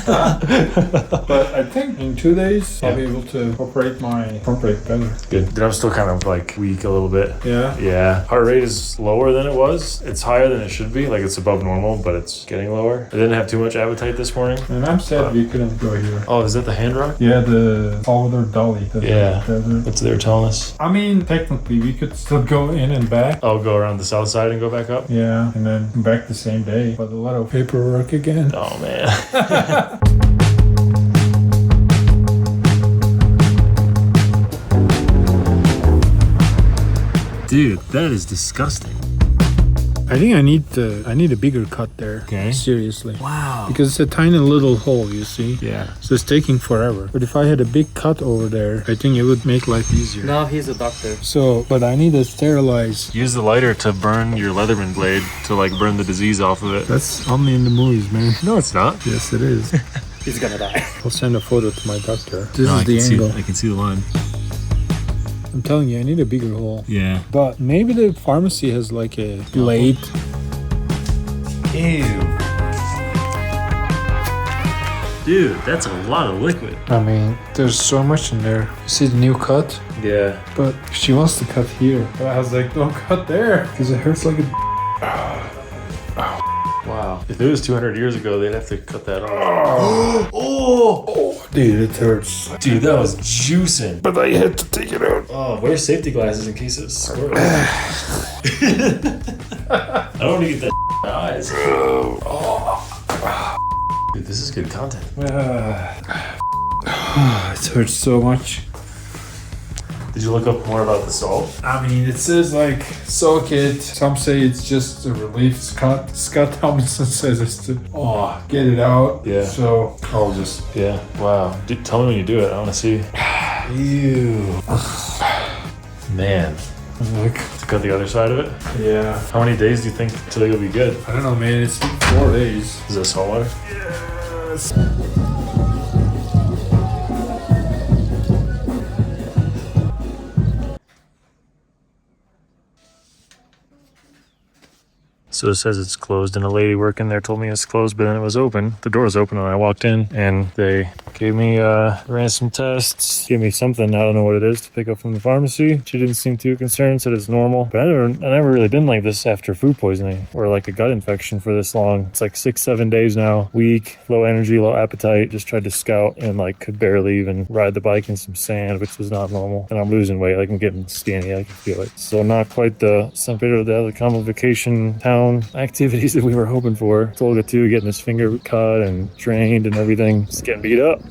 But I think in 2 days, I'll be able to operate my front brake better. Good. Dude, I'm still kind of like weak a little bit. Yeah? Yeah. Heart rate is lower than it was. It's higher than it should be. Like it's above normal, but it's getting lower. I didn't have too much appetite this morning. And I'm sad we couldn't go here. Oh, is that the hand rock? Yeah, the Salvador Dali. Yeah. That's what they were telling us. I mean, technically, we could still go in and back. I'll go around the south side and go back up? Yeah, and then back the same day. But a lot of paperwork again. Oh, man. Dude, that is disgusting. I think I need a bigger cut there. Okay. Seriously. Wow. Because it's a tiny little hole, you see? Yeah. So it's taking forever. But if I had a big cut over there, I think it would make life easier. No, he's a doctor. So, but I need to sterilize. Use the lighter to burn your Leatherman blade to like burn the disease off of it. That's only in the movies, man. No, it's not. Yes, it is. He's gonna die. I'll send a photo to my doctor. This is the angle. I can see the line. I'm telling you, I need a bigger hole. Yeah. But maybe the pharmacy has like a blade. Ew. Dude, that's a lot of liquid. I mean, there's so much in there. You see the new cut? Yeah. But she wants to cut here. But I was like, don't cut there. Because it hurts like a... Wow. If it was 200 years ago, they'd have to cut that off. Oh, dude, it hurts. Dude, that was juicing. But I had to take it out. Oh, wear safety glasses in case it squirts. I don't want to get that in my eyes. Dude, this is good content. It hurts so much. Did you look up more about the salt? I mean, it says like soak it. Some say it's just a relief. Scott Thompson says it's to get it out. Yeah. So I'll just Wow. Dude, tell me when you do it. I want to see. Ew. Man. Like, to cut the other side of it? Yeah. How many days do you think till you'll be good? I don't know, man. It's 4 days. Is that salt water? Yes. So it says it's closed, and a lady working there told me it's closed, but then it was open. The door was open, and I walked in, and they gave me, ran some tests, gave me something, I don't know what it is, to pick up from the pharmacy. She didn't seem too concerned, said it's normal. But I never really been like this after food poisoning, or like a gut infection for this long. It's like 6-7 days now, weak, low energy, low appetite, just tried to scout, and like could barely even ride the bike in some sand, which was not normal. And I'm losing weight, like I'm getting skinny, I can feel it. So not quite the San Pedro de Atacama vacation town activities that we were hoping for. Tolga too, getting his finger cut and drained and everything. Just getting beat up.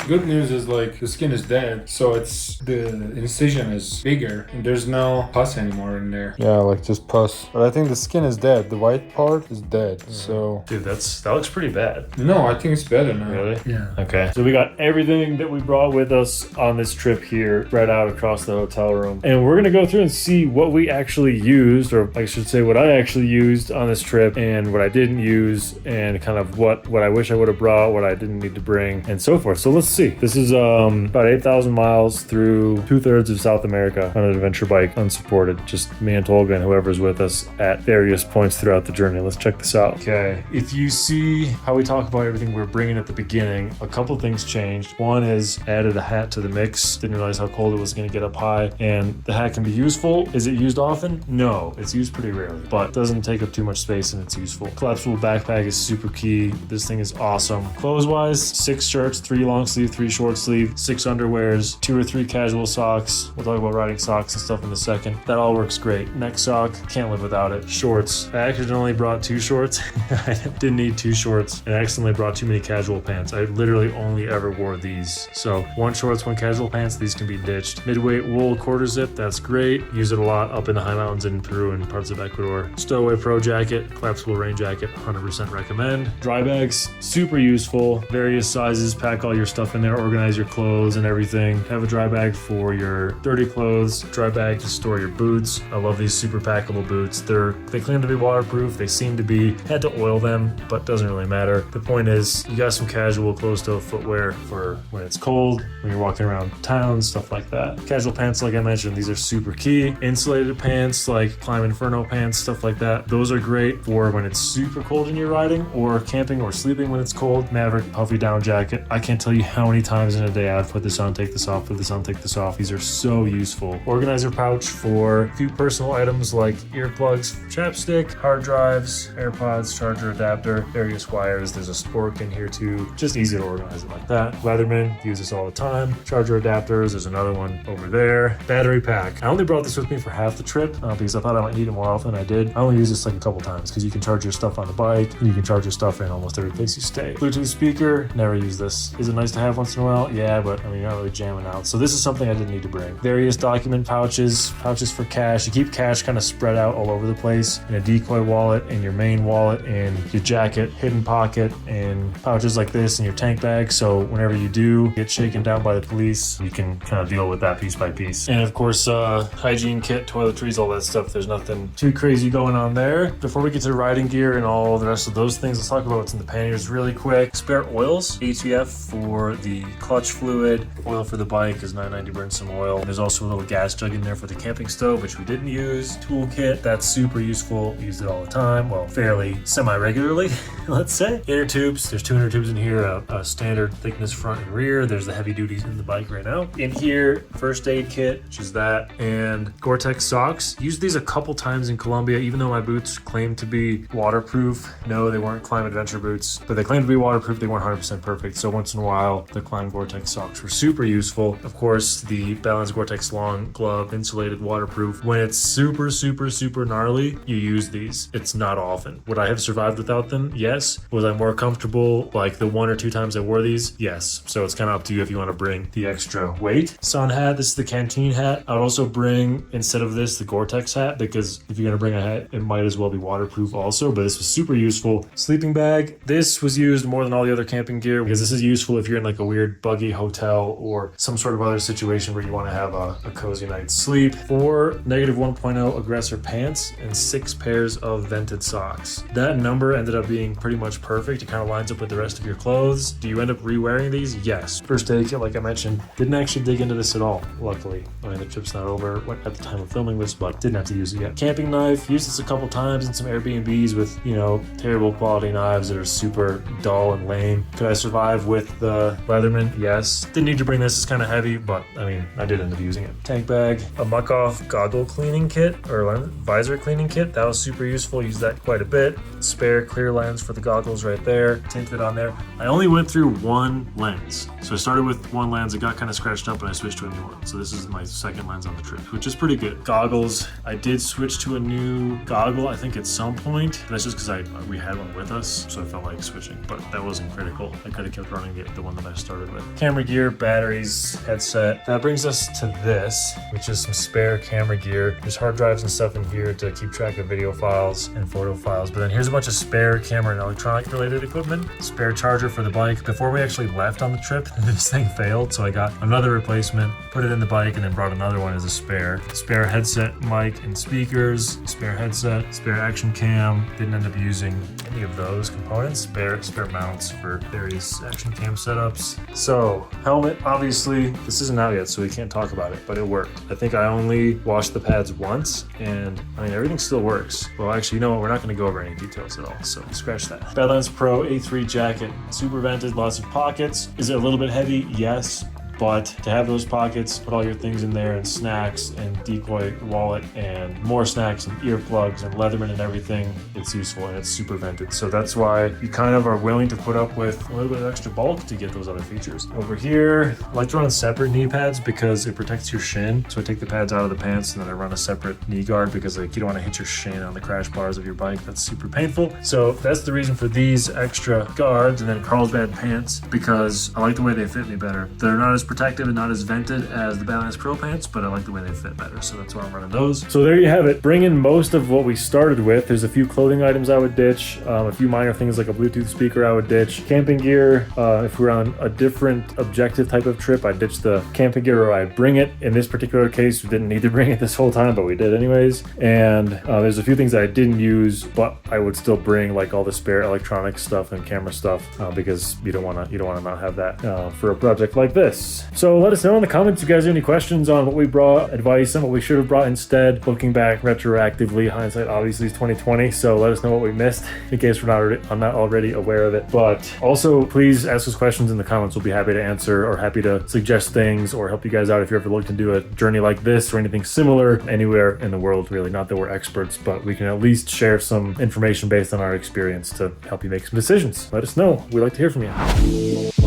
Good news is like the skin is dead, so it's the incision is bigger and there's no pus anymore in there. Yeah, like just pus. But I think the skin is dead. The white part is dead. So dude, that looks pretty bad. No, I think it's better now. Really? Yeah. Okay. So we got everything that we brought with us on this trip here spread out across the hotel room. And we're gonna go through and see what we actually used, or I should say what I actually used on this trip and what I didn't use, and kind of what I wish I would have brought, what I didn't need to bring, and so forth. So let's see. This is about 8,000 miles through 2/3 of South America on an adventure bike, unsupported. Just me and Tolga and whoever's with us at various points throughout the journey. Let's check this out. Okay, if you see how we talk about everything we're bringing at the beginning, a couple things changed. One is added a hat to the mix. Didn't realize how cold it was going to get up high, and the hat can be useful. Is it used often? No, it's used pretty rarely, but doesn't take up too much space and it's useful. Collapsible backpack is super key. This thing is awesome. Clothes wise, 6 shirts, 3 long sleeve 3 short sleeve, 6 underwears, 2 or 3 casual socks. We'll talk about riding socks and stuff in a second. That all works great. Neck sock, can't live without it. Shorts. I accidentally brought 2 shorts. I didn't need 2 shorts, and I accidentally brought too many casual pants. I literally only ever wore these. So 1 shorts, 1 casual pants, these can be ditched. Midweight wool quarter zip, that's great. Use it a lot up in the high mountains in Peru and parts of Ecuador. Stowaway Pro jacket, collapsible rain jacket, 100% recommend. Dry bags, super useful. Various sizes, pack all your stuff in there, organize your clothes and everything. Have a dry bag for your dirty clothes, dry bag to store your boots. I love these super packable boots. They claim to be waterproof. They seem to be. Had to oil them, but doesn't really matter. The point is, you got some casual closed-toe footwear for when it's cold, when you're walking around town, stuff like that. Casual pants, like I mentioned, these are super key. Insulated pants, like Climb Inferno pants, stuff like that. Those are great for when it's super cold and you're riding, or camping or sleeping when it's cold. Maverick puffy down jacket. I can't tell you how many times in a day I've put this on, take this off, put this on, take this off. These are so useful. Organizer pouch for a few personal items like earplugs, chapstick, hard drives, AirPods, charger adapter, various wires. There's a spork in here too. Just easy to organize it like that. Leatherman, use this all the time. Charger adapters, there's another one over there. Battery pack. I only brought this with me for half the trip because I thought I might need it more often than I did. I only use this like a couple times because you can charge your stuff on the bike and you can charge your stuff in almost every place you stay. Bluetooth speaker, never use this. Is it nice to have once in a while? Yeah, but I mean, you're not really jamming out. So this is something I didn't need to bring. Various document pouches, pouches for cash. You keep cash kind of spread out all over the place in a decoy wallet, in your main wallet, in your jacket, hidden pocket, and pouches like this in your tank bag. So whenever you do get shaken down by the police, you can kind of deal with that piece by piece. And of course, hygiene kit, toiletries, all that stuff. There's nothing too crazy going on there. Before we get to riding gear and all the rest of those things, let's talk about what's in the panniers really quick. Spare oils, ATF for the clutch fluid, oil for the bike because 990 burns some oil. There's also a little gas jug in there for the camping stove, which we didn't use. Toolkit, that's super useful. We use it all the time. Well, fairly semi-regularly, let's say. Inner tubes, there's 2 inner tubes in here, a standard thickness front and rear. There's the heavy duties in the bike right now. In here, first aid kit, which is that, and Gore-Tex socks. Used these a couple times in Colombia, even though my boots claimed to be waterproof. No, they weren't Climb Adventure boots, but they claimed to be waterproof. They weren't 100% perfect. So once in a while, the Climb Gore-Tex socks were super useful. Of course, the Balance Gore-Tex long glove, insulated, waterproof. When it's super, super, super gnarly, you use these. It's not often. Would I have survived without them? Yes. Was I more comfortable like the 1 or 2 times I wore these? Yes. So it's kind of up to you if you want to bring the extra weight. Sun hat, this is the canteen hat. I would also bring, instead of this, the Gore-Tex hat, because if you're going to bring a hat, it might as well be waterproof also, but this was super useful. Sleeping bag, this was used more than all the other camping gear because this is useful if you're in like a weird buggy hotel or some sort of other situation where you want to have a cozy night's sleep. 4 -1.0 aggressor pants and 6 pairs of vented socks. That number ended up being pretty much perfect. It kind of lines up with the rest of your clothes. Do you end up re-wearing these? Yes. First aid kit, like I mentioned, didn't actually dig into this at all, luckily. I mean, the trip's not over at the time of filming this, but didn't have to use it yet. Camping knife, used this a couple times in some Airbnbs with, you know, terrible quality knives that are super dull and lame. Could I survive with the Leatherman? Yes. Didn't need to bring this, it's kind of heavy, but I mean, I did end up using it. Tank bag, a muck-off goggle cleaning kit, or visor cleaning kit. That was super useful, used that quite a bit. Spare clear lens for the goggles right there, tinted on there. I only went through 1 lens. So I started with 1 lens, it got kind of scratched up and I switched to a new one. So this is my 2nd lens on the trip, which is pretty good. Goggles, I did switch to a new goggle, I think at some point. That's just because we had one with us, so I felt like switching, but that wasn't critical. I could have kept running the one that I started with. Camera gear, batteries, headset. That brings us to this, which is some spare camera gear. There's hard drives and stuff in here to keep track of video files and photo files, but then here's a bunch of spare camera and electronic related equipment. Spare charger for the bike. Before we actually left on the trip, this thing failed, so I got another replacement, put it in the bike, and then brought another one as a spare. Spare headset, mic, and speakers. Spare headset, spare action cam. Didn't end up using any of those components. Spare mounts for various action cam setups. So, helmet, obviously, this isn't out yet, so we can't talk about it, but it worked. I think I only washed the pads once, and I mean, everything still works. Well, actually, you know what? We're not going to go over any details at all, so scratch that. Badlands Pro A3 jacket, super vented, lots of pockets. Is it a little bit heavy? Yes. but to have those pockets, put all your things in there and snacks and decoy wallet and more snacks and earplugs and Leatherman and everything, it's useful and it's super vented. So that's why you kind of are willing to put up with a little bit of extra bulk to get those other features. Over here, I like to run separate knee pads because it protects your shin. So I take the pads out of the pants and then I run a separate knee guard because like you don't want to hit your shin on the crash bars of your bike. That's super painful. So that's the reason for these extra guards, and then Carlsbad pants because I like the way they fit me better. They're not as protective and not as vented as the Balance Pro pants, but I like the way they fit better. So that's why I'm running those. So there you have it. Bring in most of what we started with. There's a few clothing items I would ditch, a few minor things like a Bluetooth speaker I would ditch. Camping gear, if we're on a different objective type of trip, I'd ditch the camping gear or I'd bring it. In this particular case, we didn't need to bring it this whole time, but we did anyways. And there's a few things that I didn't use, but I would still bring like all the spare electronic stuff and camera stuff because you don't want to not have that for a project like this. So let us know in the comments if you guys have any questions on what we brought, advice on what we should have brought instead. Looking back retroactively, hindsight obviously is 2020, so let us know what we missed in case I'm not already aware of it. But also please ask us questions in the comments. We'll be happy to answer or happy to suggest things or help you guys out if you're ever looking to do a journey like this or anything similar anywhere in the world, really. Not that we're experts, but we can at least share some information based on our experience to help you make some decisions. Let us know. We'd like to hear from you.